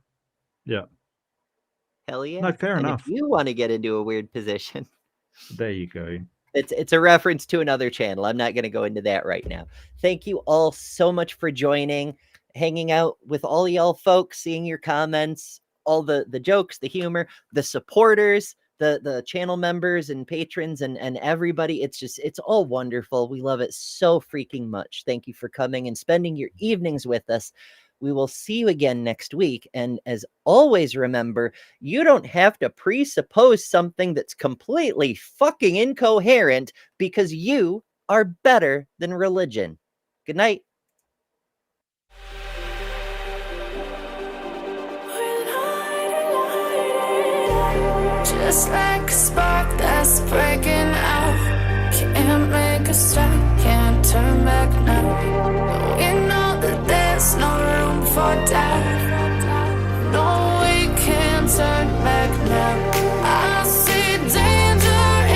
Hell yeah. No, fair and enough. If you want to get into a weird position, There you go. It's a reference to another channel. I'm not going to go into that right now. Thank you all so much for joining, hanging out with all y'all folks, seeing your comments, all the jokes, the humor, the supporters, the channel members and patrons and everybody. It's all wonderful. We love it so freaking much. Thank you for coming and spending your evenings with us. We will see you again next week. And as always, remember, you don't have to presuppose something that's completely fucking incoherent because you are better than religion. Good night. Just like a spark that's breaking out. Can't make a stop, can't turn back now.